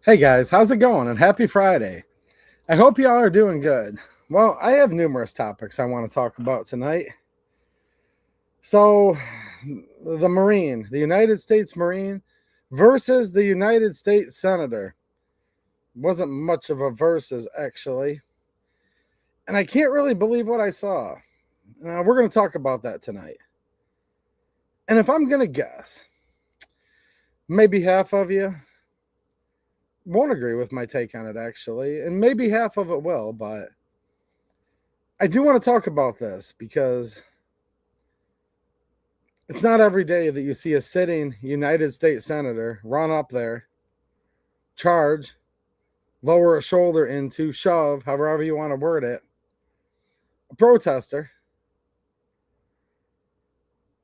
Hey guys, how's it going? And happy Friday. I hope y'all are doing good. Well, I have numerous topics I want to talk about tonight. So, the United States Marine versus the United States Senator. Wasn't much of a versus, actually. And I can't really believe what I saw. We're going to talk about that tonight. And if I'm going to guess, maybe half of you won't agree with my take on it, actually, and maybe half of it will, but I do want to talk about this because it's not every day that you see a sitting United States Senator run up there, charge, lower a shoulder into, shove, however you want to word it, a protester,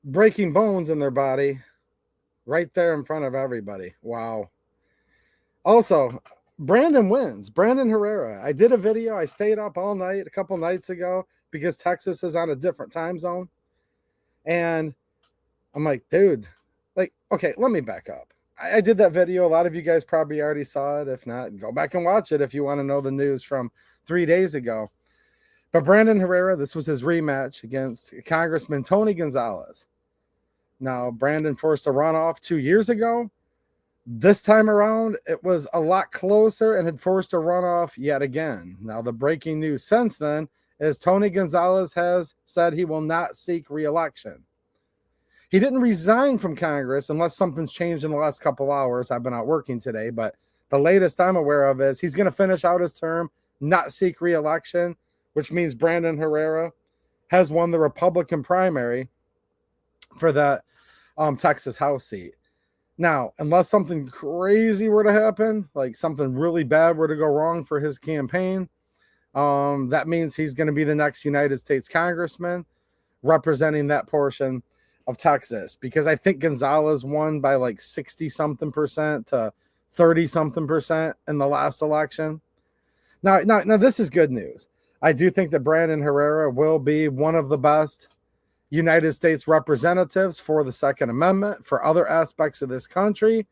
breaking bones in their body right there in front of everybody. Wow. Also, Brandon wins. Brandon Herrera. I did a video. I stayed up all night a couple nights ago because Texas is on a different time zone. And I'm like, dude, okay, let me back up. I did that video. A lot of you guys probably already saw it. If not, go back and watch it if you want to know the news from 3 days ago. But Brandon Herrera, this was his rematch against Congressman Tony Gonzalez. Now, Brandon forced a runoff 2 years ago. This time around, it was a lot closer and had forced a runoff yet again. Now, the breaking news since then is Tony Gonzalez has said he will not seek re-election. He didn't resign from Congress unless something's changed in the last couple hours. I've been out working today, but the latest I'm aware of is he's going to finish out his term, not seek re-election, which means Brandon Herrera has won the Republican primary for that Texas House seat. Now, unless something crazy were to happen, like something really bad were to go wrong for his campaign, that means he's going to be the next United States congressman representing that portion of Texas. Because I think Gonzalez won by like 60-something% to 30-something% in the last election. Now, this is good news. I do think that Brandon Herrera will be one of the best United States representatives for the Second Amendment, for other aspects of this country.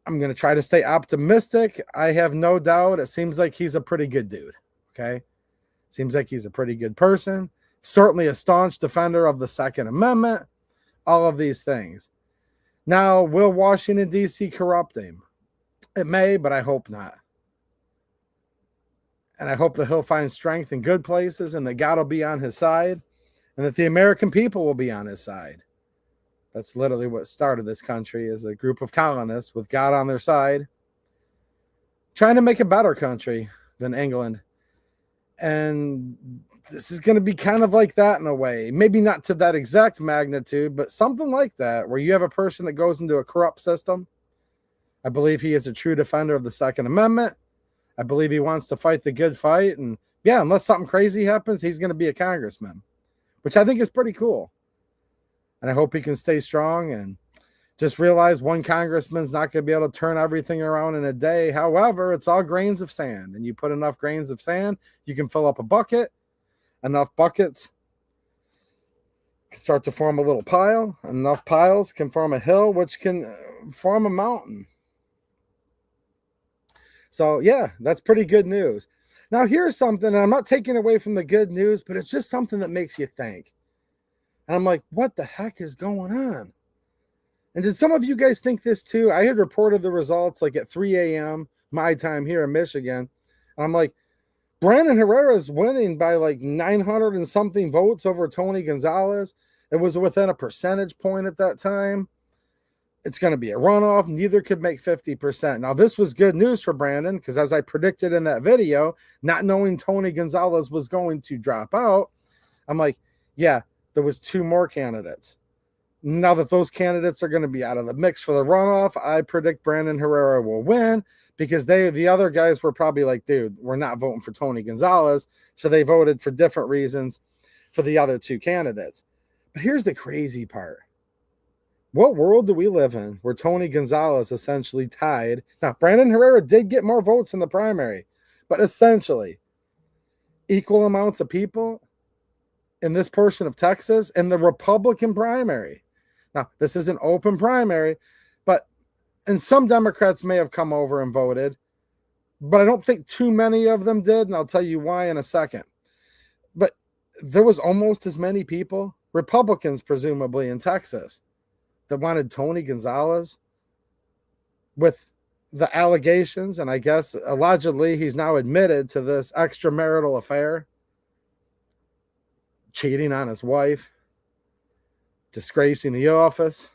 I'm going to try to stay optimistic. I have no doubt. It seems like he's a pretty good dude. Okay. Seems like he's a pretty good person. Certainly a staunch defender of the Second Amendment. All of these things. Now, will Washington, D.C. corrupt him? It may, but I hope not. And I hope that he'll find strength in good places and that God will be on his side. And that the American people will be on his side. That's literally what started this country, as a group of colonists with God on their side, trying to make a better country than England. And this is going to be kind of like that in a way. Maybe not to that exact magnitude, but something like that, where you have a person that goes into a corrupt system. I believe he is a true defender of the Second Amendment. I believe he wants to fight the good fight. And yeah, unless something crazy happens, he's going to be a congressman, which I think is pretty cool. And I hope he can stay strong and just realize one congressman's not going to be able to turn everything around in a day. However, it's all grains of sand. And you put enough grains of sand, you can fill up a bucket. Enough buckets can start to form a little pile. Enough piles can form a hill, which can form a mountain. So, yeah, that's pretty good news. Now, here's something, and I'm not taking away from the good news, but it's just something that makes you think. And I'm like, what the heck is going on? And did some of you guys think this too? I had reported the results like at 3 a.m. my time here in Michigan. And I'm like, Brandon Herrera is winning by like 900 and something votes over Tony Gonzalez. It was within a percentage point at that time. It's going to be a runoff. Neither could make 50%. Now, this was good news for Brandon because, as I predicted in that video, not knowing Tony Gonzalez was going to drop out, I'm like, yeah, there was 2 more candidates. Now that those candidates are going to be out of the mix for the runoff, I predict Brandon Herrera will win because the other guys were probably like, dude, we're not voting for Tony Gonzalez. So they voted for different reasons for the other 2 candidates. But here's the crazy part. What world do we live in where Tony Gonzalez essentially tied? Now, Brandon Herrera did get more votes in the primary, but essentially equal amounts of people in this portion of Texas in the Republican primary. Now, this is an open primary, but And some Democrats may have come over and voted, but I don't think too many of them did, and I'll tell you why in a second. But there was almost as many people, Republicans presumably in Texas, that wanted Tony Gonzalez with the allegations, and I guess allegedly he's now admitted to this extramarital affair, cheating on his wife, disgracing the office,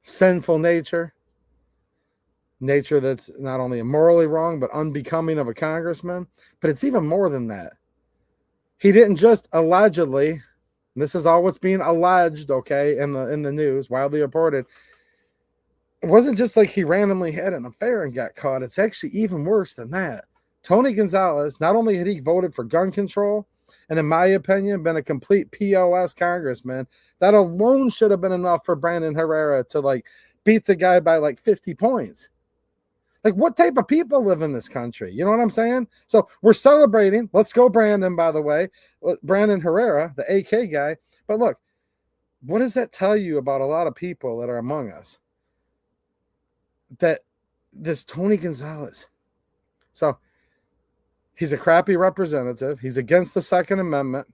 sinful nature that's not only immorally wrong, but unbecoming of a congressman. But it's even more than that. He didn't just allegedly, this is all what's being alleged, okay, in the news, widely reported. It wasn't just like he randomly had an affair and got caught. It's actually even worse than that. Tony Gonzalez, not only had he voted for gun control, and in my opinion, been a complete POS congressman, that alone should have been enough for Brandon Herrera to like beat the guy by like 50 points. Like, what type of people live in this country? You know what I'm saying? So we're celebrating. Let's go, Brandon, by the way. Brandon Herrera, the AK guy. But look, what does that tell you about a lot of people that are among us? That this Tony Gonzalez. So he's a crappy representative. He's against the Second Amendment.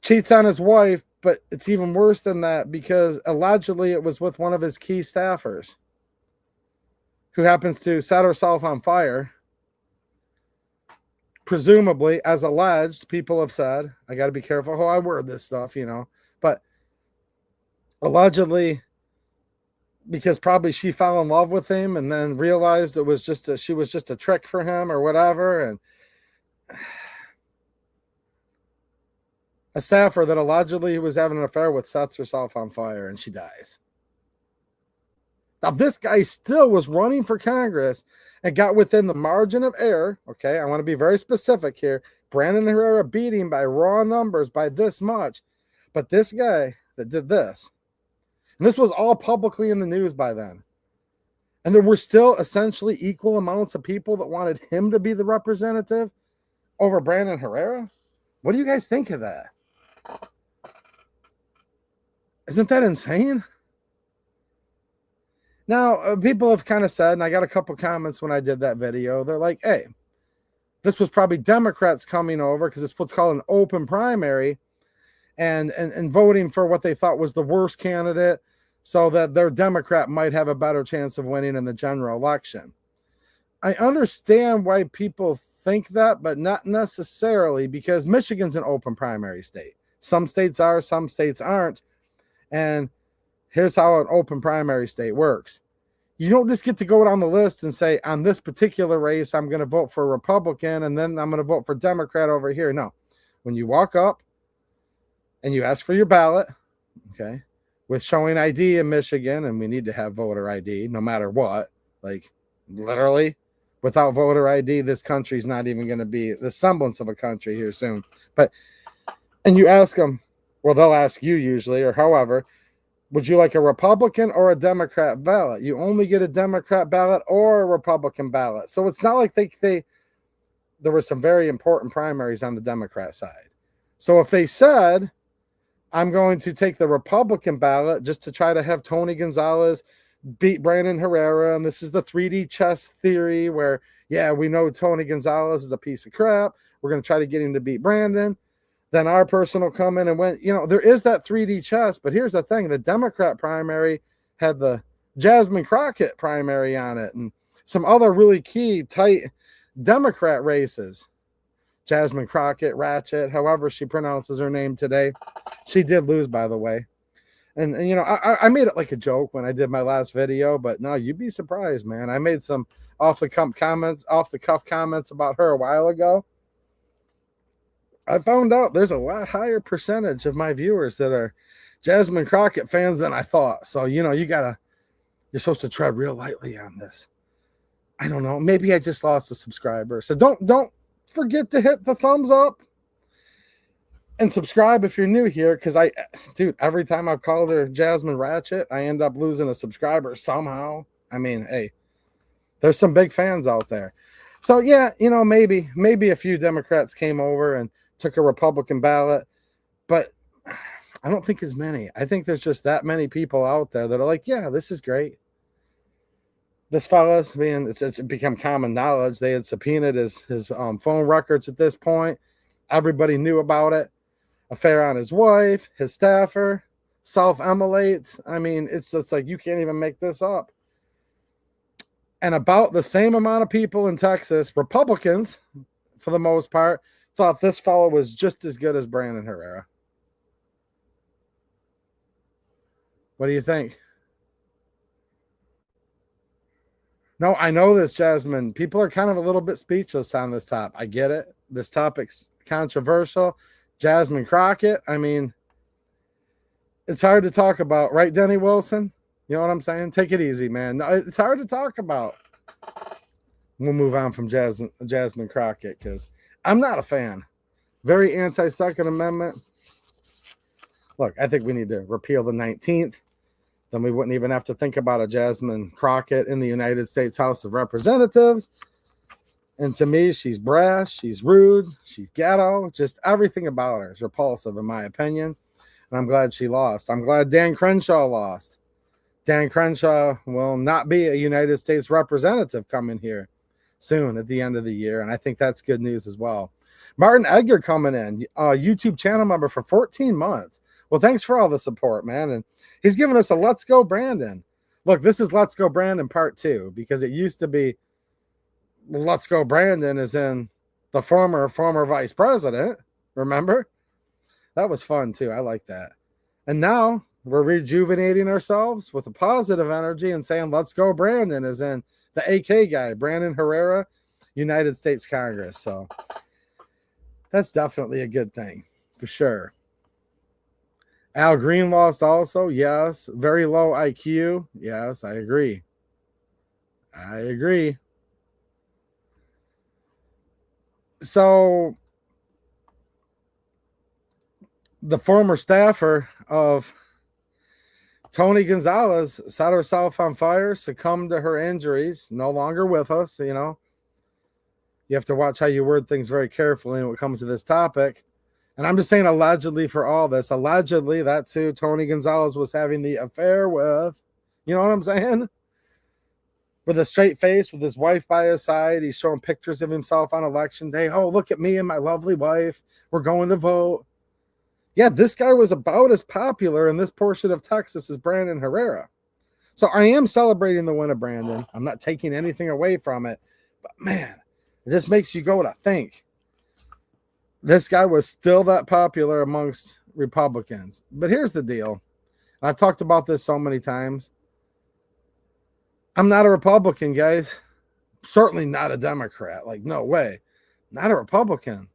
Cheats on his wife, but it's even worse than that because allegedly it was with one of his key staffers, who happens to set herself on fire. Presumably, as alleged, people have said, I got to be careful how I word this stuff, you know, but allegedly, because probably she fell in love with him and then realized it was just she was just a trick for him or whatever. And a staffer that allegedly was having an affair with sets herself on fire and she dies. Now, this guy still was running for Congress and got within the margin of error. Okay, I want to be very specific here. Brandon Herrera beating by raw numbers by this much. But this guy that did this, and this was all publicly in the news by then, and there were still essentially equal amounts of people that wanted him to be the representative over Brandon Herrera. What do you guys think of that? Isn't that insane? Now, people have kind of said, and I got a couple comments when I did that video, they're like, hey, this was probably Democrats coming over because it's what's called an open primary and voting for what they thought was the worst candidate so that their Democrat might have a better chance of winning in the general election. I understand why people think that, but not necessarily, because Michigan's an open primary state. Some states are, some states aren't. And here's how an open primary state works. You don't just get to go down the list and say, on this particular race, I'm going to vote for a Republican, and then I'm going to vote for Democrat over here. No. When you walk up and you ask for your ballot, okay, with showing ID in Michigan, and we need to have voter ID no matter what, like literally, without voter ID, this country's not even going to be the semblance of a country here soon. And you ask them, well, they'll ask you usually, or however, would you like a Republican or a Democrat ballot? You only get a Democrat ballot or a Republican ballot. So it's not like there were some very important primaries on the Democrat side. So if they said, I'm going to take the Republican ballot just to try to have Tony Gonzalez beat Brandon Herrera, and this is the 3D chess theory where, yeah, we know Tony Gonzalez is a piece of crap. We're going to try to get him to beat Brandon. Then our person will come in and win. You know, there is that 3D chess, but here's the thing. The Democrat primary had the Jasmine Crockett primary on it and some other really key, tight Democrat races. Jasmine Crockett, Ratchet, however she pronounces her name today. She did lose, by the way. And you know, I made it like a joke when I did my last video, but no, you'd be surprised, man. I made some off-the-cuff comments about her a while ago. I found out there's a lot higher percentage of my viewers that are Jasmine Crockett fans than I thought. So, you know, you're supposed to tread real lightly on this. I don't know. Maybe I just lost a subscriber. So don't forget to hit the thumbs up and subscribe if you're new here. Because dude, every time I've called her Jasmine Ratchet, I end up losing a subscriber somehow. I mean, hey, there's some big fans out there. So yeah, you know, maybe a few Democrats came over and took a Republican ballot, but I don't think as many. I think there's just that many people out there that are like, yeah, this is great. This fella's being, it's become common knowledge. They had subpoenaed his phone records at this point. Everybody knew about it. Affair on his wife, his staffer, self-immolates. I mean, it's just like, you can't even make this up. And about the same amount of people in Texas, Republicans, for the most part, thought this fellow was just as good as Brandon Herrera. What do you think? No, I know this, Jasmine. People are kind of a little bit speechless on this topic. I get it. This topic's controversial. Jasmine Crockett, I mean, it's hard to talk about, right, Denny Wilson? You know what I'm saying? Take it easy, man. No, it's hard to talk about. We'll move on from Jasmine Crockett because I'm not a fan. Very anti-Second Amendment. Look, I think we need to repeal the 19th. Then we wouldn't even have to think about a Jasmine Crockett in the United States House of Representatives. And to me, she's brash, she's rude, she's ghetto. Just everything about her is repulsive, in my opinion. And I'm glad she lost. I'm glad Dan Crenshaw lost. Dan Crenshaw will not be a United States representative coming here soon at the end of the year. And I think that's good news as well. Martin Edgar coming in, YouTube channel member for 14 months. Well, thanks for all the support, man. And he's giving us a Let's Go Brandon. Look, this is Let's Go Brandon part 2, because it used to be Let's Go Brandon is in the former vice president. Remember? That was fun too. I like that. And now we're rejuvenating ourselves with a positive energy and saying Let's Go Brandon is in the AK guy, Brandon Herrera, United States Congress. So that's definitely a good thing for sure. Al Green lost also. Yes. Very low IQ. Yes, I agree. I agree. So the former staffer of Tony Gonzalez set herself on fire, succumbed to her injuries, no longer with us. You know, you have to watch how you word things very carefully when it comes to this topic. And I'm just saying allegedly for all this. Allegedly, that's who Tony Gonzalez was having the affair with. You know what I'm saying? With a straight face, with his wife by his side. He's showing pictures of himself on election day. Oh, look at me and my lovely wife. We're going to vote. Yeah, this guy was about as popular in this portion of Texas as Brandon Herrera. So I am celebrating the win of Brandon. I'm not taking anything away from it. But man, it just makes you go to think. This guy was still that popular amongst Republicans. But here's the deal. I've talked about this so many times. I'm not a Republican, guys. Certainly not a Democrat. Like, no way. Not a Republican.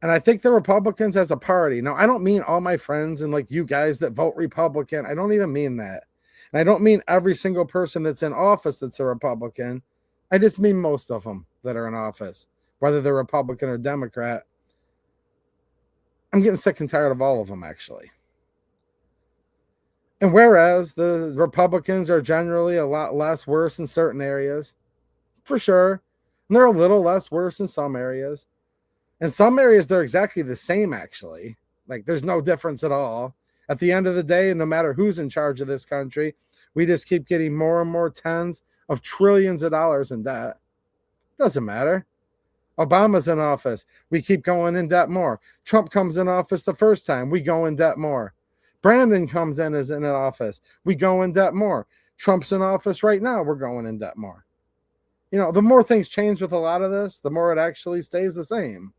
And I think the Republicans as a party. Now, I don't mean all my friends and like you guys that vote Republican. I don't even mean that. And I don't mean every single person that's in office that's a Republican. I just mean most of them that are in office, whether they're Republican or Democrat. I'm getting sick and tired of all of them, actually. And whereas the Republicans are generally a lot less worse in certain areas, for sure, and they're a little less worse in some areas. In some areas, they're exactly the same, actually. Like, there's no difference at all. At the end of the day, no matter who's in charge of this country, we just keep getting more and more tens of trillions of dollars in debt. Doesn't matter. Obama's in office. We keep going in debt more. Trump comes in office the first time. We go in debt more. Brandon comes in as in office. We go in debt more. Trump's in office right now. We're going in debt more. You know, the more things change with a lot of this, the more it actually stays the same.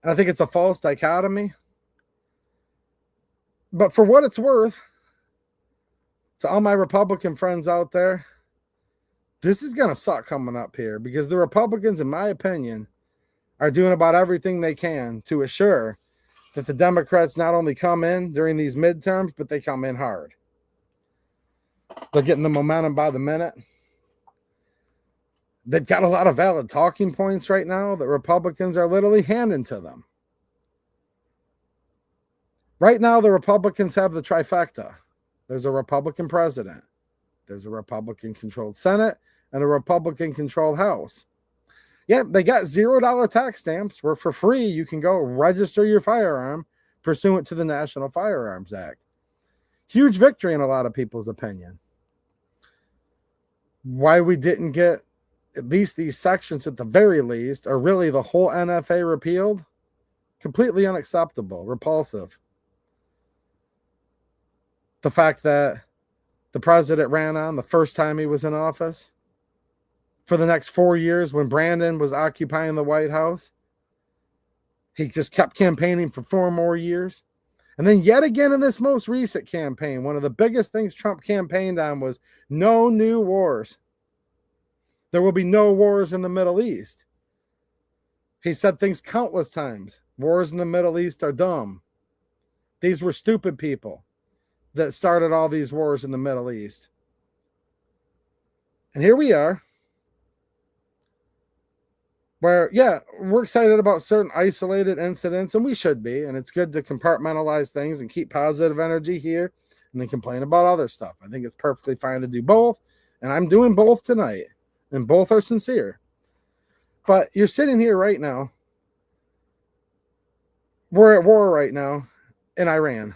And I think it's a false dichotomy. But for what it's worth, to all my Republican friends out there, this is going to suck coming up here because the Republicans, in my opinion, are doing about everything they can to assure that the Democrats not only come in during these midterms, but they come in hard. They're getting the momentum by the minute. They've got a lot of valid talking points right now that Republicans are literally handing to them. Right now, the Republicans have the trifecta. There's a Republican president. There's a Republican-controlled Senate and a Republican-controlled House. Yeah, they got $0 tax stamps where for free you can go register your firearm pursuant to the National Firearms Act. Huge victory in a lot of people's opinion. Why we didn't get at least these sections at the very least, or really the whole NFA repealed, completely unacceptable, repulsive. The fact that the president ran on the first time he was in office, for the next 4 years when Brandon was occupying the White House, he just kept campaigning for 4 more years. And then yet again in this most recent campaign, one of the biggest things Trump campaigned on was no new wars. There will be no wars in the Middle East. He said things countless times. Wars in the Middle East are dumb. These were stupid people that started all these wars in the Middle East. And here we are, where, yeah, we're excited about certain isolated incidents, and we should be, and it's good to compartmentalize things and keep positive energy here and then complain about other stuff. I think it's perfectly fine to do both, and I'm doing both tonight, and both are sincere. But you're sitting here right now. We're at war right now in Iran.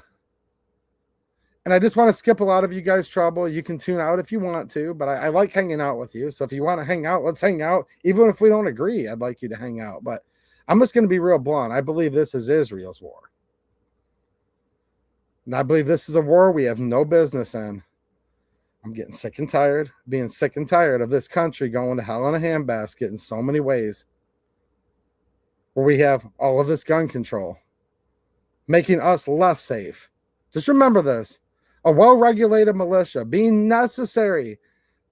And I just want to skip a lot of you guys' trouble. You can tune out if you want to, but I like hanging out with you. So if you want to hang out, let's hang out. Even if we don't agree, I'd like you to hang out. But I'm just going to be real blunt. I believe this is Israel's war. And I believe this is a war we have no business in. I'm getting sick and tired, being sick and tired of this country going to hell in a handbasket in so many ways. Where we have all of this gun control, making us less safe. Just remember this. A well-regulated militia being necessary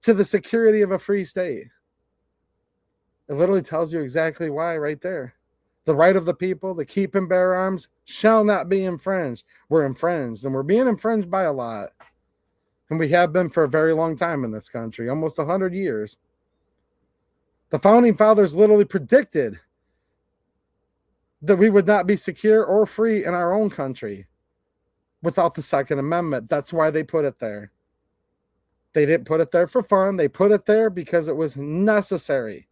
to the security of a free state. It literally tells you exactly why right there. The right of the people to keep and bear arms shall not be infringed. We're infringed, and we're being infringed by a lot. And we have been for a very long time in this country, almost 100 years. The Founding Fathers literally predicted that we would not be secure or free in our own country without the Second Amendment. That's why they put it there. They didn't put it there for fun. They put it there because it was necessary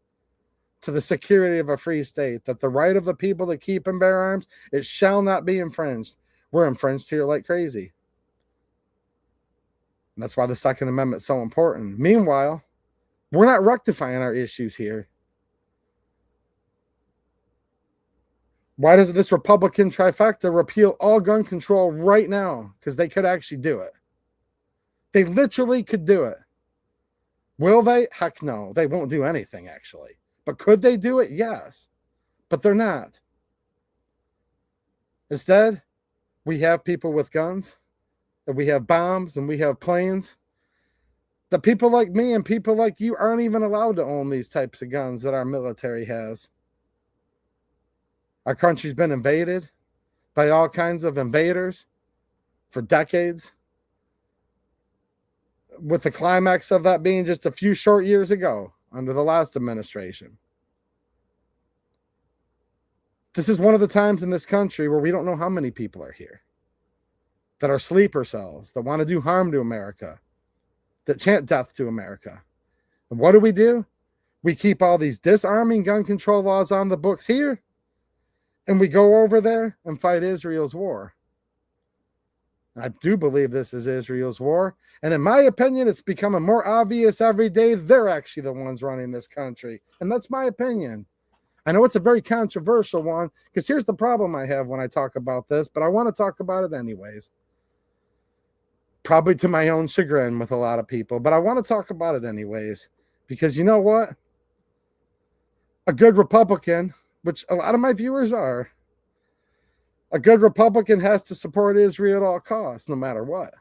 to the security of a free state, that the right of the people to keep and bear arms, it shall not be infringed. We're infringed here like crazy. And that's why the Second Amendment is so important. Meanwhile, we're not rectifying our issues here. Why does this Republican trifecta repeal all gun control right now? Because they could actually do it. They literally could do it. Will they? Heck no. They won't do anything, actually. But could they do it? Yes. But they're not. Instead, we have people with guns, and we have bombs, and we have planes. The people like me and people like you aren't even allowed to own these types of guns that our military has. Our country's been invaded by all kinds of invaders for decades, with the climax of that being just a few short years ago under the last administration. This is one of the times in this country where we don't know how many people are here that are sleeper cells, that want to do harm to America, that chant death to America. And what do? We keep all these disarming gun control laws on the books here, and we go over there and fight Israel's war. I do believe this is Israel's war. And in my opinion, it's becoming more obvious every day they're actually the ones running this country. And that's my opinion. I know it's a very controversial one, because here's the problem I have when I talk about this, but I want to talk about it anyways. Probably to my own chagrin with a lot of people, but I want to talk about it anyways. Because you know what? A good Republican, which a lot of my viewers are, a good Republican has to support Israel at all costs, no matter what.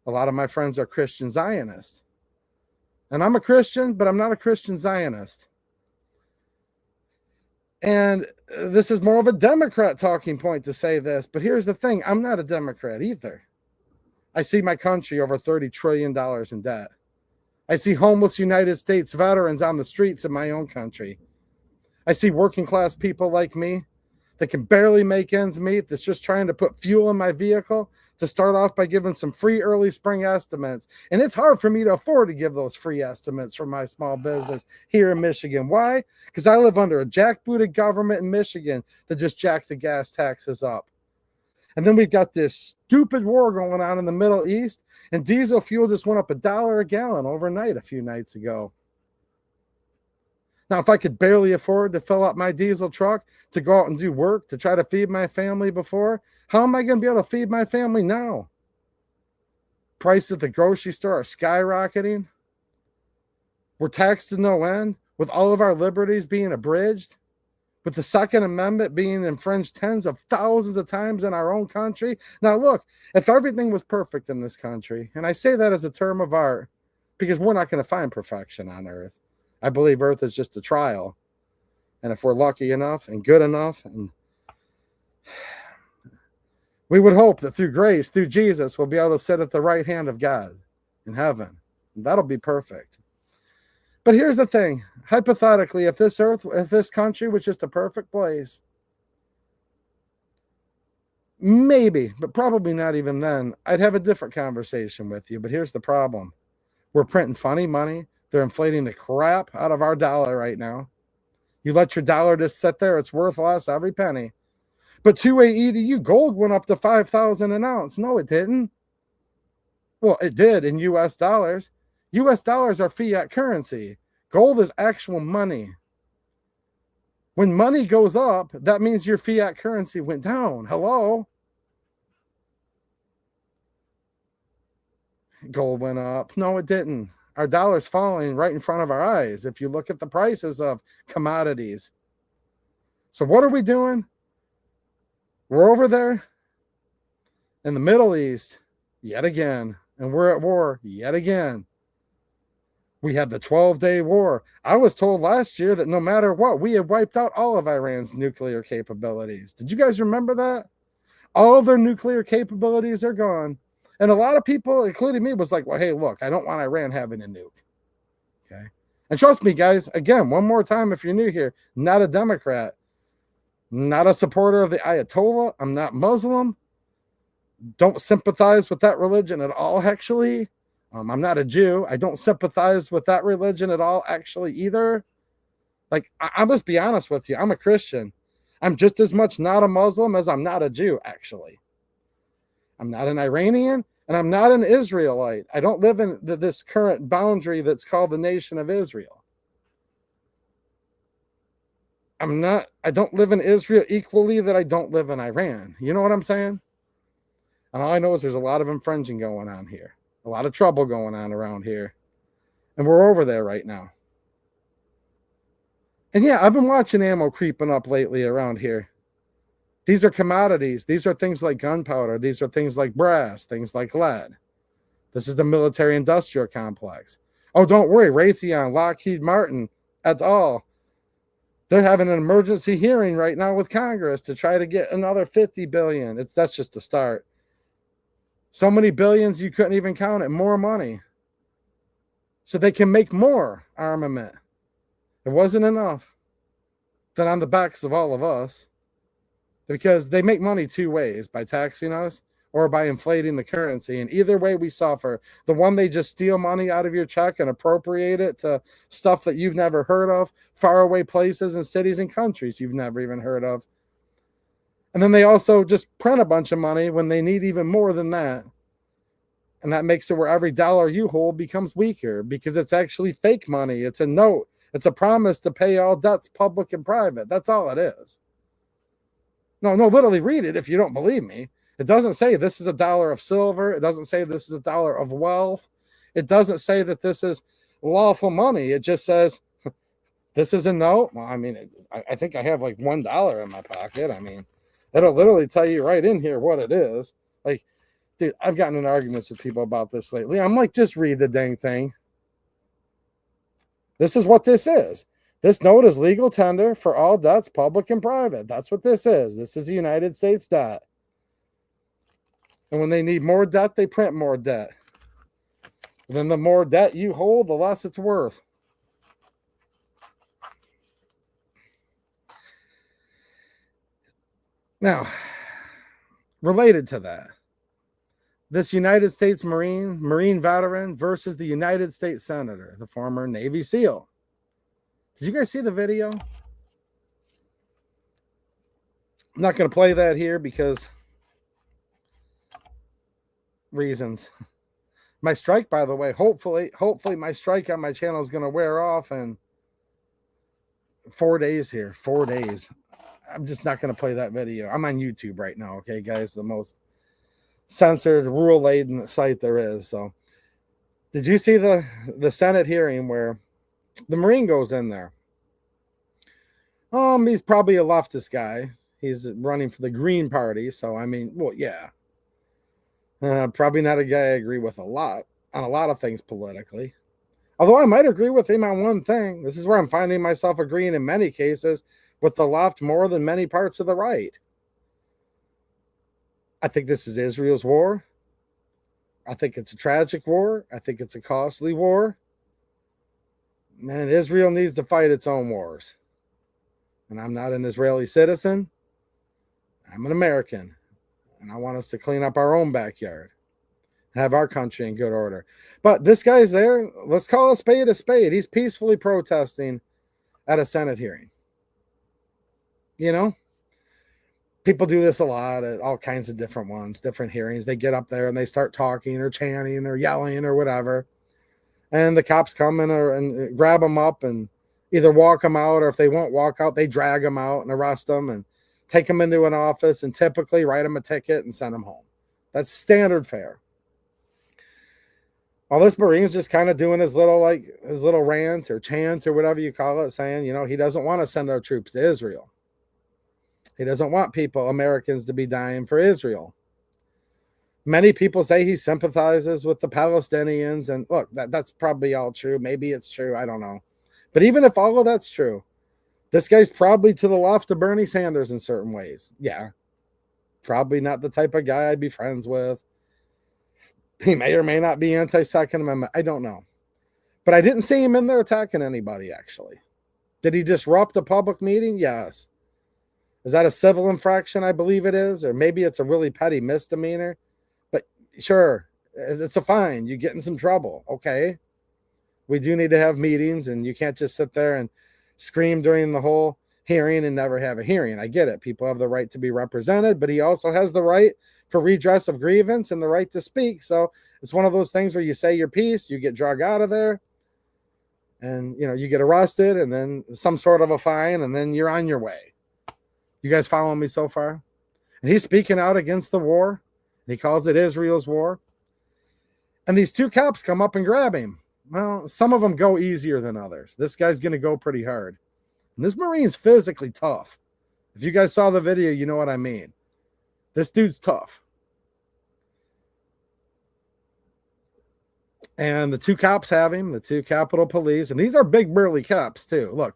A lot of my friends are Christian Zionists. And I'm a Christian, but I'm not a Christian Zionist. And this is more of a Democrat talking point to say this, but here's the thing. I'm not a Democrat either. I see my country over $30 trillion in debt. I see homeless United States veterans on the streets in my own country. I see working class people like me that can barely make ends meet, that's just trying to put fuel in my vehicle to start off by giving some free early spring estimates. And it's hard for me to afford to give those free estimates for my small business here in Michigan. Why? Because I live under a jackbooted government in Michigan that just jacked the gas taxes up. And then we've got this stupid war going on in the Middle East, and diesel fuel just went up $1 a gallon overnight a few nights ago. Now, if I could barely afford to fill up my diesel truck to go out and do work to try to feed my family before, how am I going to be able to feed my family now? Prices at the grocery store are skyrocketing. We're taxed to no end, with all of our liberties being abridged, with the Second Amendment being infringed tens of thousands of times in our own country. Now, look, if everything was perfect in this country, and I say that as a term of art, because we're not going to find perfection on earth. I believe earth is just a trial. And if we're lucky enough and good enough, and we would hope that through grace, through Jesus, we'll be able to sit at the right hand of God in heaven. And that'll be perfect. But here's the thing. Hypothetically, if this country was just a perfect place, maybe, but probably not even then, I'd have a different conversation with you. But here's the problem. We're printing funny money. They're inflating the crap out of our dollar right now. You let your dollar just sit there, it's worth less every penny. But two-way EDU, gold went up to $5,000 an ounce. No, it didn't. Well, it did in U.S. dollars. U.S. dollars are fiat currency. Gold is actual money. When money goes up, that means your fiat currency went down. Hello? Gold went up. No, it didn't. Our dollar's falling right in front of our eyes if you look at the prices of commodities. So what are we doing? We're over there in the Middle East yet again, and we're at war yet again. We had the 12-day war. I was told last year that no matter what, we had wiped out all of Iran's nuclear capabilities. Did you guys remember that? All of their nuclear capabilities are gone. And a lot of people, including me, was like, well, hey, look, I don't want Iran having a nuke. Okay. And trust me, guys, again, one more time, if you're new here, not a Democrat, not a supporter of the Ayatollah. I'm not Muslim. Don't sympathize with that religion at all, actually. I'm not a Jew. I don't sympathize with that religion at all, actually, either. Like, I must be honest with you. I'm a Christian. I'm just as much not a Muslim as I'm not a Jew, actually. I'm not an Iranian, and I'm not an Israelite. I don't live in this current boundary that's called the nation of Israel. I don't live in Israel equally that I don't live in Iran. You know what I'm saying? And all I know is there's a lot of infringing going on here. A lot of trouble going on around here. And we're over there right now. And yeah, I've been watching ammo creeping up lately around here. These are commodities. These are things like gunpowder. These are things like brass, things like lead. This is the military-industrial complex. Oh, don't worry. Raytheon, Lockheed Martin, et al. They're having an emergency hearing right now with Congress to try to get another $50 billion. That's just a start. So many billions you couldn't even count it. More money. So they can make more armament. It wasn't enough. Then on the backs of all of us. Because they make money two ways, by taxing us or by inflating the currency. And either way, we suffer. The one, they just steal money out of your check and appropriate it to stuff that you've never heard of, faraway places and cities and countries you've never even heard of. And then they also just print a bunch of money when they need even more than that. And that makes it where every dollar you hold becomes weaker because it's actually fake money. It's a note. It's a promise to pay all debts, public and private. That's all it is. No, literally read it if you don't believe me. It doesn't say this is a dollar of silver. It doesn't say this is a dollar of wealth. It doesn't say that this is lawful money. It just says this is a note. Well, I mean, I think I have like $1 in my pocket. I mean, it'll literally tell you right in here what it is. Like, dude, I've gotten in arguments with people about this lately. I'm like, just read the dang thing. This is what this is. This note is legal tender for all debts, public and private. That's what this is. This is the United States debt. And when they need more debt, they print more debt. And then the more debt you hold, the less it's worth. Now, related to that, this United States Marine veteran versus the United States Senator, the former Navy SEAL. Did you guys see the video? I'm not going to play that here because reasons. My strike, by the way, hopefully my strike on my channel is going to wear off in 4 days here. 4 days. I'm just not going to play that video. I'm on YouTube right now, okay, guys? The most censored, rule-laden site there is. So, did you see the Senate hearing where the Marine goes in there? He's probably a leftist guy. He's running for the Green Party. So, I mean, well, yeah. Probably not a guy I agree with on a lot of things politically. Although I might agree with him on one thing. This is where I'm finding myself agreeing in many cases with the left more than many parts of the right. I think this is Israel's war. I think it's a tragic war. I think it's a costly war. Man, Israel needs to fight its own wars. And I'm not an Israeli citizen. I'm an American. And I want us to clean up our own backyard. Have our country in good order. But this guy's there. Let's call a spade a spade. He's peacefully protesting at a Senate hearing. You know? People do this a lot at all kinds of different ones, different hearings. They get up there and they start talking or chanting or yelling or whatever. And the cops come in and grab them up and either walk them out, or if they won't walk out, they drag them out and arrest them and take them into an office and typically write them a ticket and send them home. That's standard fare. Well, this Marine's just kind of doing his little rant or chant or whatever you call it, saying, you know, he doesn't want to send our troops to Israel. He doesn't want Americans to be dying for Israel. Many people say he sympathizes with the Palestinians. And look, that's probably all true. Maybe it's true. I don't know. But even if all of that's true, this guy's probably to the left of Bernie Sanders in certain ways. Yeah. Probably not the type of guy I'd be friends with. He may or may not be anti-Second Amendment. I don't know. But I didn't see him in there attacking anybody, actually. Did he disrupt a public meeting? Yes. Is that a civil infraction? I believe it is. Or maybe it's a really petty misdemeanor. But sure, it's a fine. You get in some trouble. Okay. We do need to have meetings, and you can't just sit there and scream during the whole hearing and never have a hearing. I get it. People have the right to be represented, but he also has the right for redress of grievance and the right to speak. So it's one of those things where you say your piece, you get dragged out of there, and you get arrested, and then some sort of a fine, and then you're on your way. You guys following me so far? And he's speaking out against the war. He calls it Israel's war. And these two cops come up and grab him. Well, some of them go easier than others. This guy's going to go pretty hard. And this Marine's physically tough. If you guys saw the video, you know what I mean. This dude's tough. And the two cops have him, the two Capitol Police. And these are big burly cops, too. Look,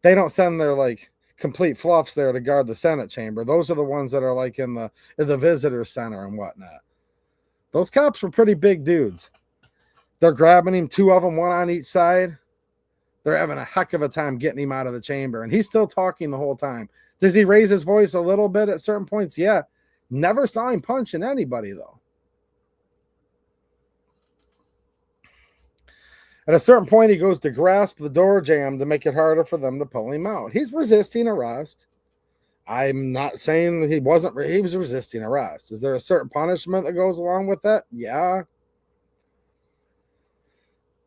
they don't send their, complete fluffs there to guard the Senate chamber. Those are the ones that are, in the visitor center and whatnot. Those cops were pretty big dudes. They're grabbing him, two of them, one on each side. They're having a heck of a time getting him out of the chamber. And he's still talking the whole time. Does he raise his voice a little bit at certain points? Yeah. Never saw him punching anybody, though. At a certain point, he goes to grasp the door jamb to make it harder for them to pull him out. He's resisting arrest. I'm not saying that he was resisting arrest. Is there a certain punishment that goes along with that? Yeah.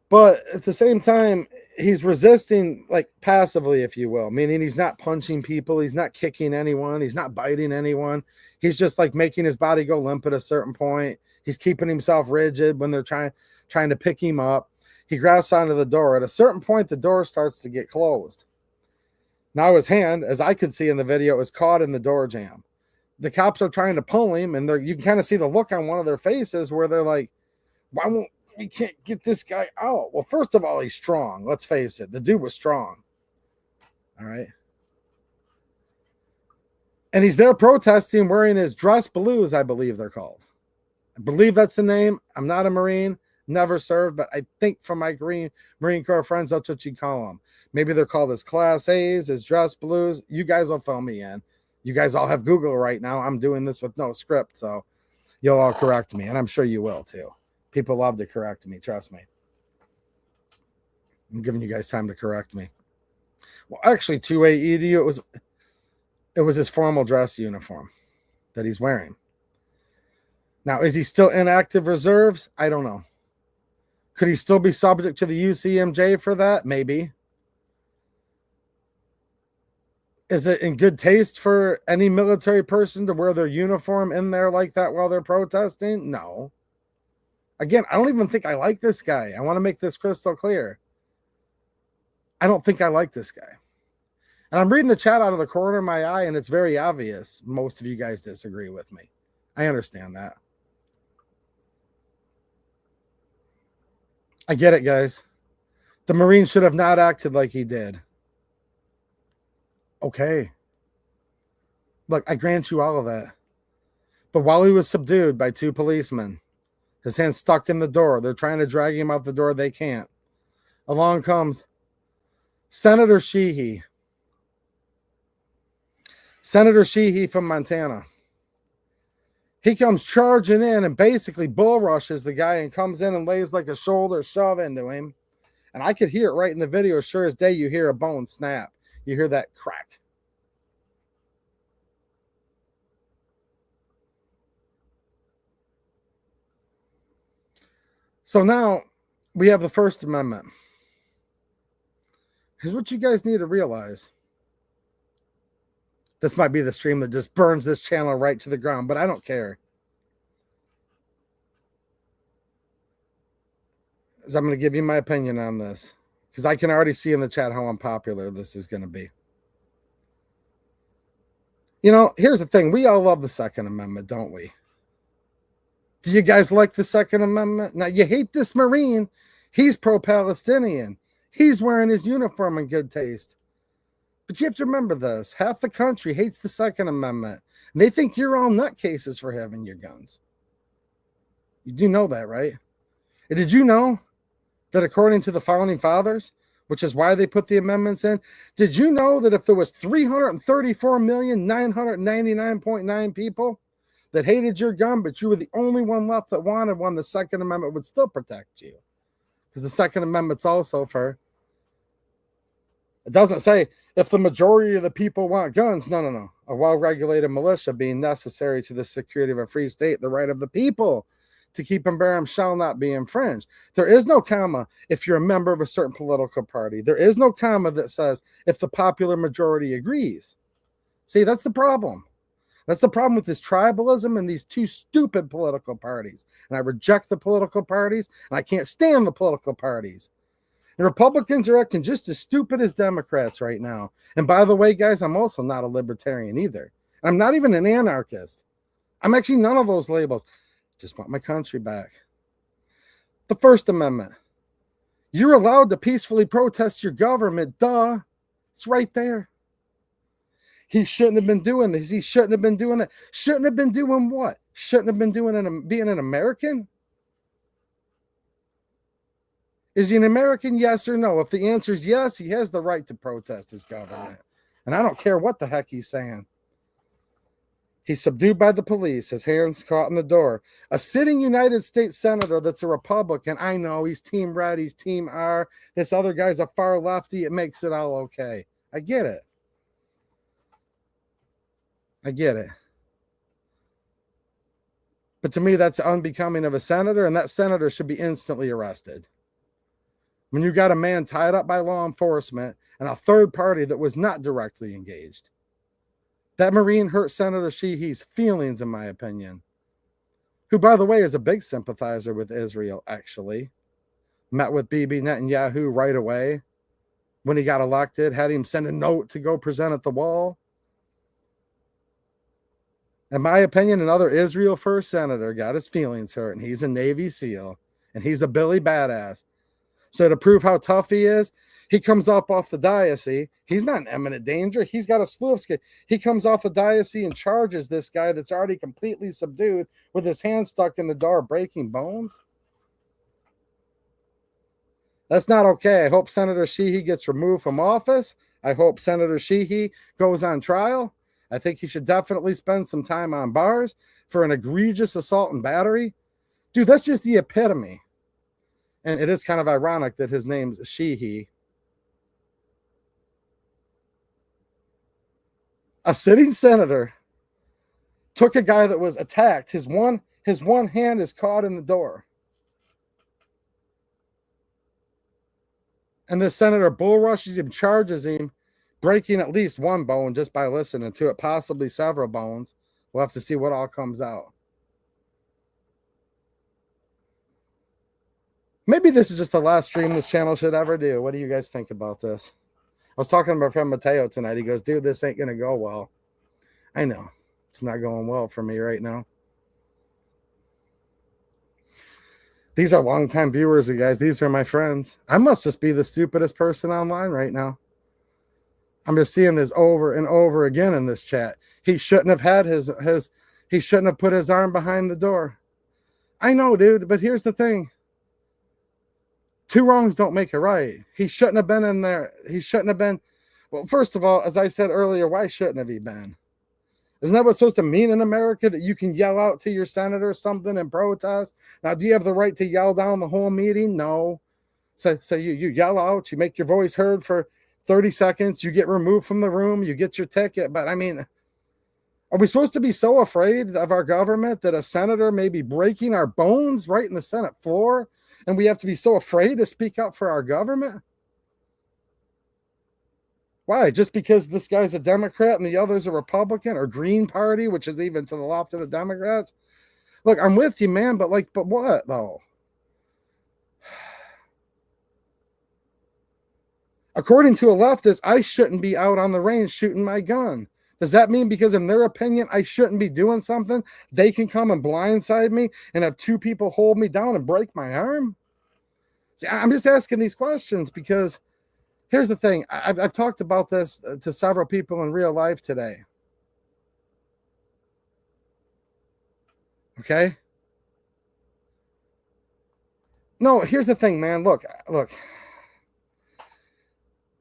But at the same time, he's resisting passively, if you will, meaning he's not punching people. He's not kicking anyone. He's not biting anyone. He's just making his body go limp at a certain point. He's keeping himself rigid when they're trying to pick him up. He grabs onto the door. At a certain point, the door starts to get closed. Now his hand, as I could see in the video, is caught in the door jamb. The cops are trying to pull him, and you can kind of see the look on one of their faces where they're like, why won't we can't get this guy out? Well, first of all, he's strong. Let's face it. The dude was strong. All right. And he's there protesting wearing his dress blues, I believe they're called. I believe that's the name. I'm not a Marine. Never served, but I think from my Marine Corps friends, that's what you call them. Maybe they're called as Class A's, as dress blues. You guys will fill me in. You guys all have Google right now. I'm doing this with no script, so you'll all correct me, and I'm sure you will too. People love to correct me, trust me. I'm giving you guys time to correct me. Well, actually, 2A Edu, it was his formal dress uniform that he's wearing. Now, is he still inactive reserves? I don't know. Could he still be subject to the UCMJ for that? Maybe. Is it in good taste for any military person to wear their uniform in there like that while they're protesting? No. Again, I don't even think I like this guy. I want to make this crystal clear. I don't think I like this guy. And I'm reading the chat out of the corner of my eye, and it's very obvious most of you guys disagree with me. I understand that. I get it, guys. The Marine should have not acted like he did. Okay. Look, I grant you all of that. But while he was subdued by two policemen, his hand stuck in the door, they're trying to drag him out the door, they can't. Along comes Senator Shehy. Senator Shehy from Montana. He comes charging in and basically bull rushes the guy and comes in and lays like a shoulder shove into him. And I could hear it right in the video. Sure as day, you hear a bone snap. You hear that crack. So now we have the First Amendment. Here's what you guys need to realize. This might be the stream that just burns this channel right to the ground, but I don't care. So I'm going to give you my opinion on this, because I can already see in the chat how unpopular this is going to be. You know, here's the thing. We all love the Second Amendment, don't we? Do you guys like the Second Amendment? Now, you hate this Marine. He's pro-Palestinian. He's wearing his uniform in good taste. But you have to remember this. Half the country hates the Second Amendment. And they think you're all nutcases for having your guns. You do know that, right? And did you know that according to the Founding Fathers, which is why they put the amendments in, did you know that if there was 334,999.9 people that hated your gun, but you were the only one left that wanted one, the Second Amendment would still protect you? Because the Second Amendment's also for, it doesn't say if the majority of the people want guns. No. A well-regulated militia being necessary to the security of a free state, the right of the people to keep and bear arms shall not be infringed. There is no comma if you're a member of a certain political party. There is no comma that says if the popular majority agrees. See, that's the problem. That's the problem with this tribalism and these two stupid political parties. And I reject the political parties, and I can't stand the political parties. And Republicans are acting just as stupid as Democrats right now. And by the way, guys, I'm also not a libertarian either. I'm not even an anarchist. I'm actually none of those labels. Just want my country back. The First Amendment. You're allowed to peacefully protest your government. Duh. It's right there. He shouldn't have been doing this. He shouldn't have been doing it. Shouldn't have been doing what? Shouldn't have been doing being an American? Is he an American? Yes or no? If the answer is yes, he has the right to protest his government. And I don't care what the heck he's saying. He's subdued by the police, his hands caught in the door. A sitting United States Senator that's a Republican. I know he's Team Red, he's Team R. This other guy's a far lefty. It makes it all okay. I get it. I get it. But to me, that's unbecoming of a senator, and that senator should be instantly arrested. When you got a man tied up by law enforcement and a third party that was not directly engaged. That Marine hurt Senator Shehy's feelings, in my opinion, who, by the way, is a big sympathizer with Israel, actually. Met with Bibi Netanyahu right away when he got elected, had him send a note to go present at the wall. In my opinion, another Israel first senator got his feelings hurt, and he's a Navy SEAL, and he's a Billy Badass. So to prove how tough he is, he comes up off the diocese. He's not in imminent danger. He's got a slew of skills. He comes off the diocese and charges this guy that's already completely subdued with his hand stuck in the door, breaking bones. That's not okay. I hope Senator Shehy gets removed from office. I hope Senator Shehy goes on trial. I think he should definitely spend some time on bars for an egregious assault and battery. Dude, that's just the epitome. And it is kind of ironic that his name's Shehy. A sitting senator took a guy that was attacked. His one hand is caught in the door. And the senator bull rushes him, charges him, breaking at least one bone just by listening to it, possibly several bones. We'll have to see what all comes out. Maybe this is just the last stream this channel should ever do. What do you guys think about this? I was talking to my friend Mateo tonight. He goes, dude, this ain't going to go well. I know. It's not going well for me right now. These are longtime viewers, you guys. These are my friends. I must just be the stupidest person online right now. I'm just seeing this over and over again in this chat. He shouldn't have had he shouldn't have put his arm behind the door. I know, dude, but here's the thing. Two wrongs don't make a right. He shouldn't have been in there. He shouldn't have been. Well, first of all, as I said earlier, why shouldn't have he been? Isn't that what's supposed to mean in America, that you can yell out to your senator something and protest? Now, do you have the right to yell down the whole meeting? No. So you yell out, you make your voice heard for 30 seconds, you get removed from the room, you get your ticket. But I mean, are we supposed to be so afraid of our government that a senator may be breaking our bones right in the Senate floor, and we have to be so afraid to speak up for our government? Why? Just because this guy's a Democrat and the other's a Republican, or Green Party, which is even to the left of the Democrats? Look, I'm with you, man, but what though? According to a leftist, I shouldn't be out on the range shooting my gun. Does that mean because in their opinion I shouldn't be doing something, they can come and blindside me and have two people hold me down and break my arm? See, I'm just asking these questions because here's the thing. I've talked about this to several people in real life today. Okay? No, here's the thing, man. Look.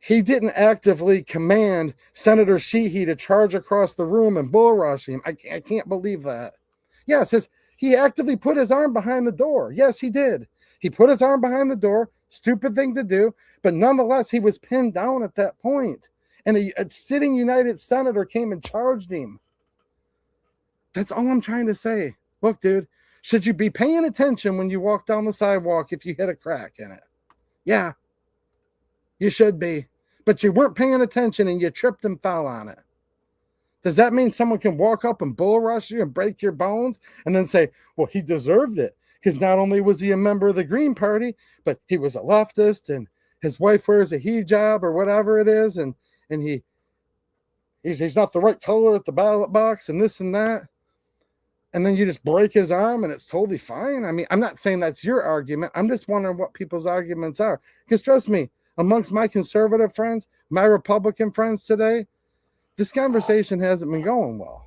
He didn't actively command Senator Shehy to charge across the room and bull rush him. I can't believe that. Yes, he actively put his arm behind the door. Yes, he did. He put his arm behind the door. Stupid thing to do. But nonetheless, he was pinned down at that point. And a sitting United senator came and charged him. That's all I'm trying to say. Look, dude, should you be paying attention when you walk down the sidewalk if you hit a crack in it? Yeah, you should be. But you weren't paying attention and you tripped and fell on it. Does that mean someone can walk up and bull rush you and break your bones and then say, well, he deserved it? Because not only was he a member of the Green Party, but he was a leftist and his wife wears a hijab or whatever it is, and he's not the right color at the ballot box and this and that. And then you just break his arm and it's totally fine. I mean, I'm not saying that's your argument. I'm just wondering what people's arguments are. Because trust me, amongst my conservative friends, my Republican friends today, this conversation hasn't been going well.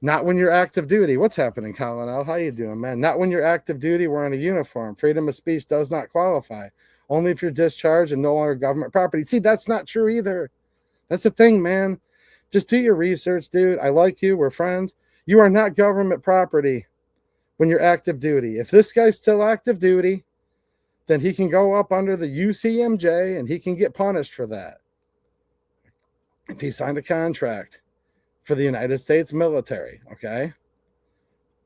Not when you're active duty. What's happening, Colin? How you doing, man? Not when you're active duty wearing a uniform. Freedom of speech does not qualify. Only if you're discharged and no longer government property. See, that's not true either. That's the thing, man. Just do your research, dude. I like you. We're friends. You are not government property when you're active duty. If this guy's still active duty, then he can go up under the UCMJ and he can get punished for that. If he signed a contract for the United States military, okay?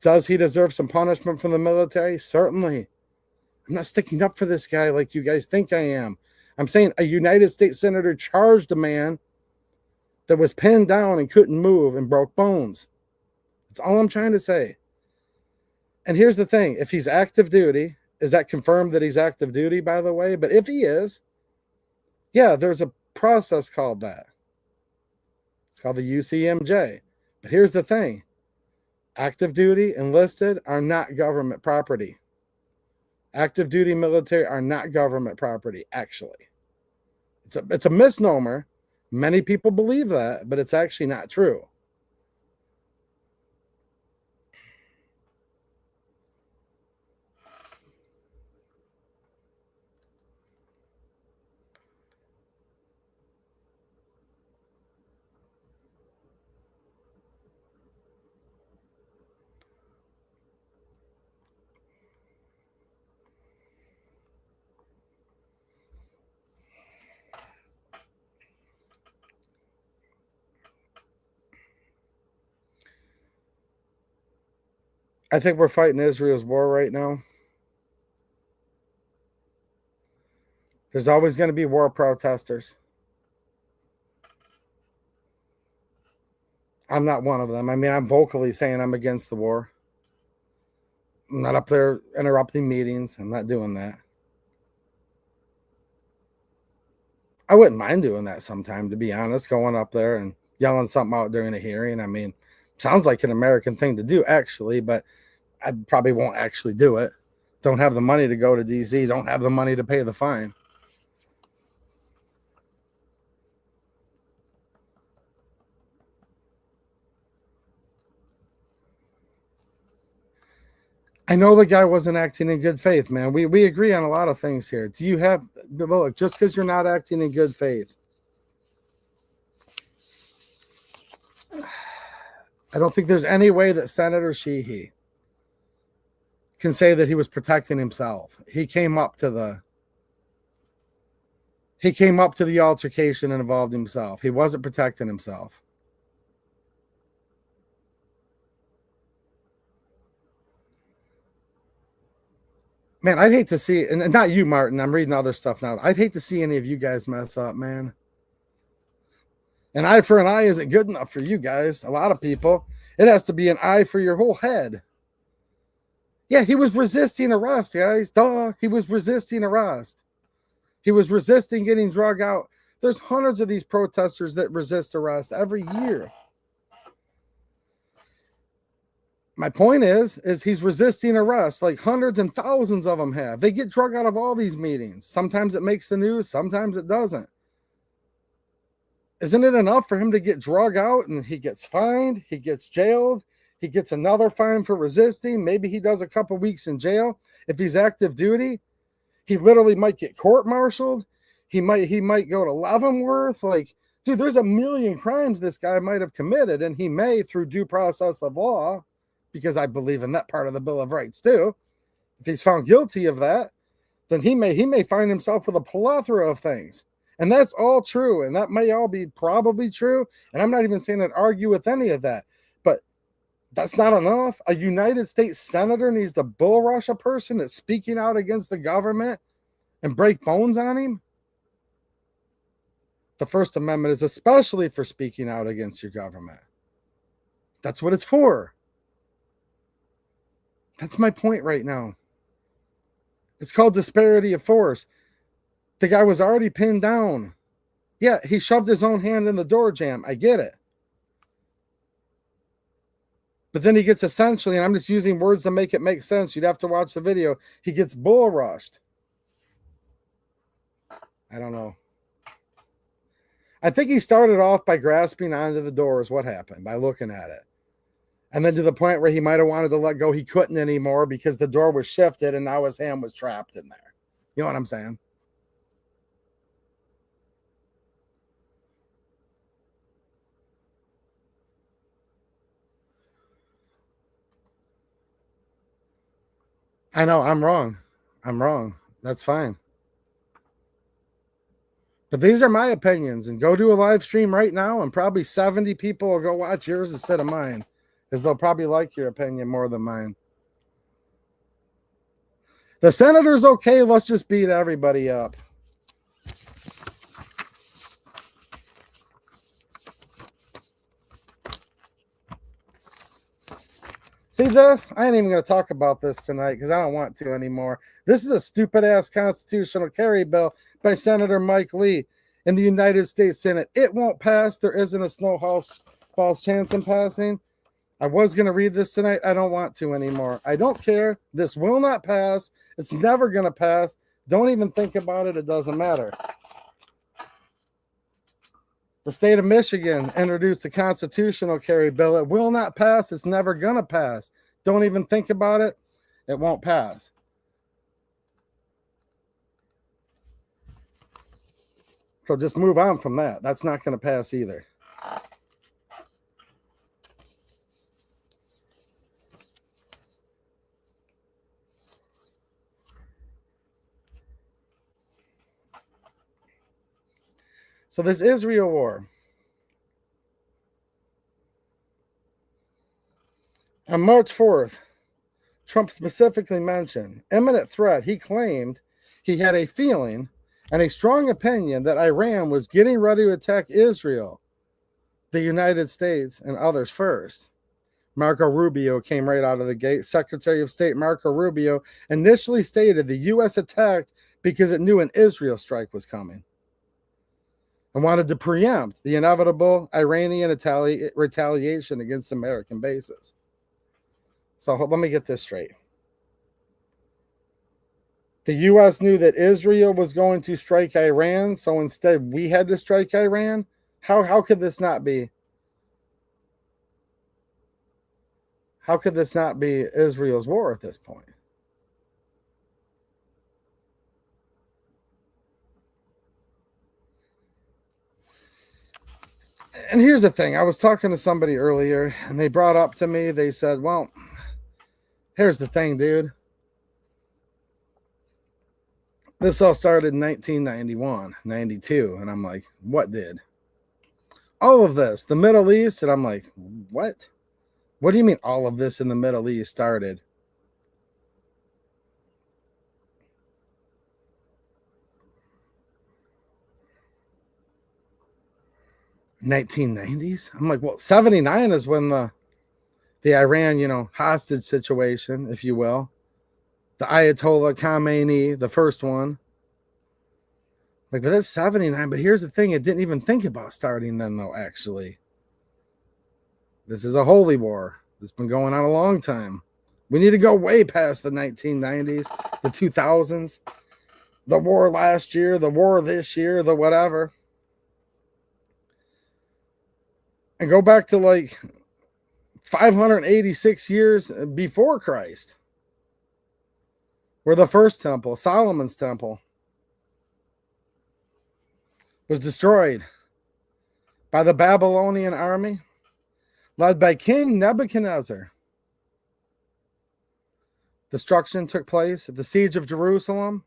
Does he deserve some punishment from the military? Certainly. I'm not sticking up for this guy like you guys think I am. I'm saying a United States senator charged a man that was pinned down and couldn't move and broke bones. That's all I'm trying to say. And here's the thing. If he's active duty, is that confirmed that he's active duty, by the way? But if he is, yeah, there's a process called that. It's called the UCMJ. But here's the thing. Active duty, enlisted are not government property. Active duty military are not government property, actually. It's a misnomer. Many people believe that, but it's actually not true. I think we're fighting Israel's war right now. There's always going to be war protesters. I'm not one of them. I mean, I'm vocally saying I'm against the war. I'm not up there interrupting meetings. I'm not doing that. I wouldn't mind doing that sometime, to be honest, going up there and yelling something out during a hearing. I mean, sounds like an American thing to do, actually, but I probably won't actually do it. Don't have the money to go to DC. Don't have the money to pay the fine. I know the guy wasn't acting in good faith, man. We agree on a lot of things here. Do you have, well, look, just because you're not acting in good faith, I don't think there's any way that Senator Shehy can say that he was protecting himself. He came up to the altercation and involved himself. He wasn't protecting himself. Man, I'd hate to see, and not you, Martin. I'm reading other stuff now. I'd hate to see any of you guys mess up, man. An eye for an eye isn't good enough for you guys. A lot of people, it has to be an eye for your whole head. Yeah, he was resisting arrest, guys. Duh, he was resisting arrest. He was resisting getting drug out. There's hundreds of these protesters that resist arrest every year. My point is he's resisting arrest, like hundreds and thousands of them have. They get drug out of all these meetings. Sometimes it makes the news, sometimes it doesn't. Isn't it enough for him to get drug out and he gets fined, he gets jailed, he gets another fine for resisting, maybe he does a couple weeks in jail. If he's active duty, he literally might get court-martialed. He might go to Leavenworth. Like, dude, there's a million crimes this guy might have committed, and he may, through due process of law, because I believe in that part of the Bill of Rights too, if he's found guilty of that, then he may find himself with a plethora of things. And that's all true, and that may all be probably true, and I'm not even saying I'd argue with any of that, but that's not enough. A United States senator needs to bull rush a person that's speaking out against the government and break bones on him? The First Amendment is especially for speaking out against your government. That's what it's for. That's my point right now. It's called disparity of force. The guy was already pinned down. Yeah, he shoved his own hand in the door jamb. I get it. But then he gets essentially, and I'm just using words to make it make sense. You'd have to watch the video. He gets bull rushed. I don't know. I think he started off by grasping onto the door is what happened, by looking at it. And then to the point where he might have wanted to let go, he couldn't anymore because the door was shifted and now his hand was trapped in there. You know what I'm saying? I know, I'm wrong. I'm wrong. That's fine. But these are my opinions, and go do a live stream right now, and probably 70 people will go watch yours instead of mine, because they'll probably like your opinion more than mine. The senator's okay. Let's just beat everybody up. See this? I ain't even going to talk about this tonight because I don't want to anymore. This is a stupid-ass constitutional carry bill by Senator Mike Lee in the United States Senate. It won't pass. There isn't a snowball's chance in passing. I was going to read this tonight. I don't want to anymore. I don't care. This will not pass. It's never going to pass. Don't even think about it. It doesn't matter. The state of Michigan introduced a constitutional carry bill. It will not pass. It's never going to pass. Don't even think about it. It won't pass. So just move on from that. That's not going to pass either. So this Israel war. On March 4th, Trump specifically mentioned imminent threat. He claimed he had a feeling and a strong opinion that Iran was getting ready to attack Israel, the United States, and others first. Marco Rubio came right out of the gate. Secretary of State Marco Rubio initially stated the U.S. attacked because it knew an Israel strike was coming and wanted to preempt the inevitable Iranian retaliation against American bases. So let me get this straight. The U.S. knew that Israel was going to strike Iran, so instead we had to strike Iran? How could this not be? How could this not be Israel's war at this point? And here's the thing. I was talking to somebody earlier, and they brought up to me, they said, well, here's the thing, dude. This all started in 1991, 92. And I'm like, what did? All of this, the Middle East. And I'm like, what? What do you mean all of this in the Middle East started? $1990s? I'm like, well, 79 is when the Iran, hostage situation, if you will. The Ayatollah Khamenei, the first one. Like, but that's 79. But here's the thing. It didn't even think about starting then, though, actually. This is a holy war. It's been going on a long time. We need to go way past the 1990s, the 2000s, the war last year, the war this year, the whatever. And go back to like 586 years before Christ, where the first temple, Solomon's temple, was destroyed by the Babylonian army led by King Nebuchadnezzar. Destruction took place at the siege of Jerusalem,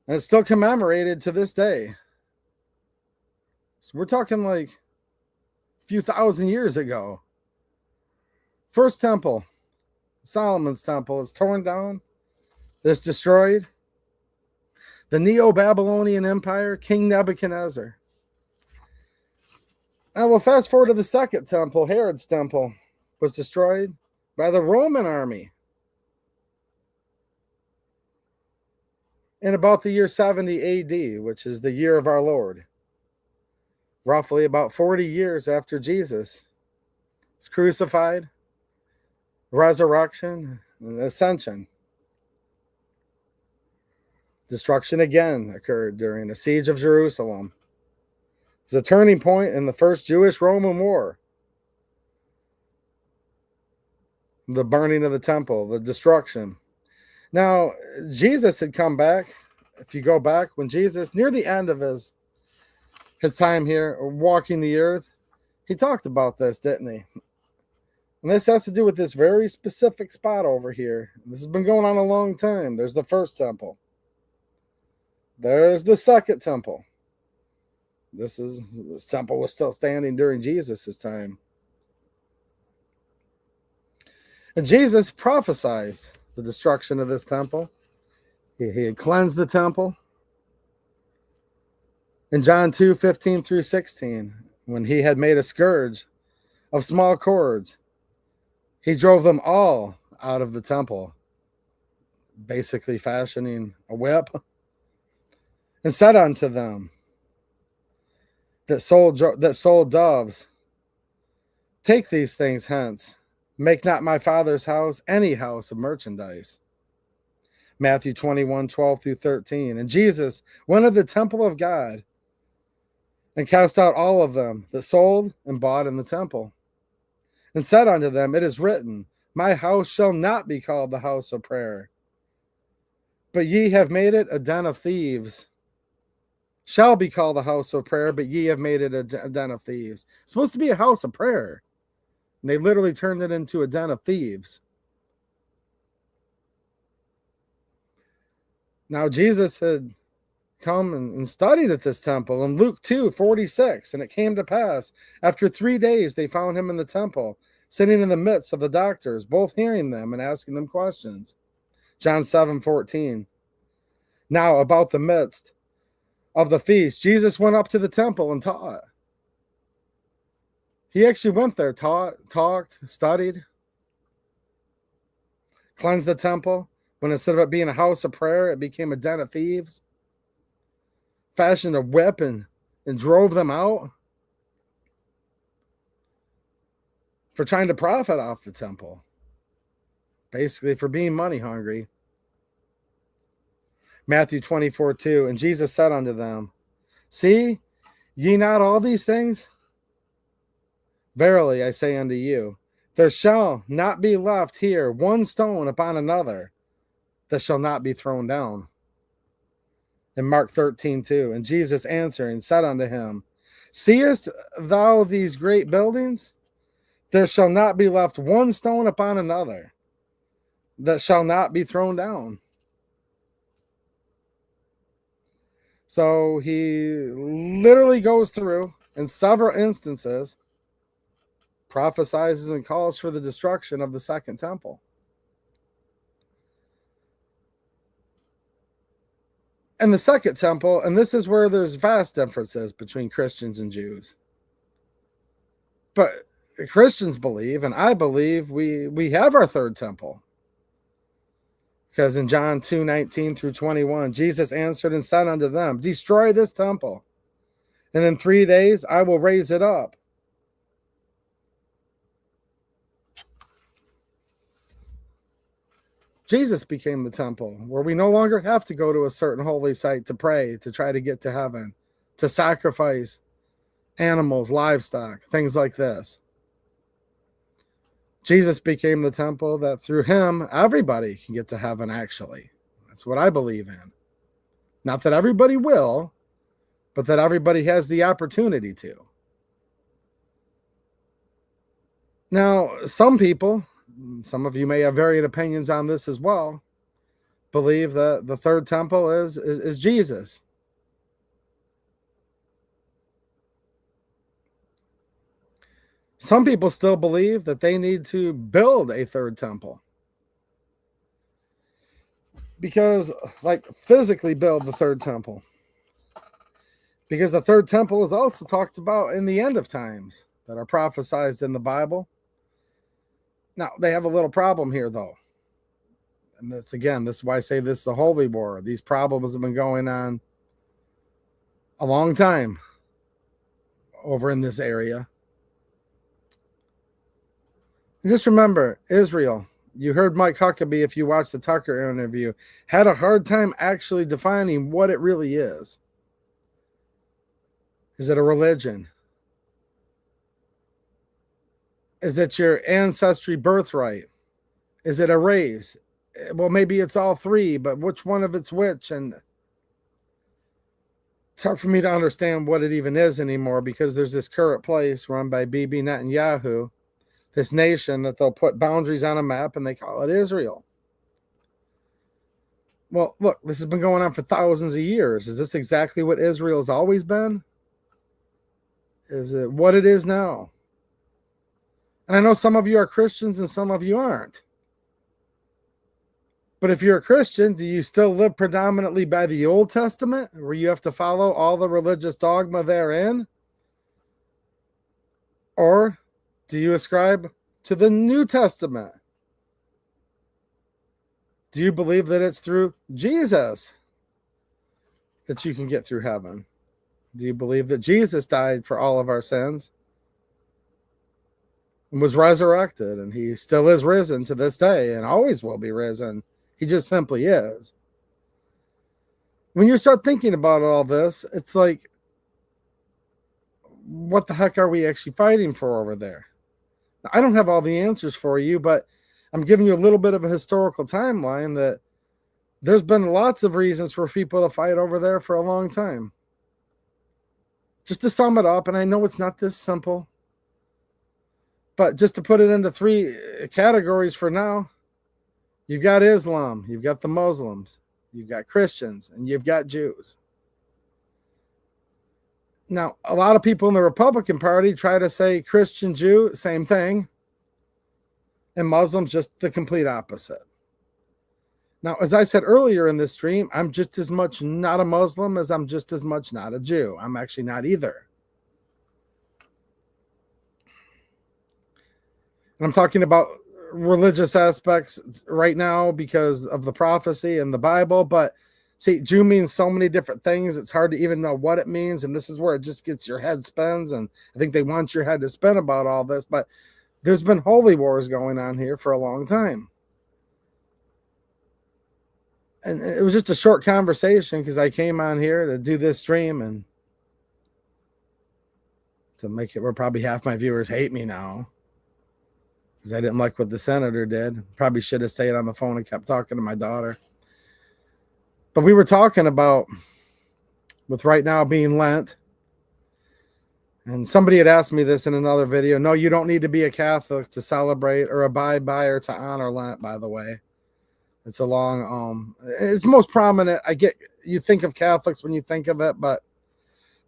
and it's still commemorated to this day. So we're talking like a few thousand years ago. First temple, Solomon's temple, is torn down. It's destroyed. The Neo-Babylonian Empire, King Nebuchadnezzar. Now we'll fast forward to the second temple, Herod's temple, was destroyed by the Roman army in about the year 70 AD, which is the year of our Lord. Roughly about 40 years after Jesus was crucified, resurrection, and ascension. Destruction again occurred during the siege of Jerusalem. It was a turning point in the first Jewish-Roman war. The burning of the temple, the destruction. Now, Jesus had come back. If you go back, when Jesus, near the end of his time here, walking the earth, he talked about this, didn't he? And this has to do with this very specific spot over here. This has been going on a long time. There's the first temple. There's the second temple. This temple was still standing during Jesus' time. And Jesus prophesied the destruction of this temple. He had cleansed the temple. In John 2:15 through 16, when he had made a scourge of small cords, he drove them all out of the temple, basically fashioning a whip, and said unto them that sold doves, take these things hence. Make not my Father's house any house of merchandise. Matthew 21:12 through 13. And Jesus went to the temple of God and cast out all of them that sold and bought in the temple, and said unto them, it is written, my house shall not be called the house of prayer, but ye have made it a den of thieves. Shall be called the house of prayer, but ye have made it a den of thieves. It's supposed to be a house of prayer. And they literally turned it into a den of thieves. Now, Jesus had come and studied at this temple in Luke 2:46. And it came to pass, after 3 days, they found him in the temple, sitting in the midst of the doctors, both hearing them and asking them questions. John 7:14. Now, about the midst of the feast, Jesus went up to the temple and taught. He actually went there, taught, talked, studied, cleansed the temple. When instead of it being a house of prayer, it became a den of thieves. Fashioned a whip and drove them out for trying to profit off the temple. Basically, for being money hungry. Matthew 24:2. And Jesus said unto them, See ye not all these things? Verily I say unto you, there shall not be left here one stone upon another that shall not be thrown down. In Mark 13:2. And Jesus answering said unto him, Seest thou these great buildings? There shall not be left one stone upon another that shall not be thrown down. So he literally goes through in several instances, prophesies and calls for the destruction of the second temple. And the second temple, and this is where there's vast differences between Christians and Jews. But Christians believe, and I believe, we have our third temple. Because in John 2:19 through 21, Jesus answered and said unto them, Destroy this temple, and in 3 days I will raise it up. Jesus became the temple, where we no longer have to go to a certain holy site to pray, to try to get to heaven, to sacrifice animals, livestock, things like this. Jesus became the temple that through him, everybody can get to heaven, actually. That's what I believe in. Not that everybody will, but that everybody has the opportunity to. Now, some people, some of you may have varied opinions on this as well, believe that the third temple is Jesus. Some people still believe that they need to build a third temple. Because, like, physically build the third temple. Because the third temple is also talked about in the end of times that are prophesied in the Bible. Now, they have a little problem here, though. And this is why I say this is a holy war. These problems have been going on a long time over in this area. And just remember, Israel, you heard Mike Huckabee, if you watched the Tucker interview, had a hard time actually defining what it really is. Is it a religion? Is it your ancestry birthright? Is it a race? Well, maybe it's all three, but which one of it's which? And it's hard for me to understand what it even is anymore, because there's this current place run by Bibi Netanyahu, this nation that they'll put boundaries on a map and they call it Israel. Well, look, this has been going on for thousands of years. Is this exactly what Israel's always been? Is it what it is now? And I know some of you are Christians and some of you aren't. But if you're a Christian, do you still live predominantly by the Old Testament, where you have to follow all the religious dogma therein? Or do you ascribe to the New Testament? Do you believe that it's through Jesus that you can get through heaven? Do you believe that Jesus died for all of our sins and was resurrected, and he still is risen to this day and always will be risen? He just simply is. When you start thinking about all this, it's like, what the heck are we actually fighting for over there? Now, I don't have all the answers for you, but I'm giving you a little bit of a historical timeline that there's been lots of reasons for people to fight over there for a long time. Just to sum it up, and I know it's not this simple, but just to put it into three categories for now, you've got Islam, you've got the Muslims, you've got Christians, and you've got Jews. Now, a lot of people in the Republican Party try to say Christian, Jew, same thing. And Muslims just the complete opposite. Now, as I said earlier in this stream, I'm just as much not a Muslim as I'm just as much not a Jew. I'm actually not either. And I'm talking about religious aspects right now because of the prophecy and the Bible. But see, Jew means so many different things. It's hard to even know what it means. And this is where it just gets your head spins. And I think they want your head to spin about all this. But there's been holy wars going on here for a long time. And it was just a short conversation because I came on here to do this stream and to make it where probably half my viewers hate me now because I didn't like what the senator did. Probably should have stayed on the phone and kept talking to my daughter. But we were talking about with right now being Lent. And somebody had asked me this in another video. No, you don't need to be a Catholic to celebrate or abide by or to honor Lent, by the way. It's a long, it's most prominent. I get, you think of Catholics when you think of it, but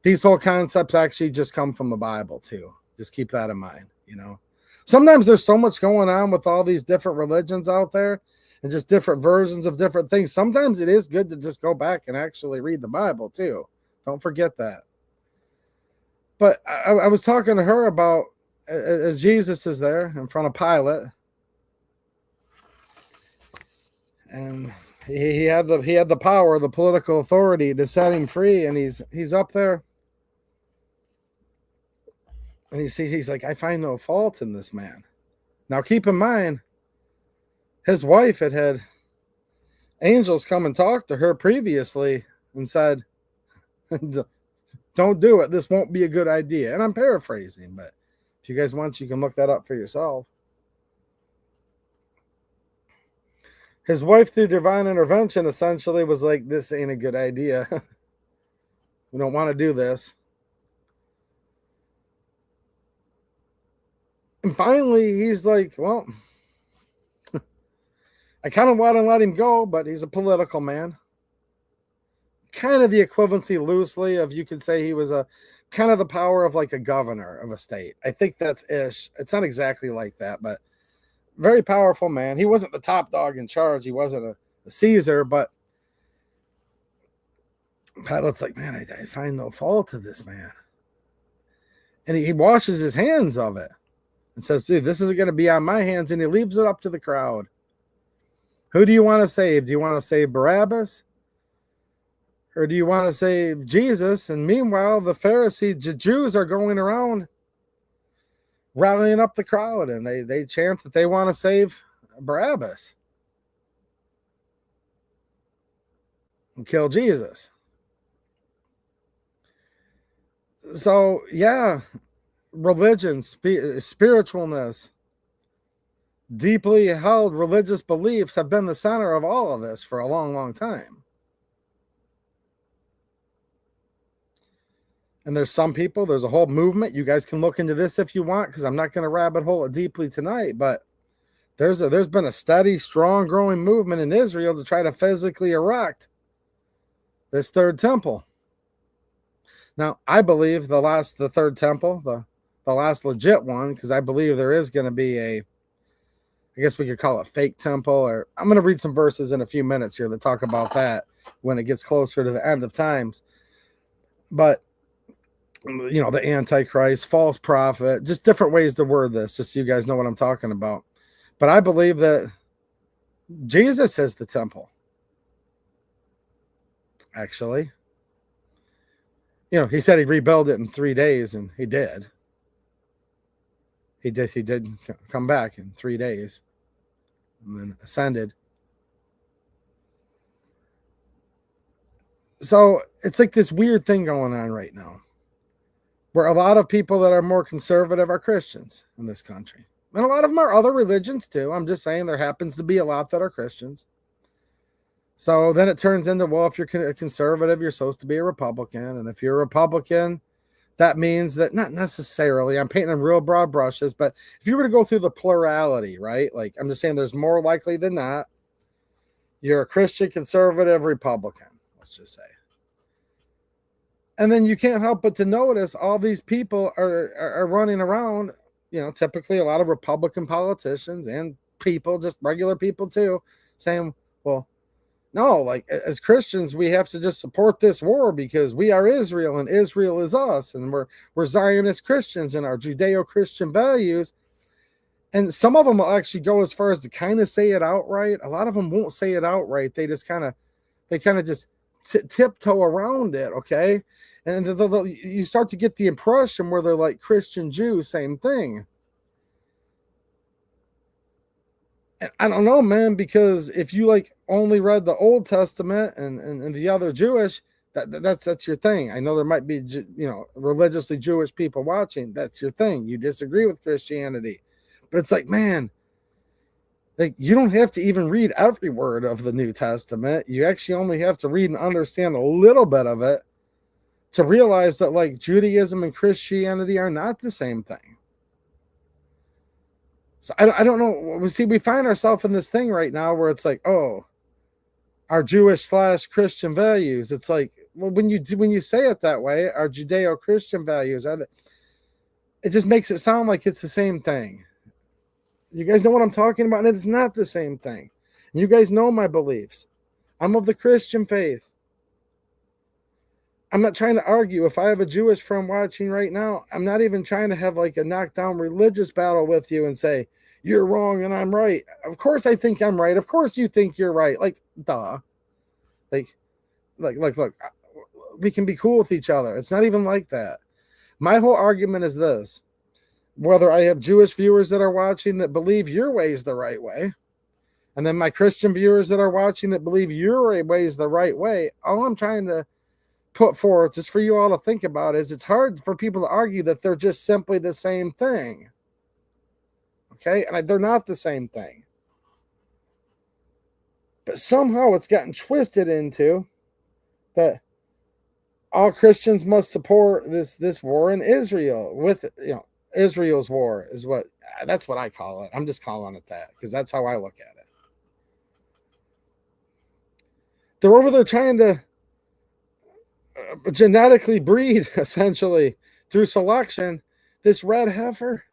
these whole concepts actually just come from the Bible too. Just keep that in mind, you know. Sometimes there's so much going on with all these different religions out there and just different versions of different things. Sometimes it is good to just go back and actually read the Bible too. Don't forget that. But I was talking to her about, as Jesus is there in front of Pilate, and he had the power, the political authority to set him free, and he's up there, and he's like, I find no fault in this man. Now keep in mind, his wife had angels come and talk to her previously and said, don't do it. This won't be a good idea. And I'm paraphrasing, but if you guys want, you can look that up for yourself. His wife, through divine intervention, essentially was like, this ain't a good idea. We don't want to do this. And finally, he's like, well, I kind of want to let him go, but he's a political man. Kind of the equivalency loosely of, you could say he was a kind of the power of like a governor of a state. I think that's ish. It's not exactly like that, but very powerful man. He wasn't the top dog in charge. He wasn't a Caesar, but Pilate's like, man, I find no fault to this man. And he washes his hands of it and says, dude, this isn't going to be on my hands. And he leaves it up to the crowd. Who do you want to save? Do you want to save Barabbas? Or do you want to save Jesus? And meanwhile, the Pharisees, the Jews are going around rallying up the crowd, and they chant that they want to save Barabbas and kill Jesus. So, yeah, religion, spiritualness, deeply held religious beliefs have been the center of all of this for a long, long time. And there's some people, there's a whole movement. You guys can look into this if you want, because I'm not going to rabbit hole it deeply tonight. But there's been a steady, strong, growing movement in Israel to try to physically erect this third temple. Now, I believe the third temple, the last legit one, because I believe there is going to be I guess we could call it fake temple, or I'm going to read some verses in a few minutes here that talk about that when it gets closer to the end of times. But you know, the Antichrist, false prophet, just different ways to word this, just so you guys know what I'm talking about. But I believe that Jesus is the temple. Actually, you know, he said he'd rebuild it in 3 days, and he did. He did come back in 3 days and then ascended. So it's like this weird thing going on right now, where a lot of people that are more conservative are Christians in this country. And a lot of them are other religions too. I'm just saying there happens to be a lot that are Christians. So then it turns into, well, if you're a conservative, you're supposed to be a Republican. And if you're a Republican, that means that, not necessarily, I'm painting in real broad brushes, but if you were to go through the plurality, right? Like, I'm just saying there's more likely than not, you're a Christian, conservative, Republican, let's just say. And then you can't help but to notice all these people are running around, typically a lot of Republican politicians and people, just regular people too, saying, well, no, like as Christians, we have to just support this war because we are Israel and Israel is us. And we're Zionist Christians and our Judeo-Christian values. And some of them will actually go as far as to kind of say it outright. A lot of them won't say it outright. They just kind of just tiptoe around it. Okay. And you start to get the impression where they're like Christian Jews, same thing. And I don't know, man, because if you like only read the Old Testament and the other Jewish, that's your thing. I know there might be, religiously Jewish people watching. That's your thing. You disagree with Christianity. But it's like, man, like you don't have to even read every word of the New Testament. You actually only have to read and understand a little bit of it to realize that like Judaism and Christianity are not the same thing. So I don't know. We find ourselves in this thing right now where it's like, oh, our Jewish/Christian values. It's like, well, when you say it that way, our Judeo-Christian values it just makes it sound like it's the same thing. You guys know what I'm talking about? And it's not the same thing. You guys know my beliefs. I'm of the Christian faith. I'm not trying to argue. If I have a Jewish friend watching right now, I'm not even trying to have like a knockdown religious battle with you and say, you're wrong and I'm right. Of course I think I'm right. Of course you think you're right. Like, duh. Like, look, we can be cool with each other. It's not even like that. My whole argument is this. Whether I have Jewish viewers that are watching that believe your way is the right way, and then my Christian viewers that are watching that believe your way is the right way, all I'm trying to put forth, just for you all to think about, is it's hard for people to argue that they're just simply the same thing. Okay? And they're not the same thing. But somehow it's gotten twisted into that all Christians must support this war in Israel with, Israel's war is that's what I call it. I'm just calling it that because that's how I look at it. They're over there trying to genetically breed, essentially, through selection, this red heifer.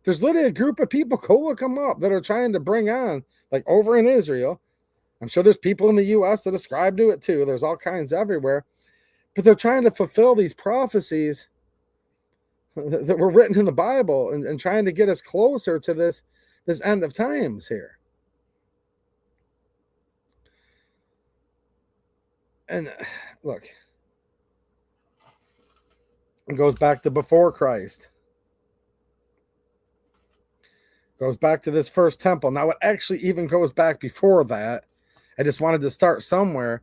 There's literally a group of people, go look them up, that are trying to bring on, like over in Israel. I'm sure there's people in the U.S. that ascribe to it too. There's all kinds everywhere. But they're trying to fulfill these prophecies that were written in the Bible and trying to get us closer to this end of times here. And look, it goes back to before Christ. Goes back to this first temple. Now, it actually even goes back before that. I just wanted to start somewhere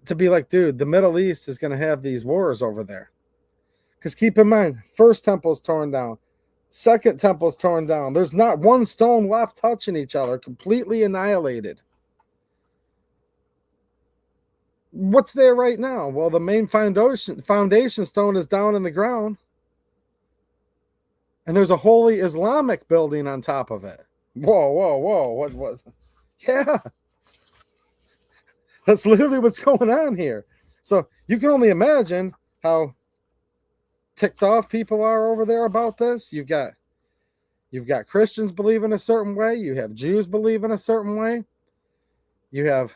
to be like, dude, the Middle East is going to have these wars over there. Because keep in mind, first temple's torn down. Second temple's torn down. There's not one stone left touching each other. Completely annihilated. What's there right now? Well, the main foundation stone is down in the ground. And there's a holy Islamic building on top of it. Whoa. What was? Yeah. That's literally what's going on here. So you can only imagine how ticked off people are over there about this. You've got Christians believe in a certain way. You have Jews believe in a certain way. You have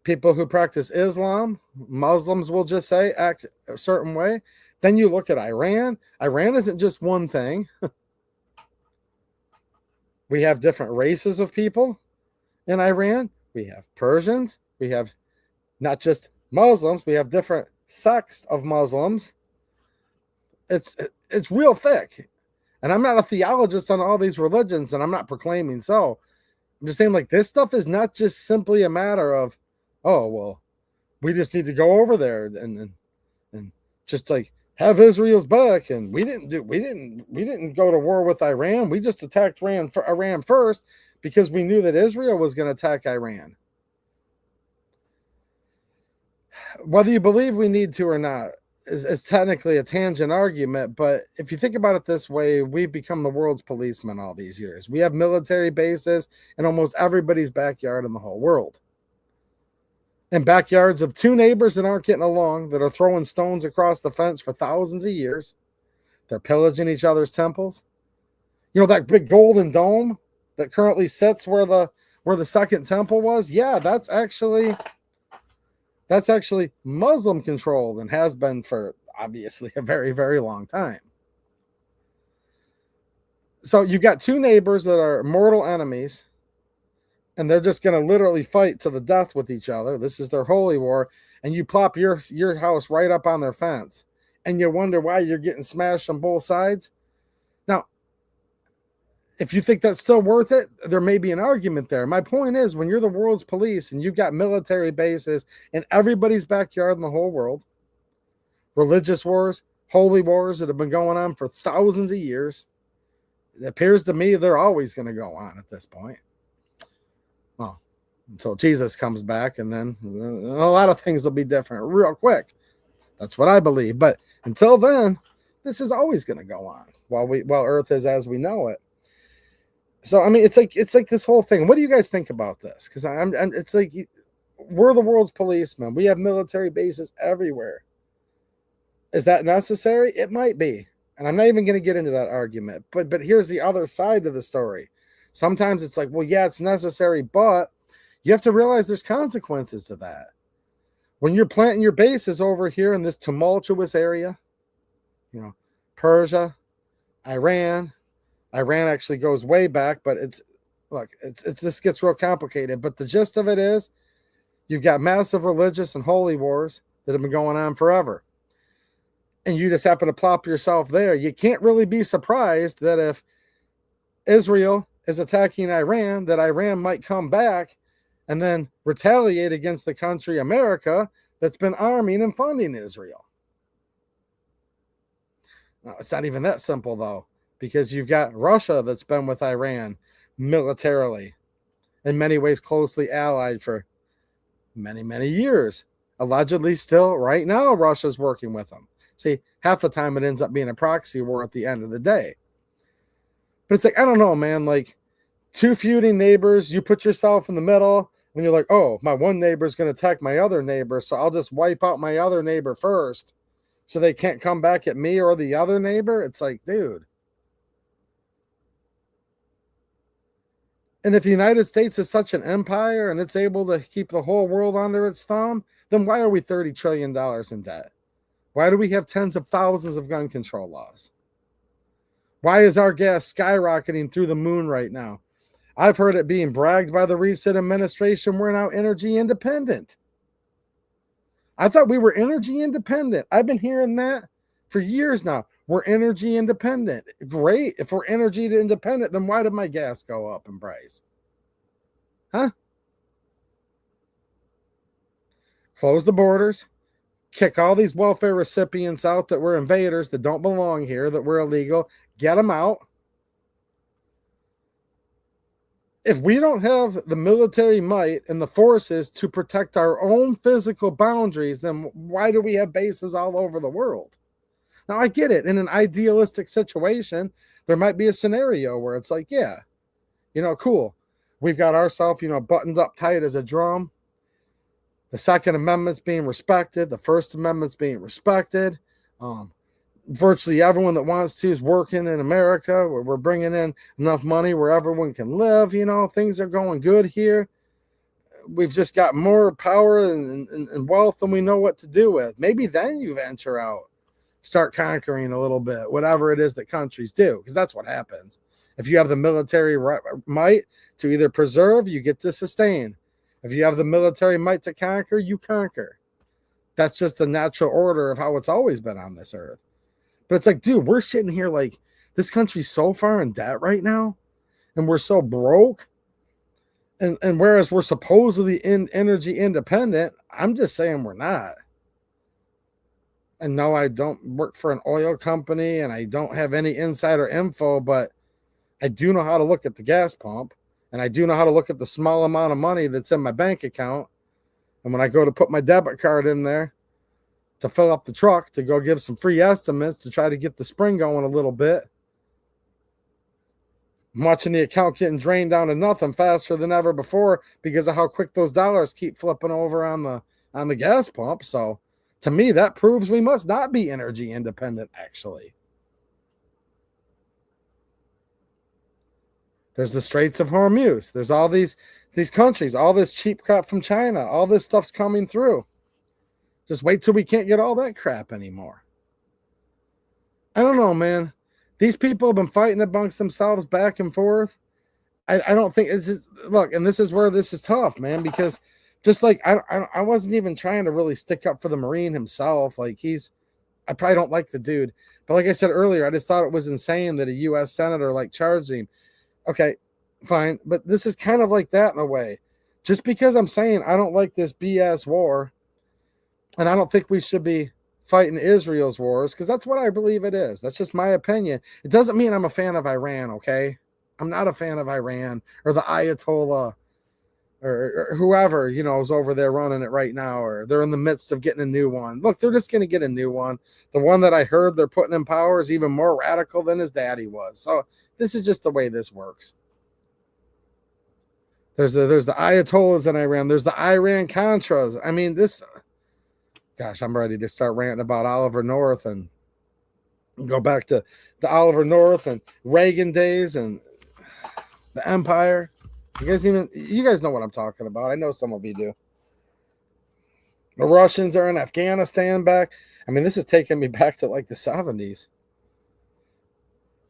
people who practice Islam. Muslims will just say act a certain way. Then you look at Iran. Iran isn't just one thing. We have different races of people in Iran. We have Persians. We have not just Muslims. We have different sects of Muslims. It's real thick. And I'm not a theologist on all these religions, and I'm not proclaiming so. I'm just saying, like, this stuff is not just simply a matter of, oh, well, we just need to go over there and just like have Israel's back, and we didn't go to war with Iran. We just attacked Iran first because we knew that Israel was going to attack Iran. Whether you believe we need to or not is technically a tangent argument, but if you think about it this way, we've become the world's policemen all these years. We have military bases in almost everybody's backyard in the whole world. In backyards of two neighbors that aren't getting along, that are throwing stones across the fence for thousands of years, They're pillaging each other's temples. You know, that big golden dome that currently sits where the second temple was? Yeah, that's actually Muslim controlled and has been for obviously a very, very long time. So you've got two neighbors that are mortal enemies, and they're just going to literally fight to the death with each other. This is their holy war, and you plop your house right up on their fence, and you wonder why you're getting smashed on both sides. Now, if you think that's still worth it, there may be an argument there. My point is, when you're the world's police and you've got military bases in everybody's backyard in the whole world, religious wars, holy wars that have been going on for thousands of years, it appears to me they're always going to go on at this point. Well, until Jesus comes back, and then a lot of things will be different real quick. That's what I believe. But until then, this is always going to go on while Earth is as we know it. So I mean, it's like this whole thing. What do you guys think about this? Because it's like we're the world's policemen. We have military bases everywhere. Is that necessary? It might be. And I'm not even going to get into that argument. But here's the other side of the story. Sometimes it's like, well, yeah, it's necessary, but you have to realize there's consequences to that. When you're planting your bases over here in this tumultuous area, you know, Persia, Iran actually goes way back, but it's this gets real complicated. But the gist of it is you've got massive religious and holy wars that have been going on forever. And you just happen to plop yourself there. You can't really be surprised that if Israel is attacking Iran, that Iran might come back and then retaliate against the country America that's been arming and funding Israel. No, it's not even that simple, though, because you've got Russia that's been with Iran militarily, in many ways closely allied for many, many years. Allegedly still, right now, Russia's working with them. See, half the time it ends up being a proxy war at the end of the day. But it's like, I don't know, man, like two feuding neighbors, you put yourself in the middle, and you're like, oh, my one neighbor is going to attack my other neighbor, so I'll just wipe out my other neighbor first so they can't come back at me or the other neighbor. It's like, dude. And if the United States is such an empire and it's able to keep the whole world under its thumb, then why are we $30 trillion in debt? Why do we have tens of thousands of gun control laws? Why is our gas skyrocketing through the moon right now? I've heard it being bragged by the recent administration we're now energy independent. I thought we were energy independent. I've been hearing that for years now. We're energy independent. Great. If we're energy independent, then why did my gas go up in price? Huh? Close the borders. Kick all these welfare recipients out that were invaders, that don't belong here, that were illegal. Get them out. If we don't have the military might and the forces to protect our own physical boundaries, then why do we have bases all over the world? Now, I get it. In an idealistic situation, there might be a scenario where it's like, yeah, you know, cool. We've got ourselves, you know, buttoned up tight as a drum. The Second Amendment's being respected. The First Amendment's being respected. Virtually everyone that wants to is working in America. We're bringing in enough money where everyone can live. You know, things are going good here. We've just got more power and wealth than we know what to do with. Maybe then you venture out, start conquering a little bit, whatever it is that countries do, because that's what happens. If you have the military might to either preserve, you get to sustain. If you have the military might to conquer, you conquer. That's just the natural order of how it's always been on this earth. But it's like, dude, we're sitting here like this country's so far in debt right now, and we're so broke. And whereas we're supposedly energy independent, I'm just saying we're not. And no, I don't work for an oil company, and I don't have any insider info, but I do know how to look at the gas pump, and I do know how to look at the small amount of money that's in my bank account. And when I go to put my debit card in there to fill up the truck, to go give some free estimates to try to get the spring going a little bit, I'm watching the account getting drained down to nothing faster than ever before because of how quick those dollars keep flipping over on the gas pump. So to me, that proves we must not be energy independent, actually. There's the Straits of Hormuz. There's all these countries, all this cheap crap from China. All this stuff's coming through. Just wait till we can't get all that crap anymore. I don't know, man. These people have been fighting amongst themselves back and forth. I don't think it's just, look, and this is where this is tough, man, because just like I wasn't even trying to really stick up for the Marine himself. Like I probably don't like the dude, but like I said earlier, I just thought it was insane that a U.S. senator like charged him. Okay, fine, but this is kind of like that in a way. Just because I'm saying I don't like this BS war, and I don't think we should be fighting Israel's wars, because that's what I believe it is. That's just my opinion. It doesn't mean I'm a fan of Iran, okay? I'm not a fan of Iran or the Ayatollah or whoever, is over there running it right now, or they're in the midst of getting a new one. Look, they're just going to get a new one. The one that I heard they're putting in power is even more radical than his daddy was. So this is just the way this works. There's the Ayatollahs in Iran. There's the Iran Contras. I mean, gosh, I'm ready to start ranting about Oliver North and go back to the Oliver North and Reagan days and the empire. You guys know what I'm talking about. I know some of you do. The Russians are in Afghanistan back. I mean, this is taking me back to like the 70s.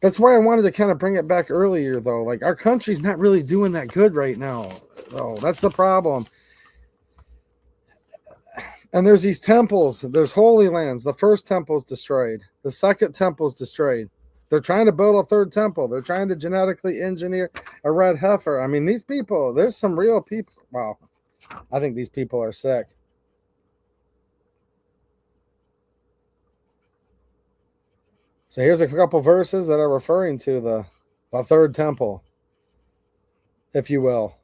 That's why I wanted to kind of bring it back earlier, though. Like, our country's not really doing that good right now. Oh, that's the problem. And there's these temples. There's holy lands. The first temple's destroyed. The second temple's destroyed. They're trying to build a third temple. They're trying to genetically engineer a red heifer. I mean, these people, there's some real people. Wow. I think these people are sick. So here's a couple verses that are referring to the third temple, if you will.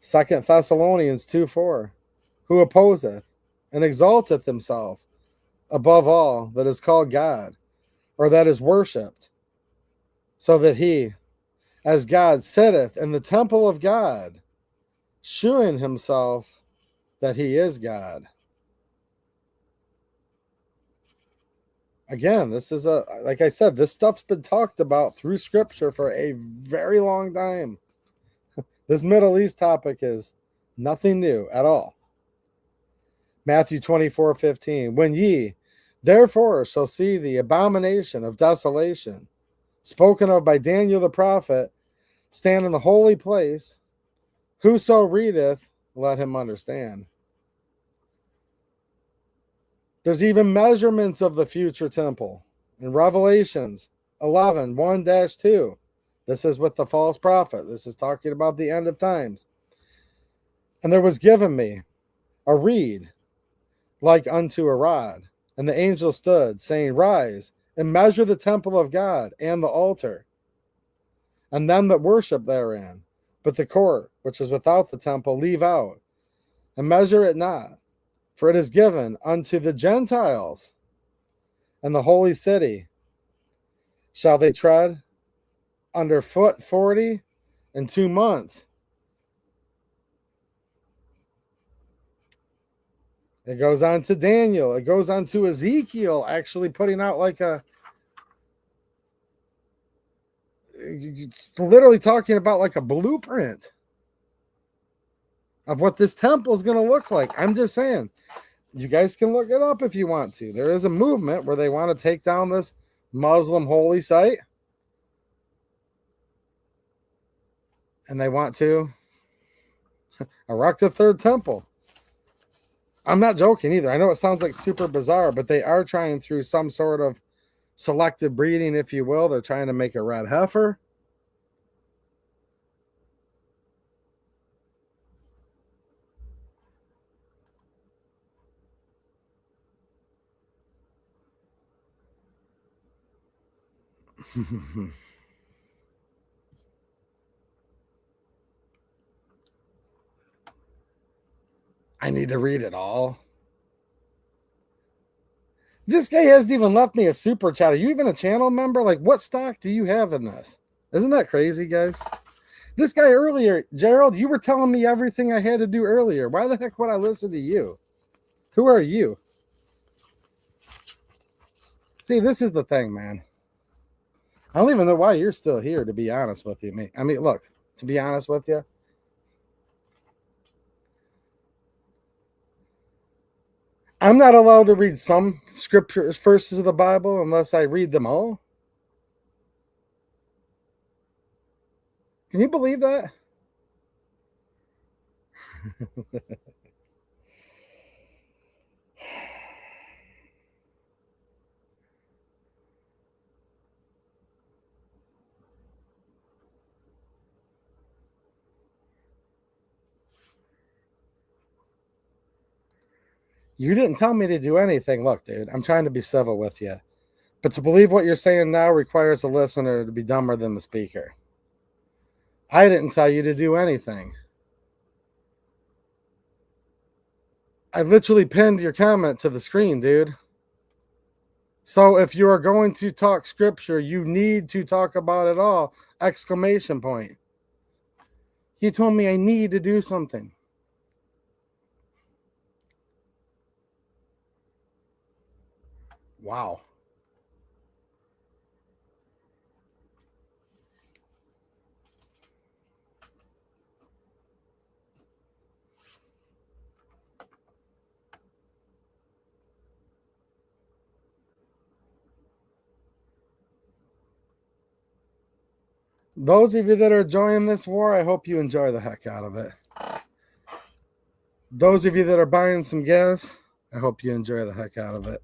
2 Thessalonians 2:4. Who opposeth and exalteth himself above all that is called God, or that is worshipped, so that he, as God, sitteth in the temple of God, shewing himself that he is God. Again, this is like I said, this stuff's been talked about through scripture for a very long time. This Middle East topic is nothing new at all. Matthew 24:15. When ye therefore shall see the abomination of desolation, spoken of by Daniel the prophet, stand in the holy place, whoso readeth, let him understand. There's even measurements of the future temple in Revelations 11:1-2. This is with the false prophet. This is talking about the end of times. And there was given me a reed like unto a rod. And the angel stood, saying, Rise, and measure the temple of God, and the altar, and them that worship therein. But the court, which is without the temple, leave out, and measure it not. For it is given unto the Gentiles, and the holy city shall they tread under foot 42 months. It goes on to Daniel. It goes on to Ezekiel, actually putting out literally talking about like a blueprint of what this temple is going to look like. I'm just saying, you guys can look it up if you want to. There is a movement where they want to take down this Muslim holy site. And they want to erect a third temple. I'm not joking either. I know it sounds like super bizarre, but they are trying through some sort of selective breeding, if you will. They're trying to make a red heifer. I need to read it all. This guy hasn't even left me a super chat. Are you even a channel member? Like, what stock do you have in this? Isn't that crazy, guys? This guy earlier, Gerald, you were telling me everything I had to do earlier. Why the heck would I listen to you? Who are you? See, this is the thing, man. I don't even know why you're still here, to be honest with you. I mean, look, to be honest with you, I'm not allowed to read some scripture verses of the Bible unless I read them all. Can you believe that? You didn't tell me to do anything. Look, dude, I'm trying to be civil with you. But to believe what you're saying now requires the listener to be dumber than the speaker. I didn't tell you to do anything. I literally pinned your comment to the screen, dude. So if you are going to talk scripture, you need to talk about it all. Exclamation point. You told me I need to do something. Wow. Those of you that are enjoying this war, I hope you enjoy the heck out of it. Those of you that are buying some gas, I hope you enjoy the heck out of it.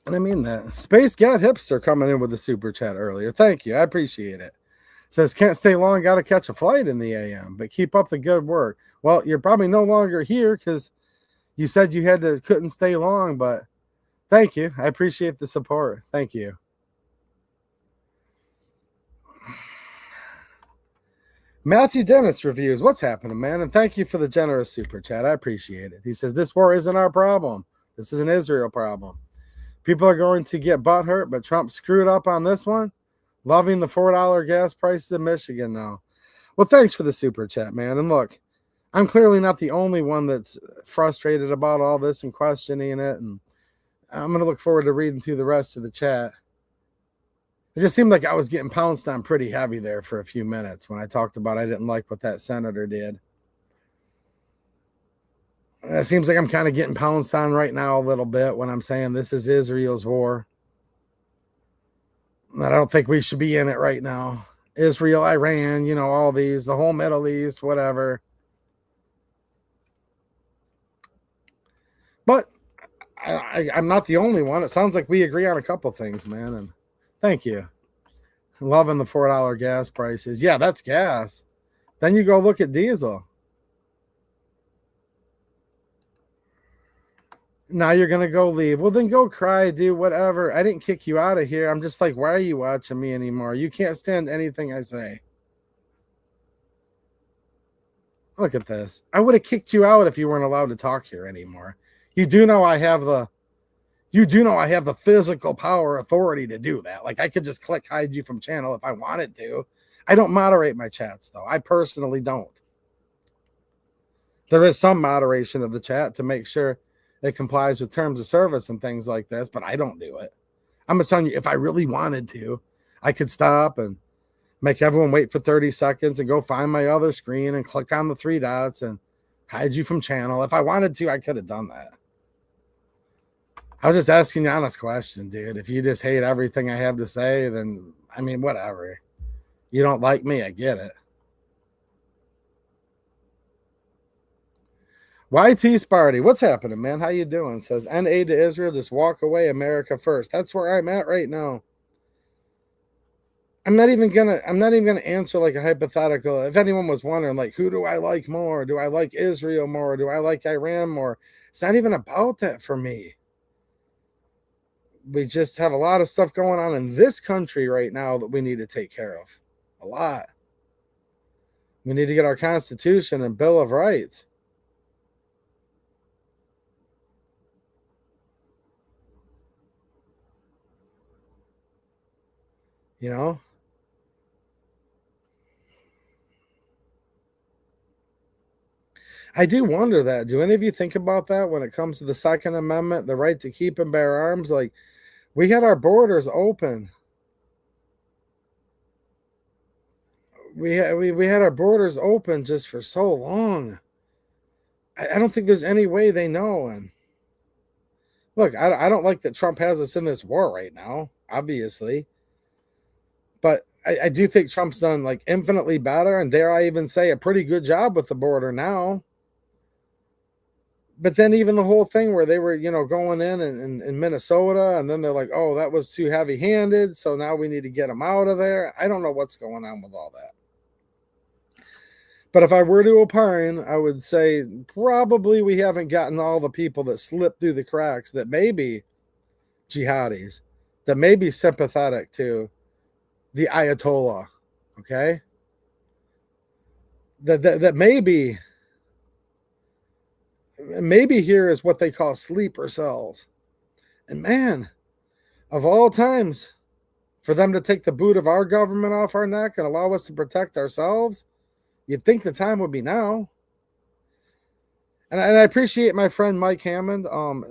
And I mean that. Space Gat Hipster coming in with a super chat earlier. Thank you. I appreciate it. Says, can't stay long, got to catch a flight in the AM, but keep up the good work. Well, you're probably no longer here because you said you couldn't stay long, but thank you. I appreciate the support. Thank you. Matthew Dennis reviews, what's happening, man? And thank you for the generous super chat. I appreciate it. He says, this war isn't our problem. This is an Israel problem. People are going to get butthurt, but Trump screwed up on this one. Loving the $4 gas prices in Michigan now. Well, thanks for the super chat, man. And look, I'm clearly not the only one that's frustrated about all this and questioning it. And I'm going to look forward to reading through the rest of the chat. It just seemed like I was getting pounced on pretty heavy there for a few minutes when I talked about I didn't like what that senator did. It seems like I'm kind of getting pounced on right now a little bit when I'm saying this is Israel's war. I don't think we should be in it right now. Israel, Iran, all these, the whole Middle East, whatever. But I'm not the only one. It sounds like we agree on a couple things, man. And thank you. Loving the $4 gas prices. Yeah, that's gas. Then you go look at diesel. Now you're going to go leave. Well, then go cry, dude, whatever. I didn't kick you out of here. I'm just like, why are you watching me anymore? You can't stand anything I say. Look at this. I would have kicked you out if you weren't allowed to talk here anymore. You do know I have the physical power authority to do that. Like I could just click hide you from channel if I wanted to. I don't moderate my chats though. I personally don't. There is some moderation of the chat to make sure it complies with terms of service and things like this, but I don't do it. I'm just telling you, if I really wanted to, I could stop and make everyone wait for 30 seconds and go find my other screen and click on the 3 dots and hide you from channel. If I wanted to, I could have done that. I was just asking you an honest question, dude. If you just hate everything I have to say, then, I mean, whatever. You don't like me, I get it. YT Sparty, what's happening, man? How you doing? Says, end aid to Israel, just walk away, America first. That's where I'm at right now. I'm not even gonna answer like a hypothetical. If anyone was wondering, like, who do I like more? Do I like Israel more? Do I like Iran more? It's not even about that for me. We just have a lot of stuff going on in this country right now that we need to take care of. A lot. We need to get our Constitution and Bill of Rights. You know? I do wonder that. Do any of you think about that when it comes to the Second Amendment, the right to keep and bear arms? Like, We had our borders open. We had our borders open just for so long. I don't think there's any way they know. And look, I don't like that Trump has us in this war right now, obviously. But I do think Trump's done like infinitely better, and dare I even say a pretty good job with the border now. But then even the whole thing where they were, going in Minnesota, and then they're like, oh, that was too heavy handed. So now we need to get them out of there. I don't know what's going on with all that. But if I were to opine, I would say probably we haven't gotten all the people that slipped through the cracks that may be jihadis, that may be sympathetic to the Ayatollah, okay? That maybe here is what they call sleeper cells. And man, of all times, for them to take the boot of our government off our neck and allow us to protect ourselves, you'd think the time would be now. And I appreciate my friend Mike Hammond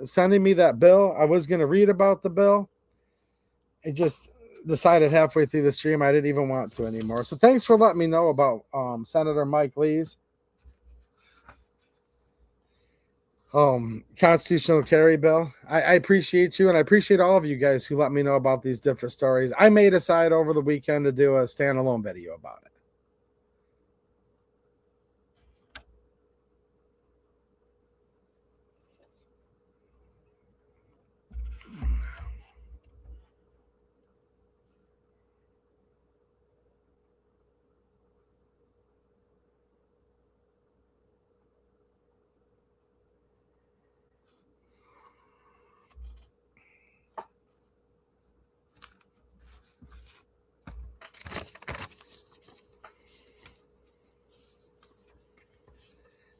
sending me that bill. I was going to read about the bill. I just decided halfway through the stream I didn't even want to anymore. So thanks for letting me know about Senator Mike Lee's constitutional carry bill. I appreciate you, and I appreciate all of you guys who let me know about these different stories. I may decide over the weekend to do a standalone video about it.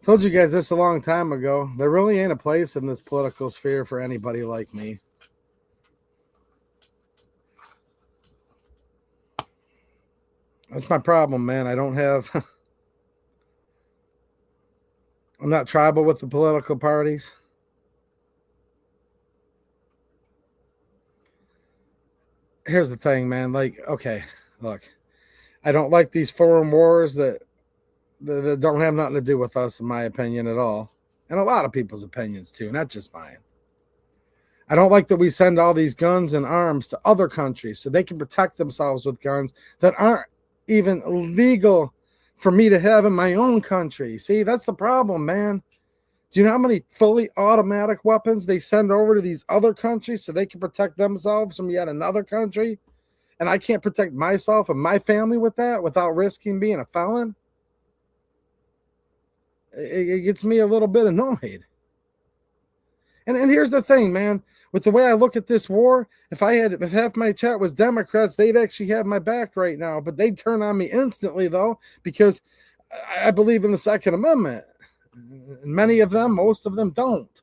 Told you guys this a long time ago. There really ain't a place in this political sphere for anybody like me. That's my problem, man. I don't have... I'm not tribal with the political parties. Here's the thing, man. Like, okay, look. I don't like these foreign wars that don't have nothing to do with us, in my opinion, at all. And a lot of people's opinions, too, not just mine. I don't like that we send all these guns and arms to other countries so they can protect themselves with guns that aren't even legal for me to have in my own country. See, that's the problem, man. Do you know how many fully automatic weapons they send over to these other countries so they can protect themselves from yet another country? And I can't protect myself and my family with that without risking being a felon? It gets me a little bit annoyed. And here's the thing, man. With the way I look at this war, if half my chat was Democrats, they'd actually have my back right now. But they'd turn on me instantly, though, because I believe in the Second Amendment. And many of them, most of them don't.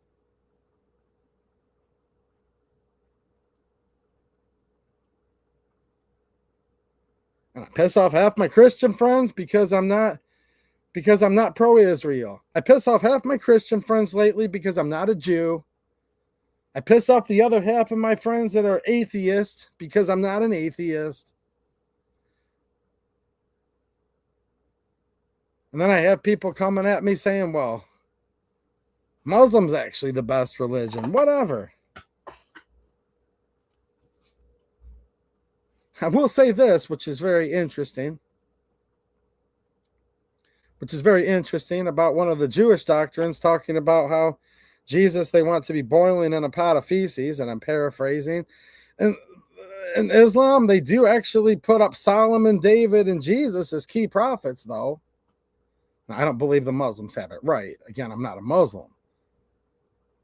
And I piss off half my Christian friends because I'm not pro-Israel. I piss off half my Christian friends lately because I'm not a Jew. I piss off the other half of my friends that are atheists because I'm not an atheist. And then I have people coming at me saying, well, Muslim's actually the best religion. Whatever. I will say this, which is very interesting. About one of the Jewish doctrines talking about how Jesus, they want to be boiling in a pot of feces, and I'm paraphrasing. And in Islam, they do actually put up Solomon, David, and Jesus as key prophets, though. Now, I don't believe the Muslims have it right. Again, I'm not a Muslim.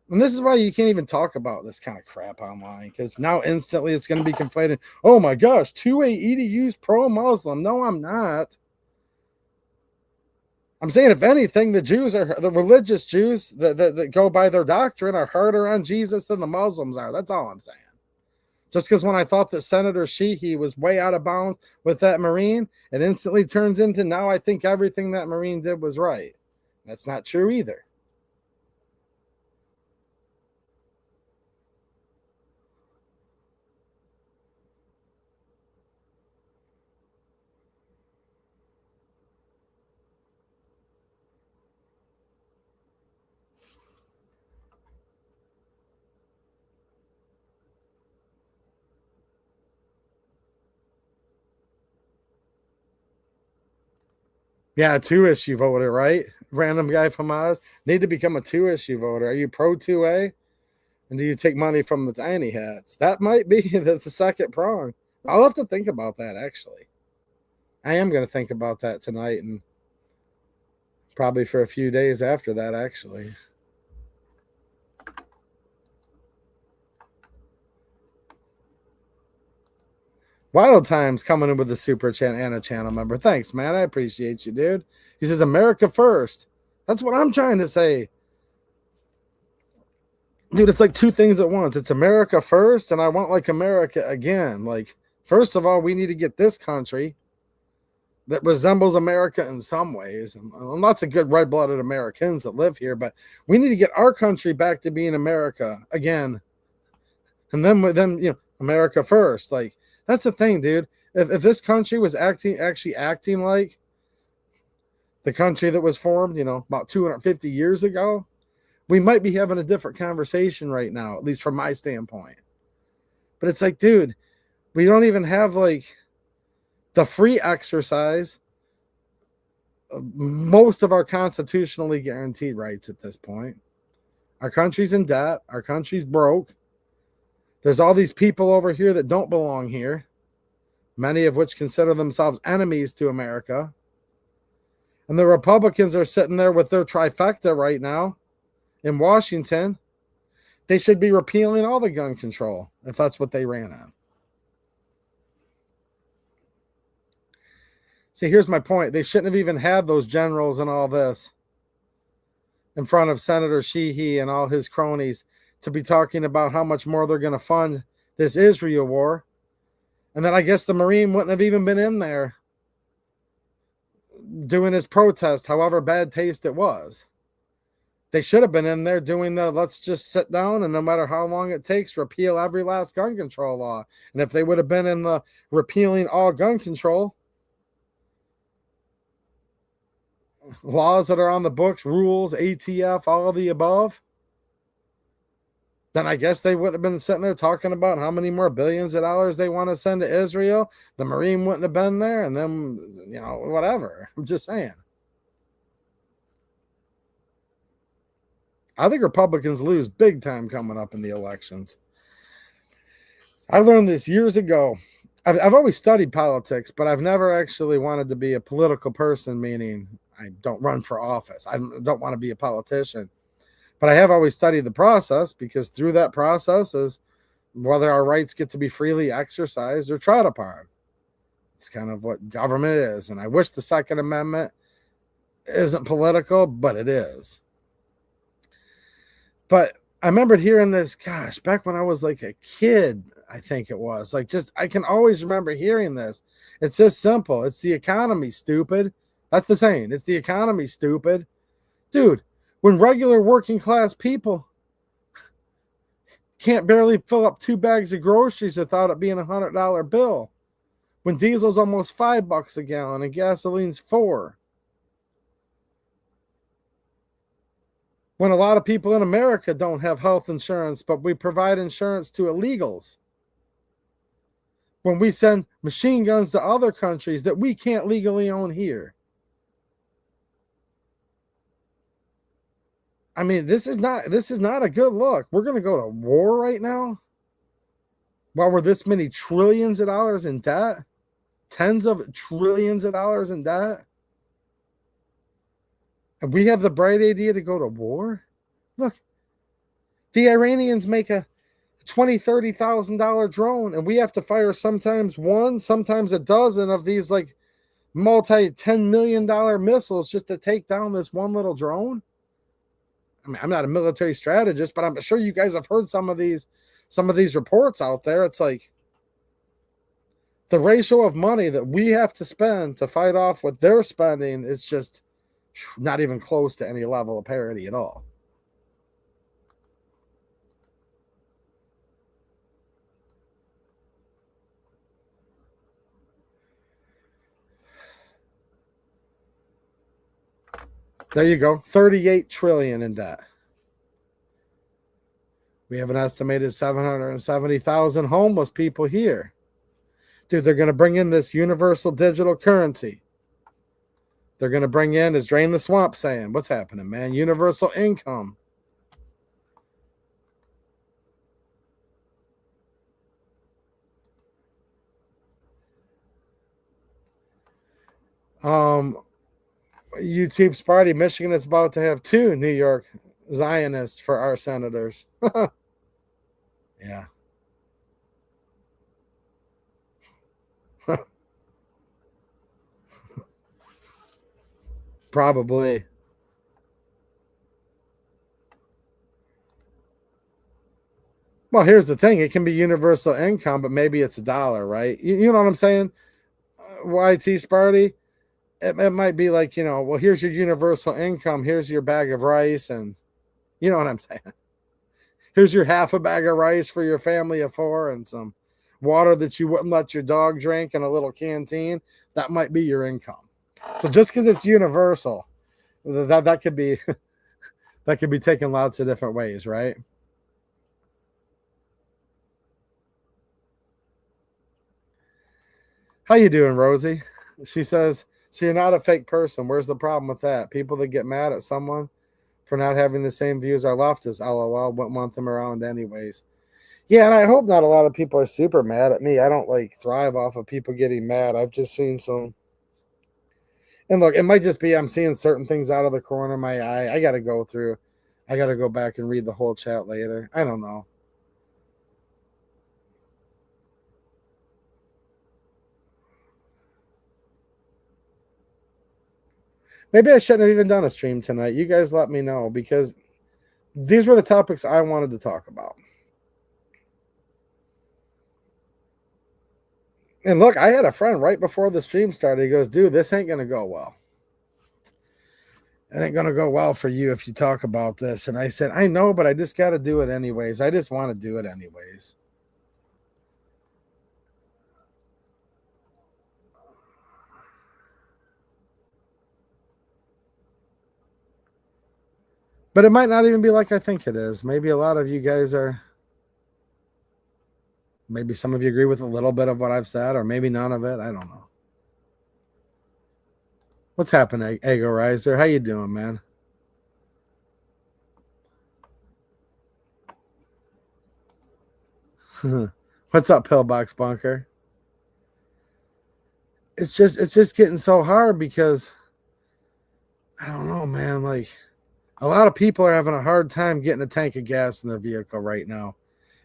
And this is why you can't even talk about this kind of crap online, because now instantly it's going to be conflated. Oh my gosh, 2A EDU's pro-Muslim. No, I'm not. I'm saying, if anything, the religious Jews that go by their doctrine are harder on Jesus than the Muslims are. That's all I'm saying. Just because when I thought that Senator Shehy was way out of bounds with that Marine, it instantly turns into now I think everything that Marine did was right. That's not true either. Yeah, a 2-issue voter, right? Random guy from Oz. Need to become a 2-issue voter. Are you pro 2A? And do you take money from the tiny hats? That might be the second prong. I'll have to think about that, actually. I am going to think about that tonight and probably for a few days after that, actually. Wild Times coming in with the super chat and a channel member. Thanks, man. I appreciate you, dude. He says America first. That's what I'm trying to say. Dude, it's like two things at once. It's America first, and I want like America again. Like, first of all, we need to get this country that resembles America in some ways. And lots of good red-blooded Americans that live here, but we need to get our country back to being America again. And then America first. Like, that's the thing, dude. If this country was actually acting like the country that was formed, about 250 years ago, we might be having a different conversation right now, at least from my standpoint. But it's like, dude, we don't even have like the free exercise of most of our constitutionally guaranteed rights at this point. Our country's in debt. Our country's broke. There's all these people over here that don't belong here, many of which consider themselves enemies to America. And the Republicans are sitting there with their trifecta right now in Washington. They should be repealing all the gun control if that's what they ran on. See, here's my point. They shouldn't have even had those generals and all this in front of Senator Shehy and all his cronies to be talking about how much more they're going to fund this Israel war. And then I guess the Marine wouldn't have even been in there doing his protest, however bad taste it was. They should have been in there doing the let's just sit down and no matter how long it takes, repeal every last gun control law. And if they would have been in the repealing all gun control laws that are on the books, rules, ATF, all of the above, then I guess they would have been sitting there talking about how many more billions of dollars they want to send to Israel. The Marine wouldn't have been there, and then, whatever. I'm just saying. I think Republicans lose big time coming up in the elections. I learned this years ago. I've always studied politics, but I've never actually wanted to be a political person, meaning I don't run for office. I don't want to be a politician. But I have always studied the process because through that process is whether our rights get to be freely exercised or trod upon. It's kind of what government is. And I wish the Second Amendment isn't political, but it is. But I remembered hearing this, back when I was like a kid, I think it was. I can always remember hearing this. It's this simple. It's the economy, stupid. That's the saying. It's the economy, stupid. Dude, when regular working class people can't barely fill up 2 bags of groceries without it being $100 bill. When diesel's almost $5 a gallon and gasoline's $4. When a lot of people in America don't have health insurance, but we provide insurance to illegals. When we send machine guns to other countries that we can't legally own here. I mean, this is not a good look. We're going to go to war right now while we're this many trillions of dollars in debt, tens of trillions of dollars in debt. And we have the bright idea to go to war. Look, the Iranians make a $20,000, $30,000 drone, and we have to fire sometimes one, sometimes a dozen of these like multi-$10 million missiles just to take down this one little drone. I mean, I'm not a military strategist, but I'm sure you guys have heard some of these reports out there. It's like the ratio of money that we have to spend to fight off what they're spending is just not even close to any level of parity at all. There you go. 38 trillion in debt. We have an estimated 770,000 homeless people here. Dude, they're going to bring in this universal digital currency. they're going to bring in is Drain the Swamp saying, what's happening, man? Universal income. YouTube's party, Michigan is about to have 2 New York Zionists for our senators. Yeah. Probably. Well, here's the thing. It can be universal income, but maybe it's $1, right? You know what I'm saying? YT party. It might be like, well, here's your universal income. Here's your bag of rice. And you know what I'm saying? Here's your half a bag of rice for your family of 4 and some water that you wouldn't let your dog drink in a little canteen. That might be your income. So just because it's universal, that could be that could be taken lots of different ways, right? How you doing, Rosie? She says, so you're not a fake person. Where's the problem with that? People that get mad at someone for not having the same views our leftists, LOL, wouldn't want them around anyways. Yeah, and I hope not a lot of people are super mad at me. I don't thrive off of people getting mad. I've just seen some. And look, it might just be I'm seeing certain things out of the corner of my eye. I got to go back and read the whole chat later. I don't know. Maybe I shouldn't have even done a stream tonight. You guys let me know because these were the topics I wanted to talk about. And look, I had a friend right before the stream started. He goes, dude, this ain't going to go well. It ain't going to go well for you if you talk about this. And I said, I know, but I just got to do it anyways. I just want to do it anyways. But it might not even be like I think it is. Maybe a lot of you guys are. Maybe some of you agree with a little bit of what I've said, or maybe none of it. I don't know. What's happening, Ego Riser? How you doing, man? What's up, Pillbox Bunker? It's just getting so hard because I don't know, man. A lot of people are having a hard time getting a tank of gas in their vehicle right now.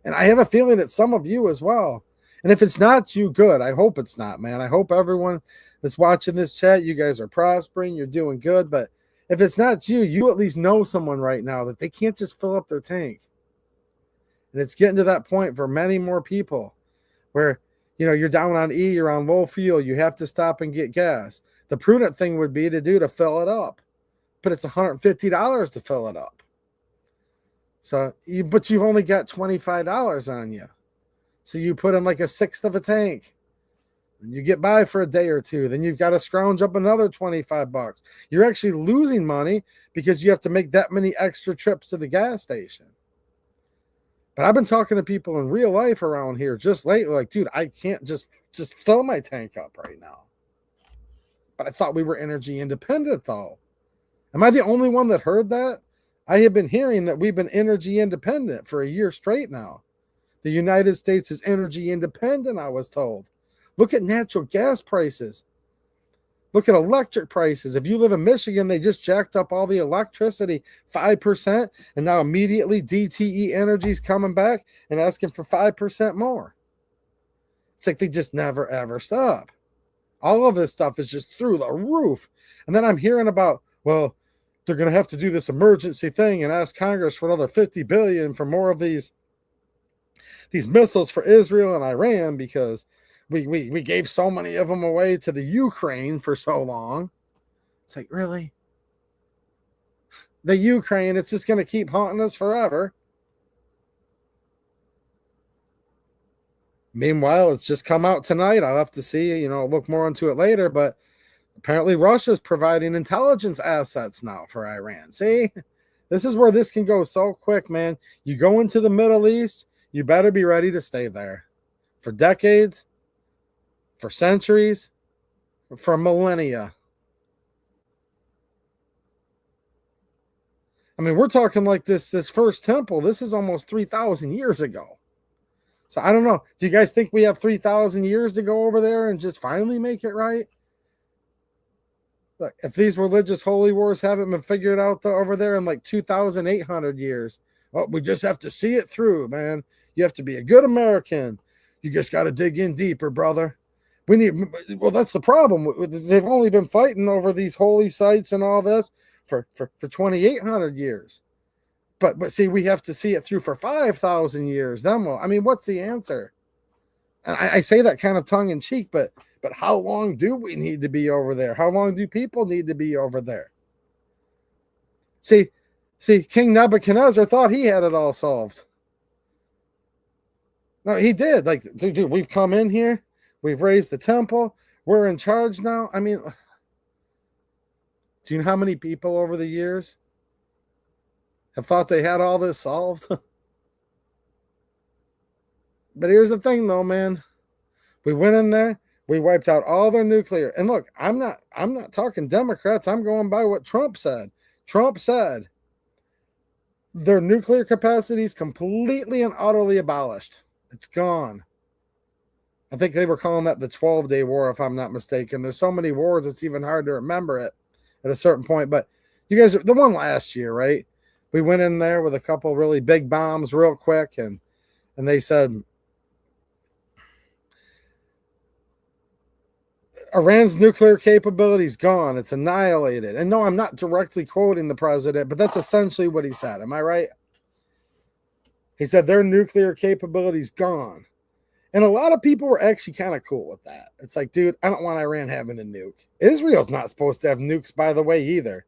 And I have a feeling that some of you as well. And if it's not you, good. I hope it's not, man. I hope everyone that's watching this chat, you guys are prospering, you're doing good. But if it's not you, you at least know someone right now that they can't just fill up their tank. And it's getting to that point for many more people where, you're down on E, you're on low fuel, you have to stop and get gas. The prudent thing would be to fill it up. But it's $150 to fill it up. So but you've only got $25 on you. So you put in a sixth of a tank. And you get by for a day or two. Then you've got to scrounge up another $25. You're actually losing money because you have to make that many extra trips to the gas station. But I've been talking to people in real life around here just lately, dude, I can't just fill my tank up right now. But I thought we were energy independent, though. Am I the only one that heard that? I have been hearing that we've been energy independent for a year straight now. The United States is energy independent, I was told. Look at natural gas prices. Look at electric prices. If you live in Michigan, they just jacked up all the electricity 5%, and now immediately DTE Energy's coming back and asking for 5% more. It's like they just never, ever stop. All of this stuff is just through the roof. And then I'm hearing about, well, they're going to have to do this emergency thing and ask Congress for another $50 billion for more of these missiles for Israel and Iran because we gave so many of them away to the Ukraine for so long. It's like, really? The Ukraine, it's just going to keep haunting us forever. Meanwhile, it's just come out tonight. I'll have to see, look more into it later, but apparently Russia's providing intelligence assets now for Iran. See, this is where this can go so quick, man. You go into the Middle East, you better be ready to stay there for decades, for centuries, for millennia. I mean, we're talking like this first temple. This is almost 3,000 years ago. So I don't know. Do you guys think we have 3,000 years to go over there and just finally make it right? Look, if these religious holy wars haven't been figured out over there in like 2,800 years, well, we just have to see it through, man. You have to be a good American. You just got to dig in deeper, brother. Well, that's the problem. They've only been fighting over these holy sites and all this for 2,800 years. But see, we have to see it through for 5,000 years. Then, well, I mean, what's the answer? And I say that kind of tongue in cheek, but how long do we need to be over there? How long do people need to be over there? See, King Nebuchadnezzar thought he had it all solved. No, he did. Like, dude, we've come in here. We've raised the temple. We're in charge now. I mean, do you know how many people over the years have thought they had all this solved? But here's the thing, though, man. We went in there. We wiped out all their nuclear. And look, I'm not talking Democrats. I'm going by what Trump said. Trump said their nuclear capacity is completely and utterly abolished. It's gone. I think they were calling that the 12-day war, if I'm not mistaken. There's so many wars, it's even hard to remember it at a certain point. But you guys, the one last year, right? We went in there with a couple really big bombs real quick, and they said Iran's nuclear capability is gone. It's annihilated. And no, I'm not directly quoting the president, but that's essentially what he said. Am I right? He said their nuclear capability is gone. And a lot of people were actually kind of cool with that. It's like, dude, I don't want Iran having a nuke. Israel's not supposed to have nukes, by the way, either.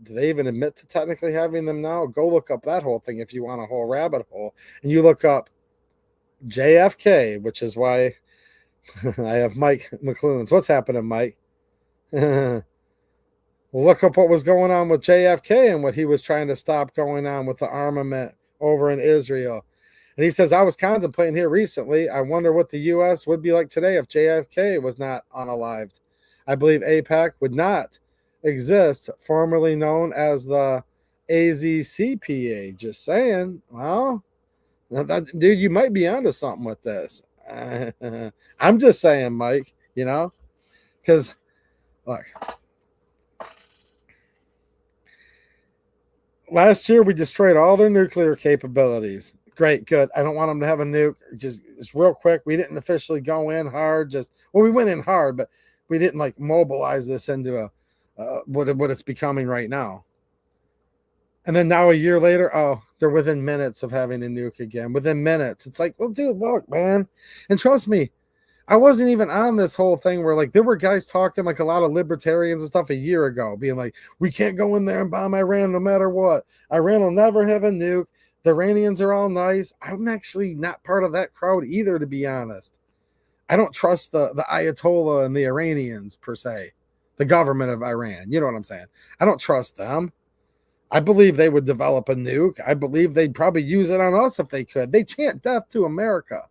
Do they even admit to technically having them now? Go look up that whole thing if you want a whole rabbit hole. And you look up JFK, which is why I have Mike McLuhan's. What's happening, Mike? Look up what was going on with JFK and what he was trying to stop going on with the armament over in Israel. And he says, I was contemplating here recently. I wonder what the U.S. would be like today if JFK was not unalived. I believe AIPAC would not exist, formerly known as the AZCPA. Just saying. Well, dude, you might be onto something with this. I'm just saying, Mike, you know, because look, last year we destroyed all their nuclear capabilities. Great, good. I don't want them to have a nuke. Just real quick, we didn't officially go in hard. We went in hard, but we didn't like mobilize this into what it's becoming right now. And then now a year later, oh, they're within minutes of having a nuke again. Within minutes. It's like, well, dude, look, man. And trust me, I wasn't even on this whole thing where like there were guys talking like a lot of libertarians and stuff a year ago being like, we can't go in there and bomb Iran no matter what. Iran will never have a nuke. The Iranians are all nice. I'm actually not part of that crowd either, to be honest. I don't trust the Ayatollah and the Iranians per se. The government of Iran. You know what I'm saying? I don't trust them. I believe they would develop a nuke. I believe they'd probably use it on us if they could. They chant death to America.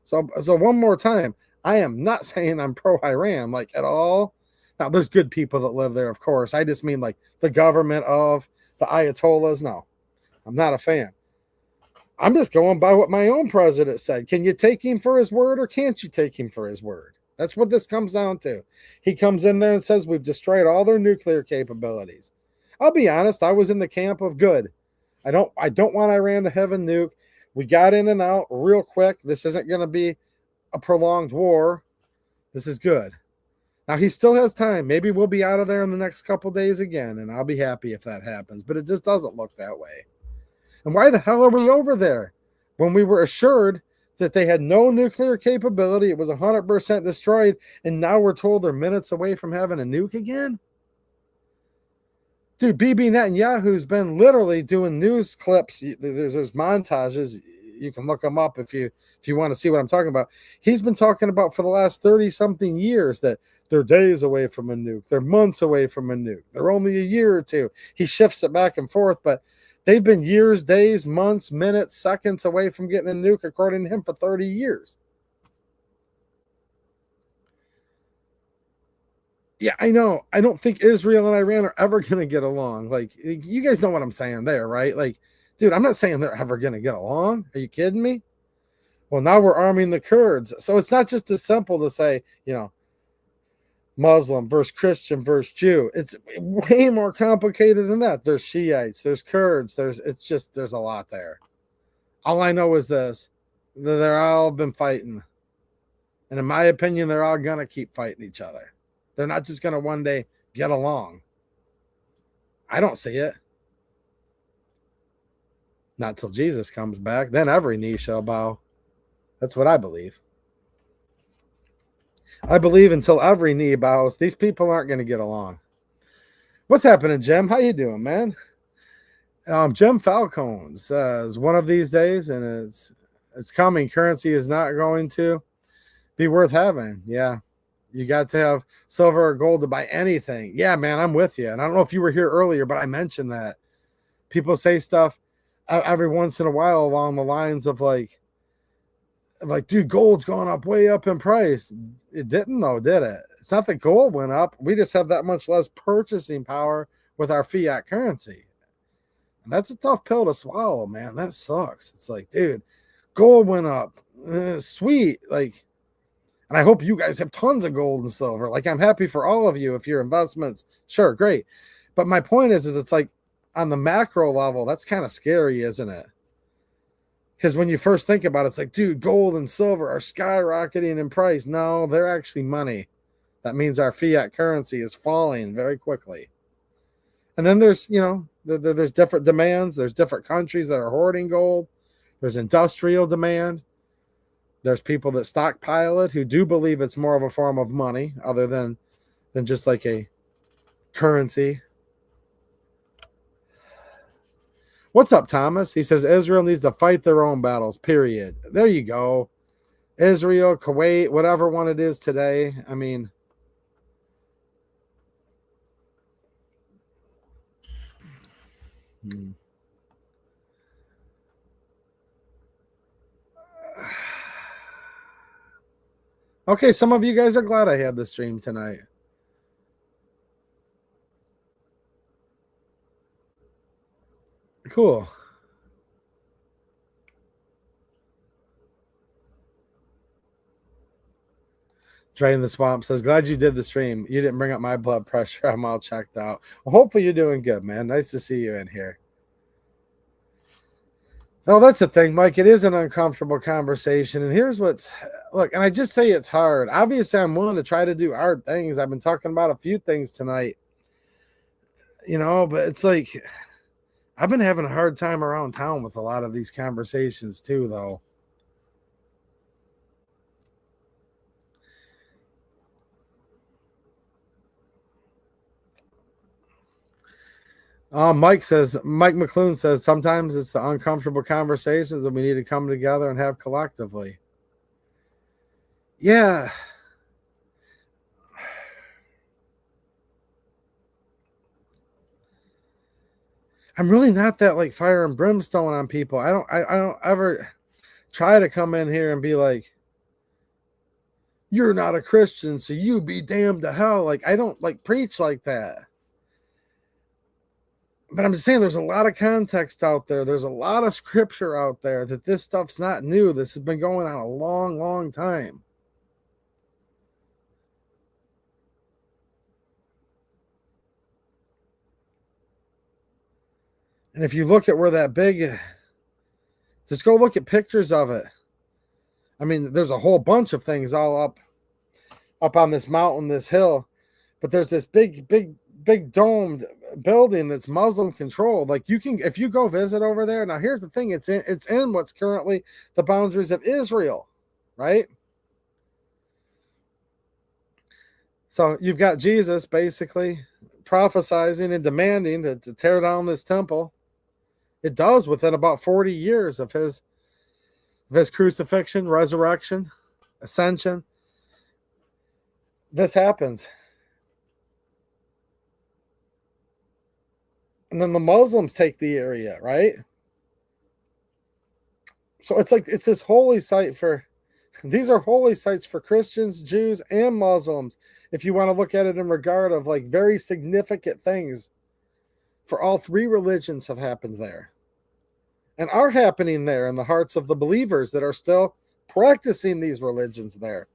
So one more time, I am not saying I'm pro-Iran, like at all. Now, there's good people that live there, of course. I just mean like the government of the Ayatollahs. No, I'm not a fan. I'm just going by what my own president said. Can you take him for his word or can't you take him for his word? That's what this comes down to. He comes in there and says we've destroyed all their nuclear capabilities. I'll be honest, I was in the camp of good. I don't want Iran to have a nuke. We got in and out real quick. This isn't going to be a prolonged war. This is good. Now, he still has time. Maybe we'll be out of there in the next couple days again, and I'll be happy if that happens. But it just doesn't look that way. And why the hell are we over there when we were assured that they had no nuclear capability, it was 100% destroyed, and now we're told they're minutes away from having a nuke again? Dude, Bibi Netanyahu's been literally doing news clips. There's montages. You can look them up if you want to see what I'm talking about. He's been talking about for the last 30-something years that they're days away from a nuke. They're months away from a nuke. They're only a year or two. He shifts it back and forth, but they've been years, days, months, minutes, seconds away from getting a nuke, according to him, for 30 years. Yeah, I know. I don't think Israel and Iran are ever going to get along. Like, you guys know what I'm saying there, right? Like, dude, I'm not saying they're ever going to get along. Are you kidding me? Well, now we're arming the Kurds. So it's not just as simple to say, Muslim versus Christian versus Jew. It's way more complicated than that. There's Shiites, there's Kurds, there's a lot there. All I know is this: they're all been fighting, and in my opinion, they're all gonna keep fighting each other. They're not just gonna one day get along. I don't see it. Not till Jesus comes back. Then every knee shall bow. That's what I believe. I believe until every knee bows, these people aren't going to get along. What's happening, Jim? How you doing, man? Jim Falcone says one of these days, and it's coming. Currency is not going to be worth having. Yeah, you got to have silver or gold to buy anything. Yeah, man, I'm with you. And I don't know if you were here earlier, but I mentioned that people say stuff every once in a while along the lines of like, dude, gold's gone up way up in price. It didn't though, did it? It's not that gold went up. We just have that much less purchasing power with our fiat currency. And that's a tough pill to swallow, man. That sucks. It's like, dude, gold went up. Sweet. Like, and I hope you guys have tons of gold and silver. Like, I'm happy for all of you if your investments, sure, great. But my point is it's like on the macro level, that's kind of scary, isn't it? Because when you first think about it, it's like, dude, gold and silver are skyrocketing in price. No, they're actually money. That means our fiat currency is falling very quickly. And then there's, there's different demands. There's different countries that are hoarding gold. There's industrial demand. There's people that stockpile it who do believe it's more of a form of money other than just like a currency. What's up, Thomas? He says Israel needs to fight their own battles, period. There you go. Israel, Kuwait, whatever one it is today. I mean, okay, some of you guys are glad I had the stream tonight. Cool. Drain the Swamp says, glad you did the stream. You didn't bring up my blood pressure. I'm all checked out. Well, hopefully you're doing good, man. Nice to see you in here. No, that's the thing, Mike. It is an uncomfortable conversation. And here's look, and I just say it's hard. Obviously, I'm willing to try to do hard things. I've been talking about a few things tonight, but it's like I've been having a hard time around town with a lot of these conversations too, though. Mike McClune says, sometimes it's the uncomfortable conversations that we need to come together and have collectively. Yeah. I'm really not that like fire and brimstone on people. I don't ever try to come in here and be like, you're not a Christian, so you be damned to hell. Like, I don't like preach like that. But I'm just saying there's a lot of context out there. There's a lot of scripture out there that this stuff's not new. This has been going on a long, long time. And if you look at where that big, just go look at pictures of it. I mean, there's a whole bunch of things all up on this mountain, this hill, but there's this big domed building that's Muslim controlled. Like, you can, if you go visit over there. Now, here's the thing: it's in what's currently the boundaries of Israel, right? So you've got Jesus basically prophesizing and demanding to tear down this temple. It does within about 40 years of his crucifixion, resurrection, ascension. This happens. And then the Muslims take the area, right? So it's like it's this holy site for These are holy sites for Christians, Jews, and Muslims. If you want to look at it in regard of like very significant things for all three religions have happened there and are happening there in the hearts of the believers that are still practicing these religions there.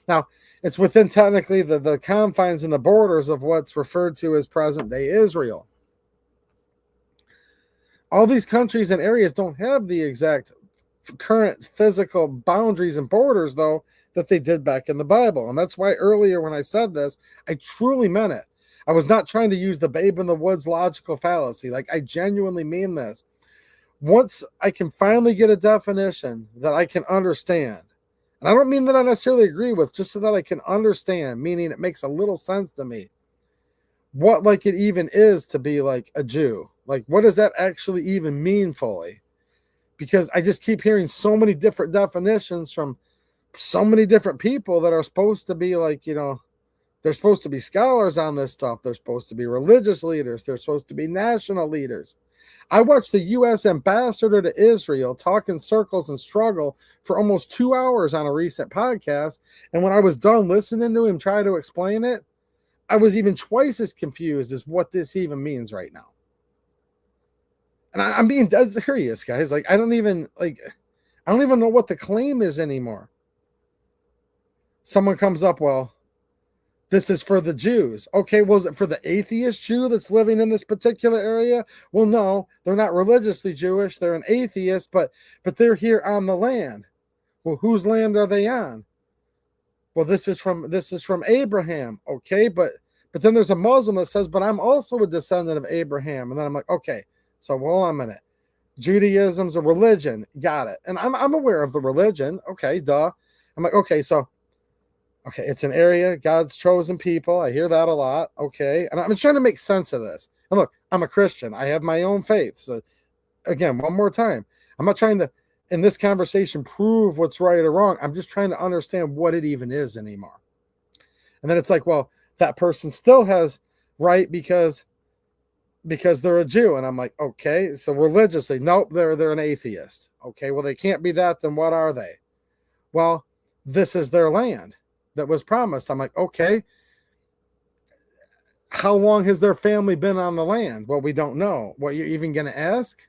Now, it's within technically the confines and the borders of what's referred to as present-day Israel. All these countries and areas don't have the exact current physical boundaries and borders, though, that they did back in the Bible. And that's why earlier when I said this, I truly meant it. I was not trying to use the babe in the woods logical fallacy. Like, I genuinely mean this. Once I can finally get a definition that I can understand, and I don't mean that I necessarily agree with, just so that I can understand, meaning it makes a little sense to me, what like it even is to be like a Jew. Like, what does that actually even mean fully? Because I just keep hearing so many different definitions from so many different people that are supposed to be like, you know, they're supposed to be scholars on this stuff. They're supposed to be religious leaders. They're supposed to be national leaders. I watched the U.S. ambassador to Israel talk in circles and struggle for almost 2 hours on a recent podcast. And when I was done listening to him try to explain it, I was even twice as confused as what this even means right now. And I'm being dead serious, guys. Like, I don't even know what the claim is anymore. Someone comes up, well, this is for the Jews. Okay, well, is it for the atheist Jew that's living in this particular area? Well, no, they're not religiously Jewish. They're an atheist, but they're here on the land. Well, whose land are they on? Well, this is from Abraham. Okay, but then there's a Muslim that says, but I'm also a descendant of Abraham. And then I'm like, okay, so hold on a minute. Judaism's a religion. Got it. And I'm aware of the religion. Okay, duh. I'm like, okay, it's an area, God's chosen people. I hear that a lot. Okay. And I'm trying to make sense of this. And look, I'm a Christian. I have my own faith. So again, one more time, I'm not trying to, in this conversation, prove what's right or wrong. I'm just trying to understand what it even is anymore. And then it's like, well, that person still has right because they're a Jew. And I'm like, okay, so religiously, nope, they're an atheist. Okay, well, they can't be that. Then what are they? Well, this is their land that was promised. I'm like, okay, how long has their family been on the land? Well, we don't know. What, you're even going to ask?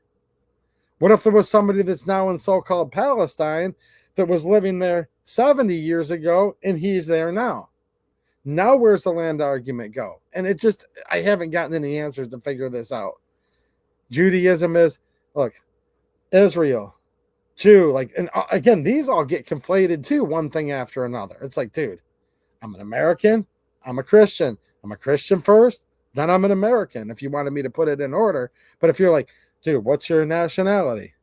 What if there was somebody that's now in so-called Palestine that was living there 70 years ago and he's there now? Now where's the land argument go? And it just, I haven't gotten any answers to figure this out. Judaism is, look, Israel, Jew, like, and again, these all get conflated too, one thing after another. It's like, dude, I'm an American, I'm a Christian. I'm a Christian first, then I'm an American, if you wanted me to put it in order. But if you're like, dude, what's your nationality?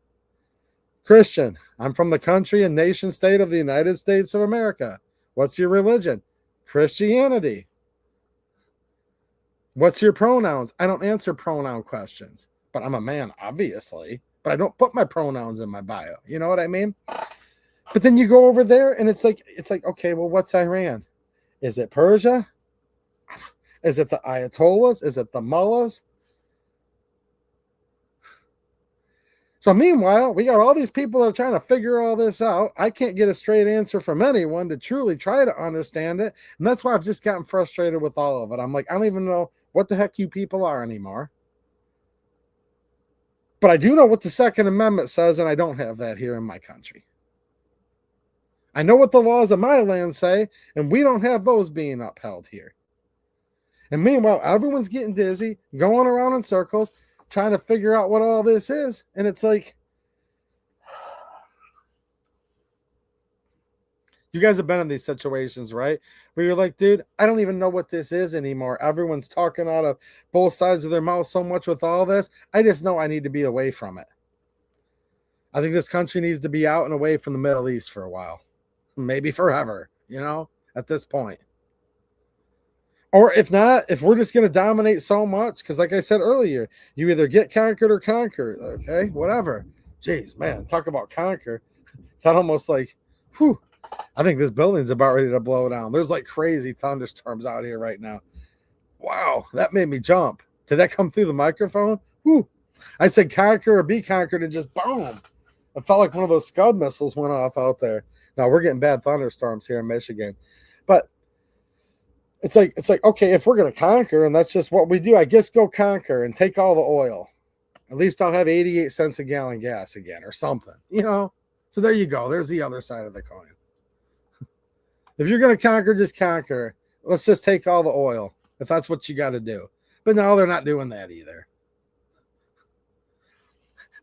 Christian. I'm from the country and nation state of the United States of America. What's your religion? Christianity. What's your pronouns? I don't answer pronoun questions, but I'm a man, obviously. But I don't put my pronouns in my bio. You know what I mean? But then you go over there and it's like, okay, well, what's Iran? Is it Persia? Is it the Ayatollahs? Is it the mullahs? So meanwhile, we got all these people that are trying to figure all this out. I can't get a straight answer from anyone to truly try to understand it. And that's why I've just gotten frustrated with all of it. I'm like, I don't even know what the heck you people are anymore. But I do know what the Second Amendment says, and I don't have that here in my country. I know what the laws of my land say, and we don't have those being upheld here. And meanwhile, everyone's getting dizzy, going around in circles, trying to figure out what all this is. And it's like, you guys have been in these situations, right? Where you're like, dude, I don't even know what this is anymore. Everyone's talking out of both sides of their mouth so much with all this. I just know I need to be away from it. I think this country needs to be out and away from the Middle East for a while. Maybe forever, you know, at this point. Or if not, if we're just going to dominate so much, because like I said earlier, you either get conquered or conquer. Okay, whatever. Jeez, man, talk about conquer. That almost like, whew. I think this building's about ready to blow down. There's like crazy thunderstorms out here right now. Wow, that made me jump. Did that come through the microphone? Whew. I said conquer or be conquered and just boom. It felt like one of those Scud missiles went off out there. Now we're getting bad thunderstorms here in Michigan, but it's like okay, if we're gonna conquer and that's just what we do, I guess go conquer and take all the oil. At least I'll have 88 cents a gallon gas again or something, you know. So there you go. There's the other side of the coin. If you're gonna conquer, just conquer. Let's just take all the oil if that's what you got to do. But no, they're not doing that either.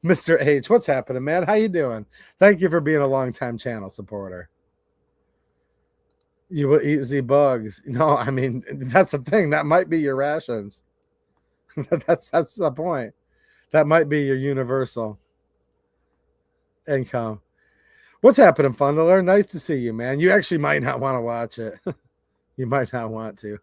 Mr. H, what's happening, man? How you doing? Thank you for being a long-time channel supporter. You will eat the bugs. No, I mean, that's the thing. That might be your rations. that's the point. That might be your universal income. What's happening, Fundaler? Nice to see you, man. You actually might not want to watch it. You might not want to.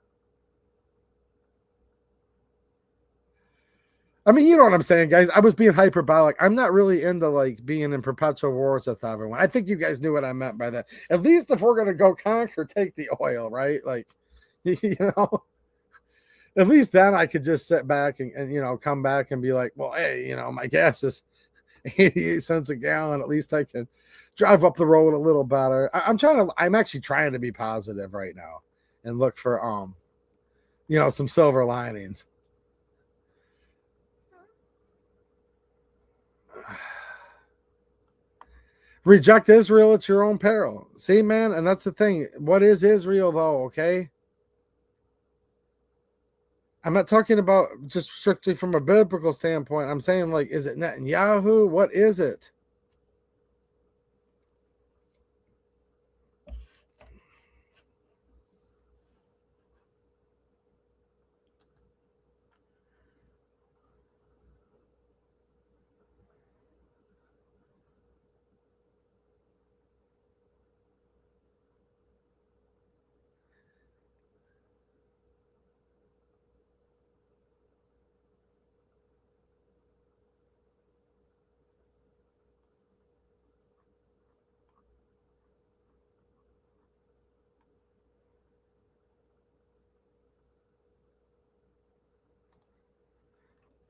I mean, you know what I'm saying, guys. I was being hyperbolic. I'm not really into like being in perpetual wars with everyone. I think you guys knew what I meant by that. At least if we're gonna go conquer, take the oil, right? Like, you know, at least then I could just sit back and you know come back and be like, well, hey, you know, my gas is 88 cents a gallon. At least I can drive up the road a little better. I'm actually trying to be positive right now and look for you know, some silver linings. Reject Israel at your own peril. See, man, and that's the thing. What is Israel, though? Okay, I'm not talking about just strictly from a biblical standpoint. I'm saying, like, is it Netanyahu? What is it?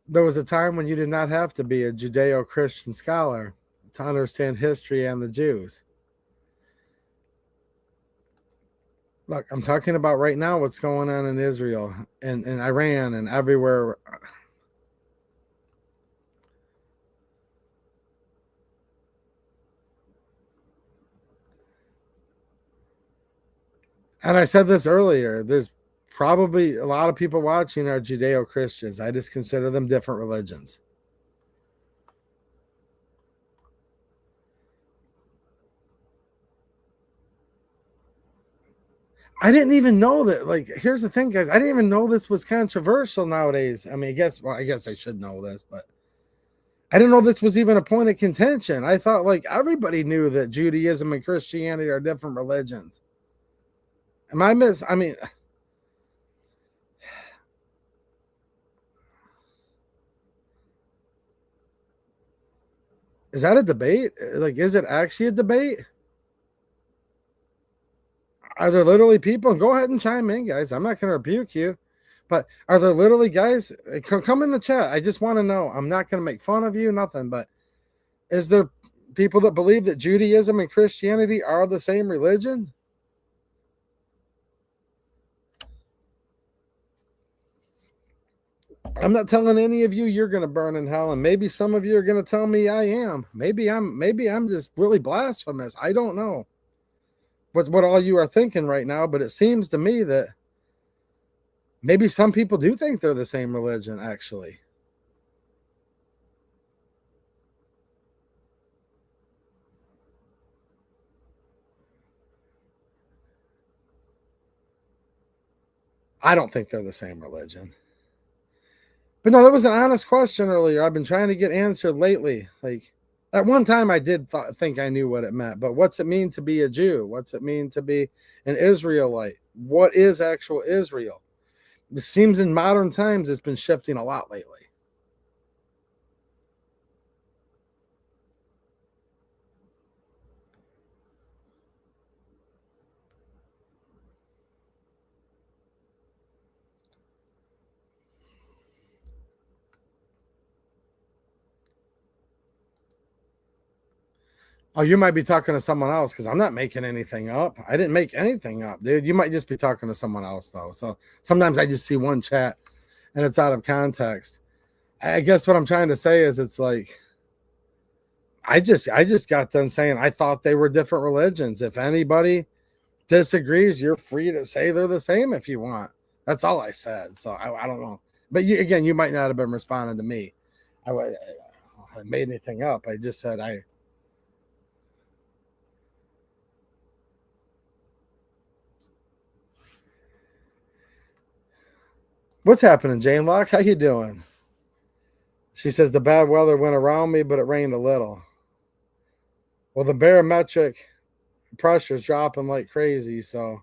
There was a time when you did not have to be a Judeo-Christian scholar to understand history and the Jews. Look, I'm talking about right now what's going on in Israel and Iran and everywhere. And I said this earlier, there's probably a lot of people watching are Judeo-Christians. I just consider them different religions. I didn't even know that. Like, here's the thing, guys. I didn't even know this was controversial nowadays. I mean, I guess I should know this, but I didn't know this was even a point of contention. I thought like everybody knew that Judaism and Christianity are different religions. I mean, is that a debate? Like, is it actually a debate? Are there literally people? And go ahead and chime in, guys. I'm not going to rebuke you, but are there literally guys? Come in the chat. I just want to know. I'm not going to make fun of you, nothing. But is there people that believe that Judaism and Christianity are the same religion? I'm not telling any of you you're going to burn in hell, and maybe some of you are going to tell me I am. Maybe I'm just really blasphemous. I don't know what all you are thinking right now, but it seems to me that maybe some people do think they're the same religion, actually. I don't think they're the same religion. But no, that was an honest question earlier. I've been trying to get answered lately. Like, at one time, I did think I knew what it meant, but what's it mean to be a Jew? What's it mean to be an Israelite? What is actual Israel? It seems in modern times it's been shifting a lot lately. Oh, you might be talking to someone else because I'm not making anything up. I didn't make anything up, dude. You might just be talking to someone else, though. So sometimes I just see one chat and it's out of context. I guess what I'm trying to say is it's like I just got done saying I thought they were different religions. If anybody disagrees, you're free to say they're the same if you want. That's all I said. So I don't know. But again, you might not have been responding to me. I made anything up. I just said I. What's happening, Jane Locke? How you doing? She says the bad weather went around me, but it rained a little. Well, the barometric pressure's dropping like crazy, so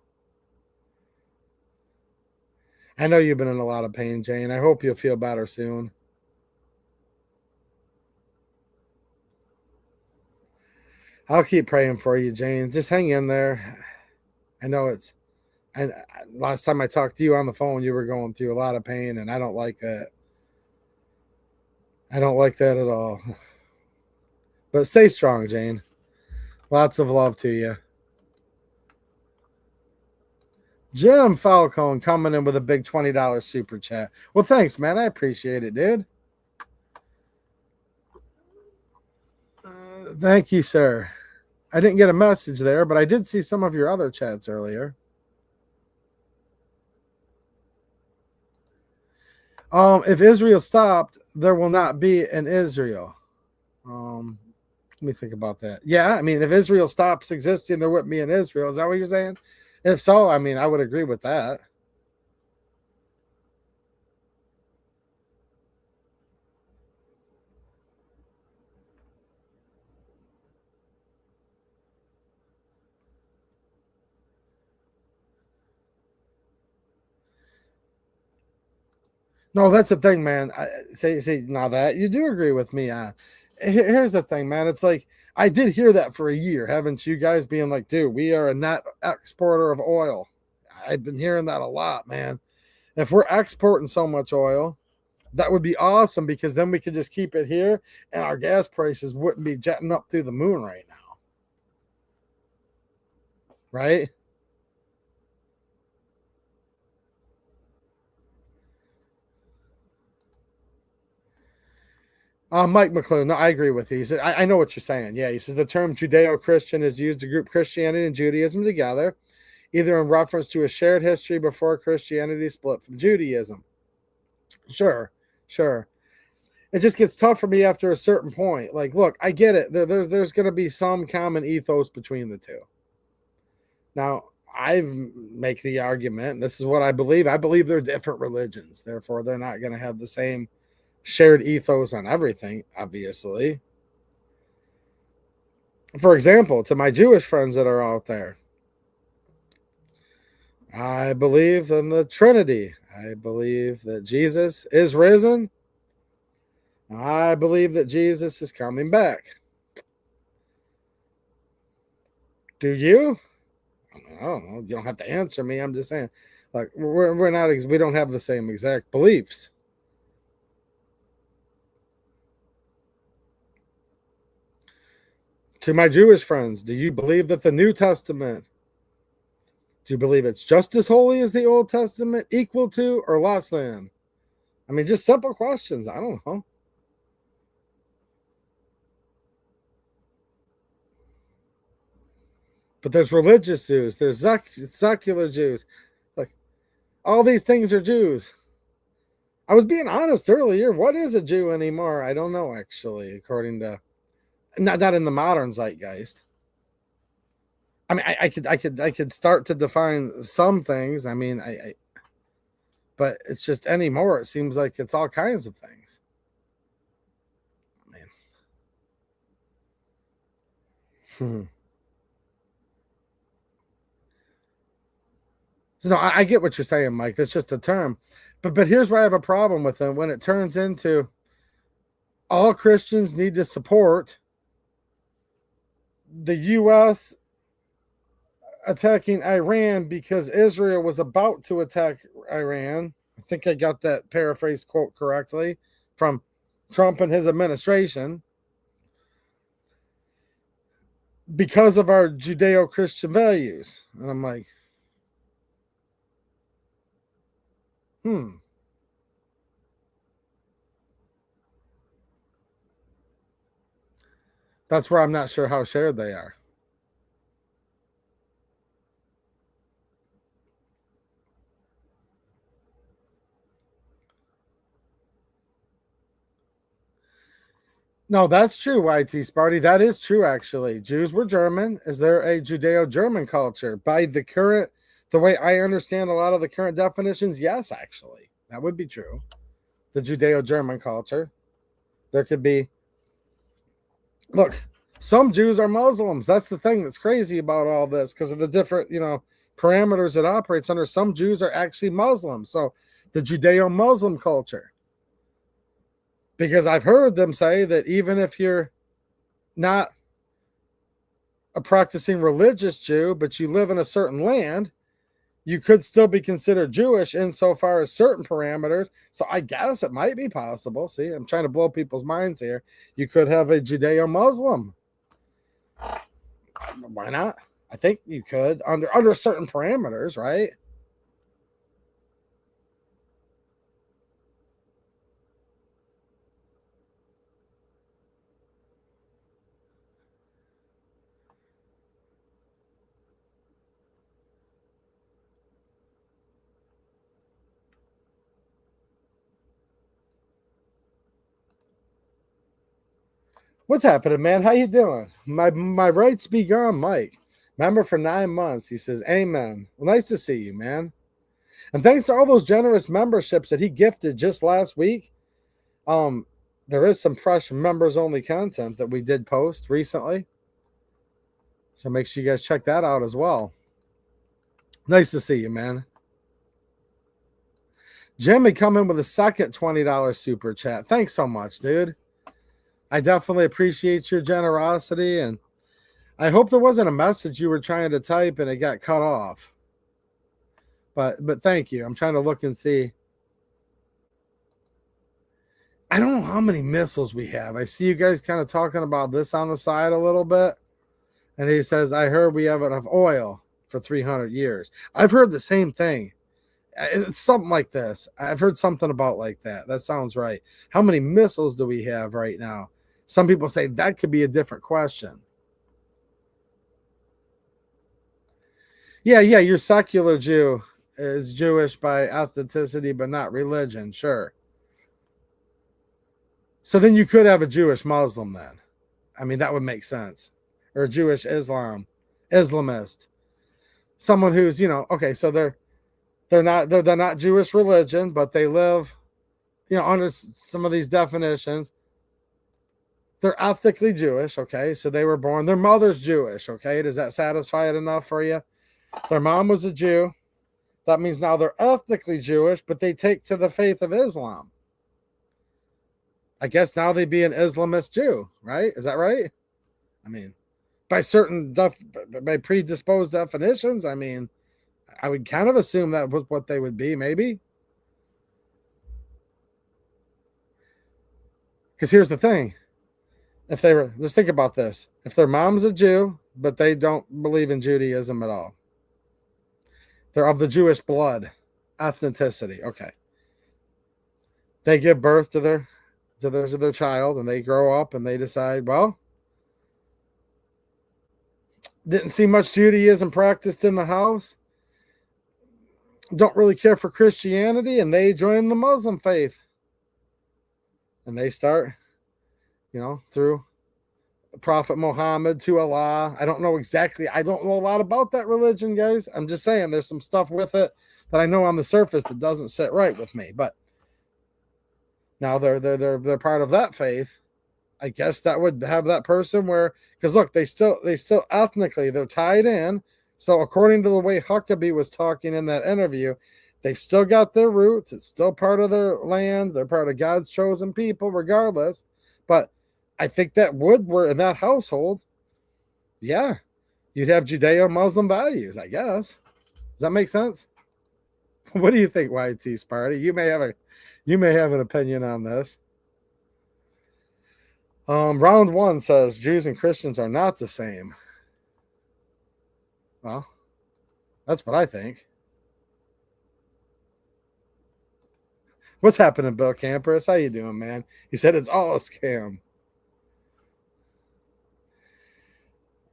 I know you've been in a lot of pain, Jane. I hope you'll feel better soon. I'll keep praying for you, Jane. Just hang in there. I know it's. And last time I talked to you on the phone, you were going through a lot of pain, and I don't like that. I don't like that at all. But stay strong, Jane. Lots of love to you. Jim Falcone coming in with a big $20 super chat. Well, thanks, man. I appreciate it, dude. Thank you, sir. I didn't get a message there, but I did see some of your other chats earlier. If Israel stopped, there will not be an Israel. Let me think about that. Yeah, I mean, if Israel stops existing, there wouldn't be an Israel. Is that what you're saying? If so, I mean, I would agree with that. No, that's the thing, man. Say now that you do agree with me. Here's the thing, man. It's like I did hear that for a year, haven't you guys? Being like, dude, we are a net exporter of oil. I've been hearing that a lot, man. If we're exporting so much oil, that would be awesome because then we could just keep it here, and our gas prices wouldn't be jetting up through the moon right now, right? Mike McClure. No, I agree with you. He said, I know what you're saying. Yeah, he says the term Judeo Christian is used to group Christianity and Judaism together, either in reference to a shared history before Christianity split from Judaism. Sure, sure. It just gets tough for me after a certain point. Like, look, I get it. There's going to be some common ethos between the two. Now, I make the argument, this is what I believe. I believe they're different religions. Therefore, they're not going to have the same shared ethos on everything, obviously. For example, to my Jewish friends that are out there, I believe in the Trinity. I believe that Jesus is risen. And I believe that Jesus is coming back. Do you? I don't know. You don't have to answer me. I'm just saying, like, we're not, we don't have the same exact beliefs. To my Jewish friends, do you believe that the New Testament, do you believe it's just as holy as the Old Testament, equal to, or less than? I mean, just simple questions. I don't know. But there's religious Jews, there's secular Jews. Like, all these things are Jews. I was being honest earlier. What is a Jew anymore? I don't know, actually, according to not in the modern zeitgeist. I mean, I could start to define some things. I mean, but it's just anymore. It seems like it's all kinds of things. Man. So no, I get what you're saying, Mike. That's just a term. But here's where I have a problem with them when it turns into all Christians need to support the U.S. attacking Iran because Israel was about to attack Iran. I think I got that paraphrase quote correctly from Trump and his administration. because of our Judeo-Christian values. And I'm like, That's where I'm not sure how shared they are. No, that's true, YT Sparty. That is true, actually. Jews were German. Is there a Judeo-German culture? By the way I understand a lot of the current definitions, yes, actually. That would be true. The Judeo-German culture. There could be... Look, some Jews are Muslims. That's the thing that's crazy about all this, because of the different, parameters it operates under. Some Jews are actually Muslims. So the Judeo-Muslim culture. Because I've heard them say that even if you're not a practicing religious Jew, but you live in a certain land, you could still be considered Jewish insofar as certain parameters. So I guess it might be possible. See, I'm trying to blow people's minds here. You could have a Judeo-Muslim. Why not? I think you could under certain parameters, right? What's happening, man? How you doing? My rights be gone, Mike. Member for 9 months. He says, amen. Well, nice to see you, man. And thanks to all those generous memberships that he gifted just last week. There is some fresh members only content that we did post recently. So make sure you guys check that out as well. Nice to see you, man. Jimmy coming with a second $20 super chat. Thanks so much, dude. I definitely appreciate your generosity, and I hope there wasn't a message you were trying to type and it got cut off. But thank you. I'm trying to look and see. I don't know how many missiles we have. I see you guys kind of talking about this on the side a little bit. And he says, I heard we have enough oil for 300 years. I've heard the same thing. It's something like this. I've heard something about like that. That sounds right. How many missiles do we have right now? Some people say that could be a different question. Yeah, your secular Jew is Jewish by ethnicity, but not religion. Sure. So then you could have a Jewish Muslim then. I mean, that would make sense. Or a Jewish Islamist. Someone who's, okay, so they're not Jewish religion, but they live, under some of these definitions. They're ethnically Jewish, okay? So they were born, their mother's Jewish, okay? Does that satisfy it enough for you? Their mom was a Jew. That means now they're ethnically Jewish, but they take to the faith of Islam. I guess now they'd be an Islamist Jew, right? Is that right? I mean, by predisposed definitions, I mean, I would kind of assume that was what they would be, maybe. Because here's the thing. Let's think about this. If their mom's a Jew, but they don't believe in Judaism at all, they're of the Jewish blood, ethnicity. Okay. They give birth to their child, and they grow up and they decide, well, didn't see much Judaism practiced in the house. Don't really care for Christianity, and they join the Muslim faith. And they start, through Prophet Muhammad to Allah. I don't know a lot about that religion, guys. I'm just saying there's some stuff with it that I know on the surface that doesn't sit right with me. But now they're part of that faith. I guess that would have that person where, because look, they still ethnically they're tied in. So according to the way Huckabee was talking in that interview, they've still got their roots. It's still part of their land. They're part of God's chosen people, regardless. But I think that in that household, yeah, you'd have Judeo-Muslim values, I guess. Does that make sense? What do you think, YT Sparty? You may have an opinion on this. Round 1 says Jews and Christians are not the same. Well, that's what I think. What's happening, Bill Campers? How you doing, man? He said it's all a scam.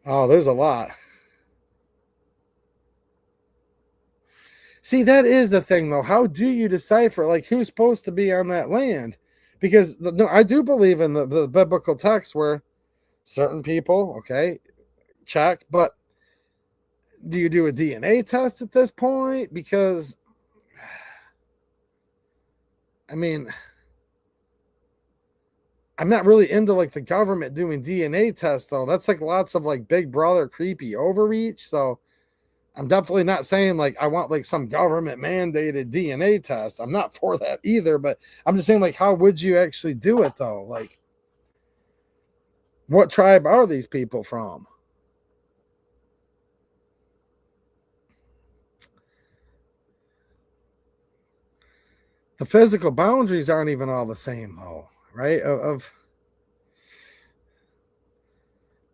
Oh, there's a lot. See, that is the thing, though. How do you decipher, like, who's supposed to be on that land? Because no, I do believe in the biblical text where certain people, okay, check, but do you do a DNA test at this point? Because, I mean, I'm not really into like the government doing DNA tests, though. That's like lots of like big brother creepy overreach. So I'm definitely not saying like I want like some government mandated DNA test. I'm not for that either, but I'm just saying like how would you actually do it though? Like what tribe are these people from? The physical boundaries aren't even all the same though, right? Of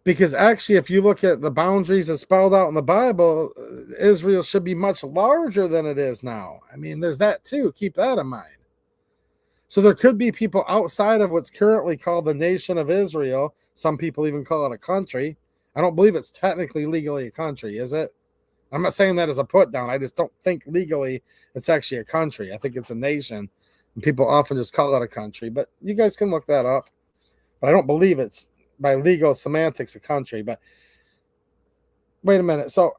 because actually if you look at the boundaries as spelled out in the Bible, Israel should be much larger than it is now. I mean, there's that too. Keep that in mind. So there could be people outside of what's currently called the nation of Israel. Some people even call it a country. I don't believe it's technically legally a country, is it? I'm not saying that as a put down. I just don't think legally it's actually a country. I think it's a nation. And people often just call it a country. But you guys can look that up. But I don't believe it's by legal semantics a country. But wait a minute. So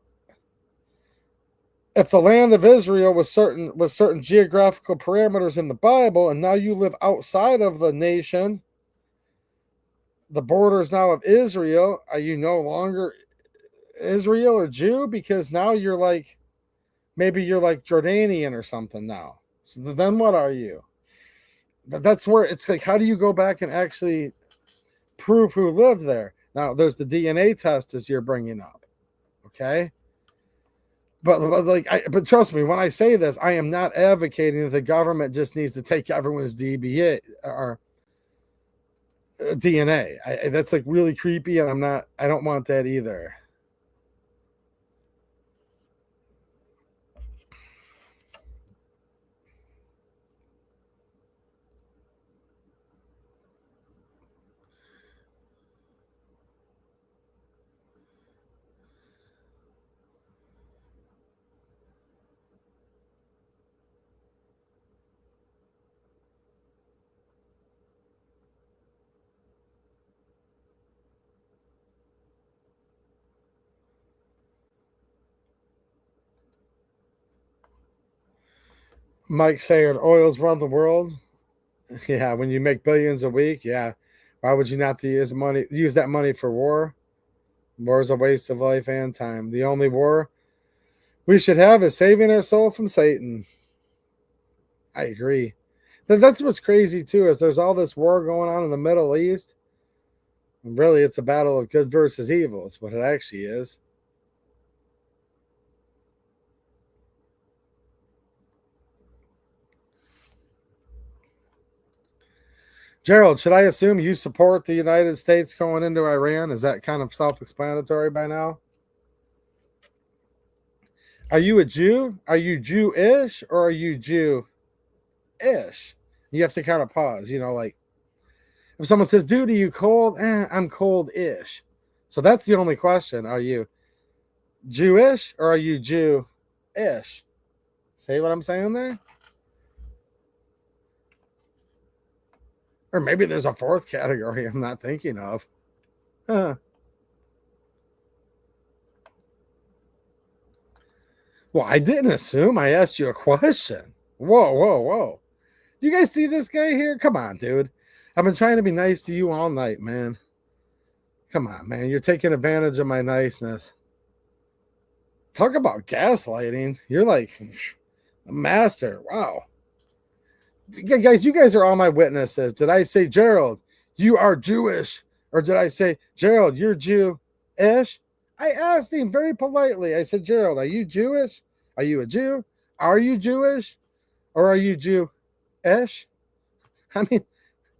if the land of Israel was certain geographical parameters in the Bible, and now you live outside of the nation, the borders now of Israel, are you no longer Israel or Jew? Because now you're like maybe you're like Jordanian or something now. So then what are you? That's where it's like, how do you go back and actually prove who lived there? Now, there's the DNA test as you're bringing up, okay? But trust me, when I say this, I am not advocating that the government just needs to take everyone's DBA or DNA. That's like really creepy, and I don't want that either. Mike saying oils run the world. Yeah, when you make billions a week, yeah. Why would you not use that money for war? War is a waste of life and time. The only war we should have is saving our soul from Satan. I agree. That's what's crazy too, is there's all this war going on in the Middle East. And really, it's a battle of good versus evil. It's what it actually is. Gerald, should I assume you support the United States going into Iran? Is that kind of self-explanatory by now? Are you a Jew? Are you Jewish or are you Jew-ish? You have to kind of pause, like if someone says, dude, are you cold? I'm cold-ish. So that's the only question. Are you Jewish or are you Jew-ish? See what I'm saying there? Or maybe there's a fourth category I'm not thinking of. Huh. Well, I didn't assume. I asked you a question. Whoa, whoa, whoa. Do you guys see this guy here? Come on, dude. I've been trying to be nice to you all night, man. Come on, man. You're taking advantage of my niceness. Talk about gaslighting. You're like a master. Wow. Guys, you guys are all my witnesses. Did I say, Gerald, you are Jewish? Or did I say, Gerald, you're Jew-ish? I asked him very politely. I said, Gerald, are you Jewish? Are you a Jew? Are you Jewish? Or are you Jew-ish? I mean,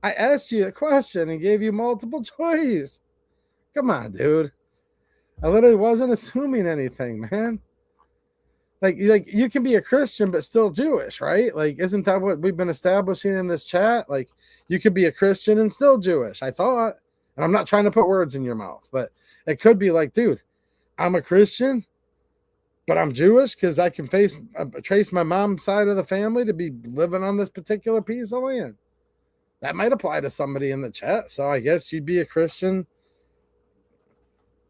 I asked you a question and gave you multiple choice. Come on, dude. I literally wasn't assuming anything, man. Like you can be a Christian but still Jewish, right? Like, isn't that what we've been establishing in this chat? Like, you could be a Christian and still Jewish, I thought. And I'm not trying to put words in your mouth, but it could be like, dude, I'm a Christian, but I'm Jewish because I can trace my mom's side of the family to be living on this particular piece of land. That might apply to somebody in the chat. So I guess you'd be a Christian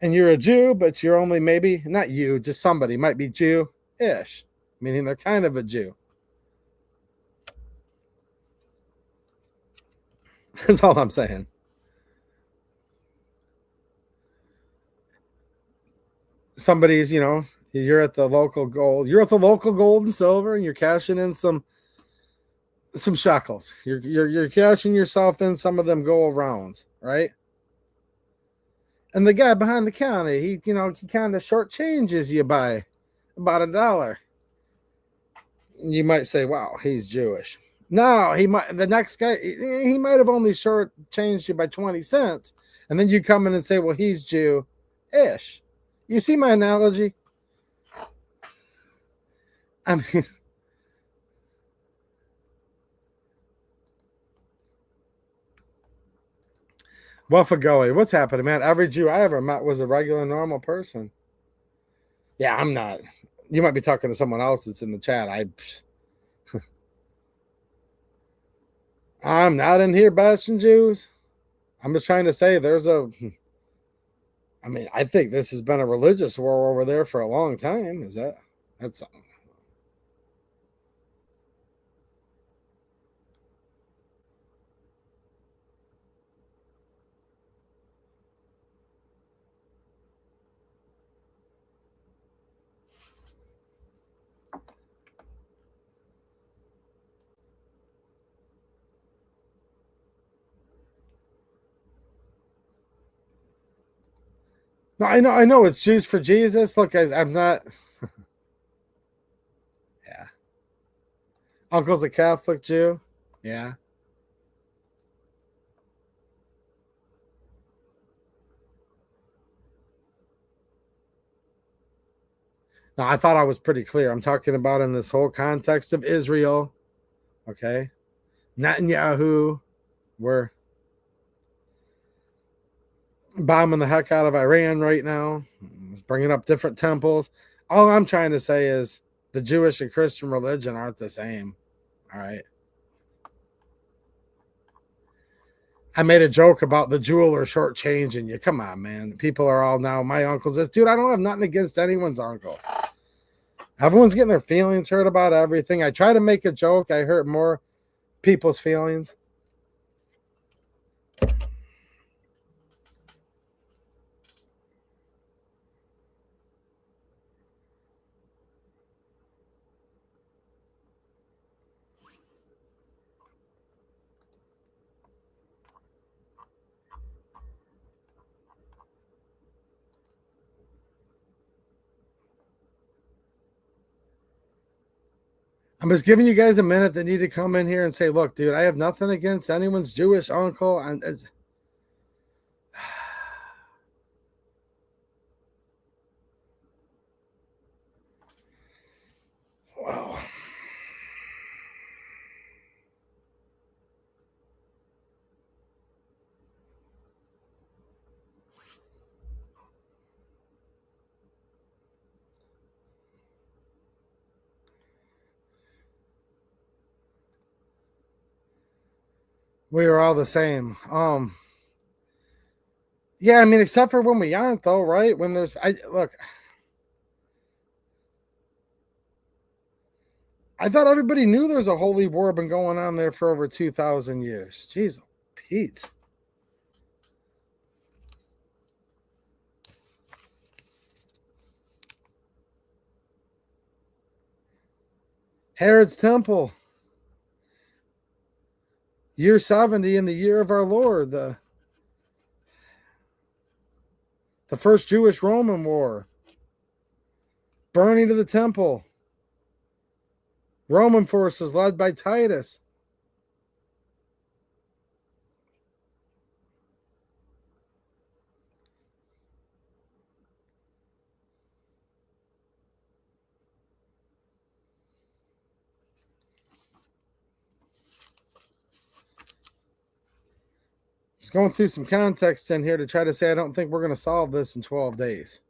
and you're a Jew, but you're only maybe, not you, just somebody might be Jew-ish, meaning they're kind of a Jew. That's all I'm saying. Somebody's, you're at the local gold and silver, and you're cashing in some shekels. You're cashing yourself in some of them go arounds, right? And the guy behind the counter, he kind of shortchanges you by about $1. You might say, "Wow, he's Jewish." No, the next guy, he might have only shortchanged you by 20 cents, and then you come in and say, "Well, he's Jew-ish." You see my analogy? I mean, Wuffagoey, what's happening, man? Every Jew I ever met was a regular, normal person. Yeah, I'm not. You might be talking to someone else that's in the chat. I'm not in here bashing Jews. I'm just trying to say I think this has been a religious war over there for a long time. That's no, I know it's Jews for Jesus. Look, guys, I'm not. Yeah, Uncle's a Catholic Jew. Yeah. No, I thought I was pretty clear. I'm talking about in this whole context of Israel. Okay, Netanyahu, we're bombing the heck out of Iran right now. It's bringing up different temples. All I'm trying to say is the Jewish and Christian religion aren't the same. All right. I made a joke about the jeweler shortchanging you. Come on, man. People are all now, my uncle's this. Dude, I don't have nothing against anyone's uncle. Everyone's getting their feelings hurt about everything. I try to make a joke. I hurt more people's feelings. I'm just giving you guys a minute that need to come in here and say, look, dude, I have nothing against anyone's Jewish uncle. Wow. We are all the same. Yeah, I mean, except for when we aren't, though, right? When look, I thought everybody knew there's a holy war been going on there for over 2,000 years. Jeez, Pete. Herod's temple. Year 70 in the year of our Lord. The first Jewish-Roman war. Burning of the temple. Roman forces led by Titus. going through some context in here to try to say I don't think we're going to solve this in 12 days.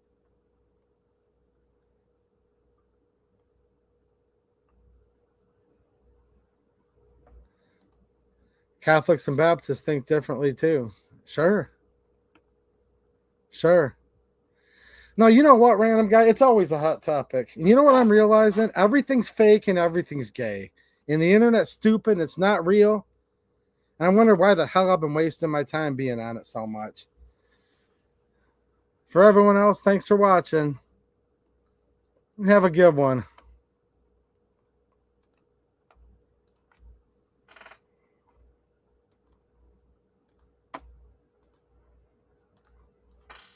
Catholics and Baptists think differently too. Sure. No, you know what, random guy? It's always a hot topic. And you know what I'm realizing? Everything's fake and everything's gay. And the internet's stupid. It's not real. And I wonder why the hell I've been wasting my time being on it so much. For everyone else, thanks for watching. Have a good one.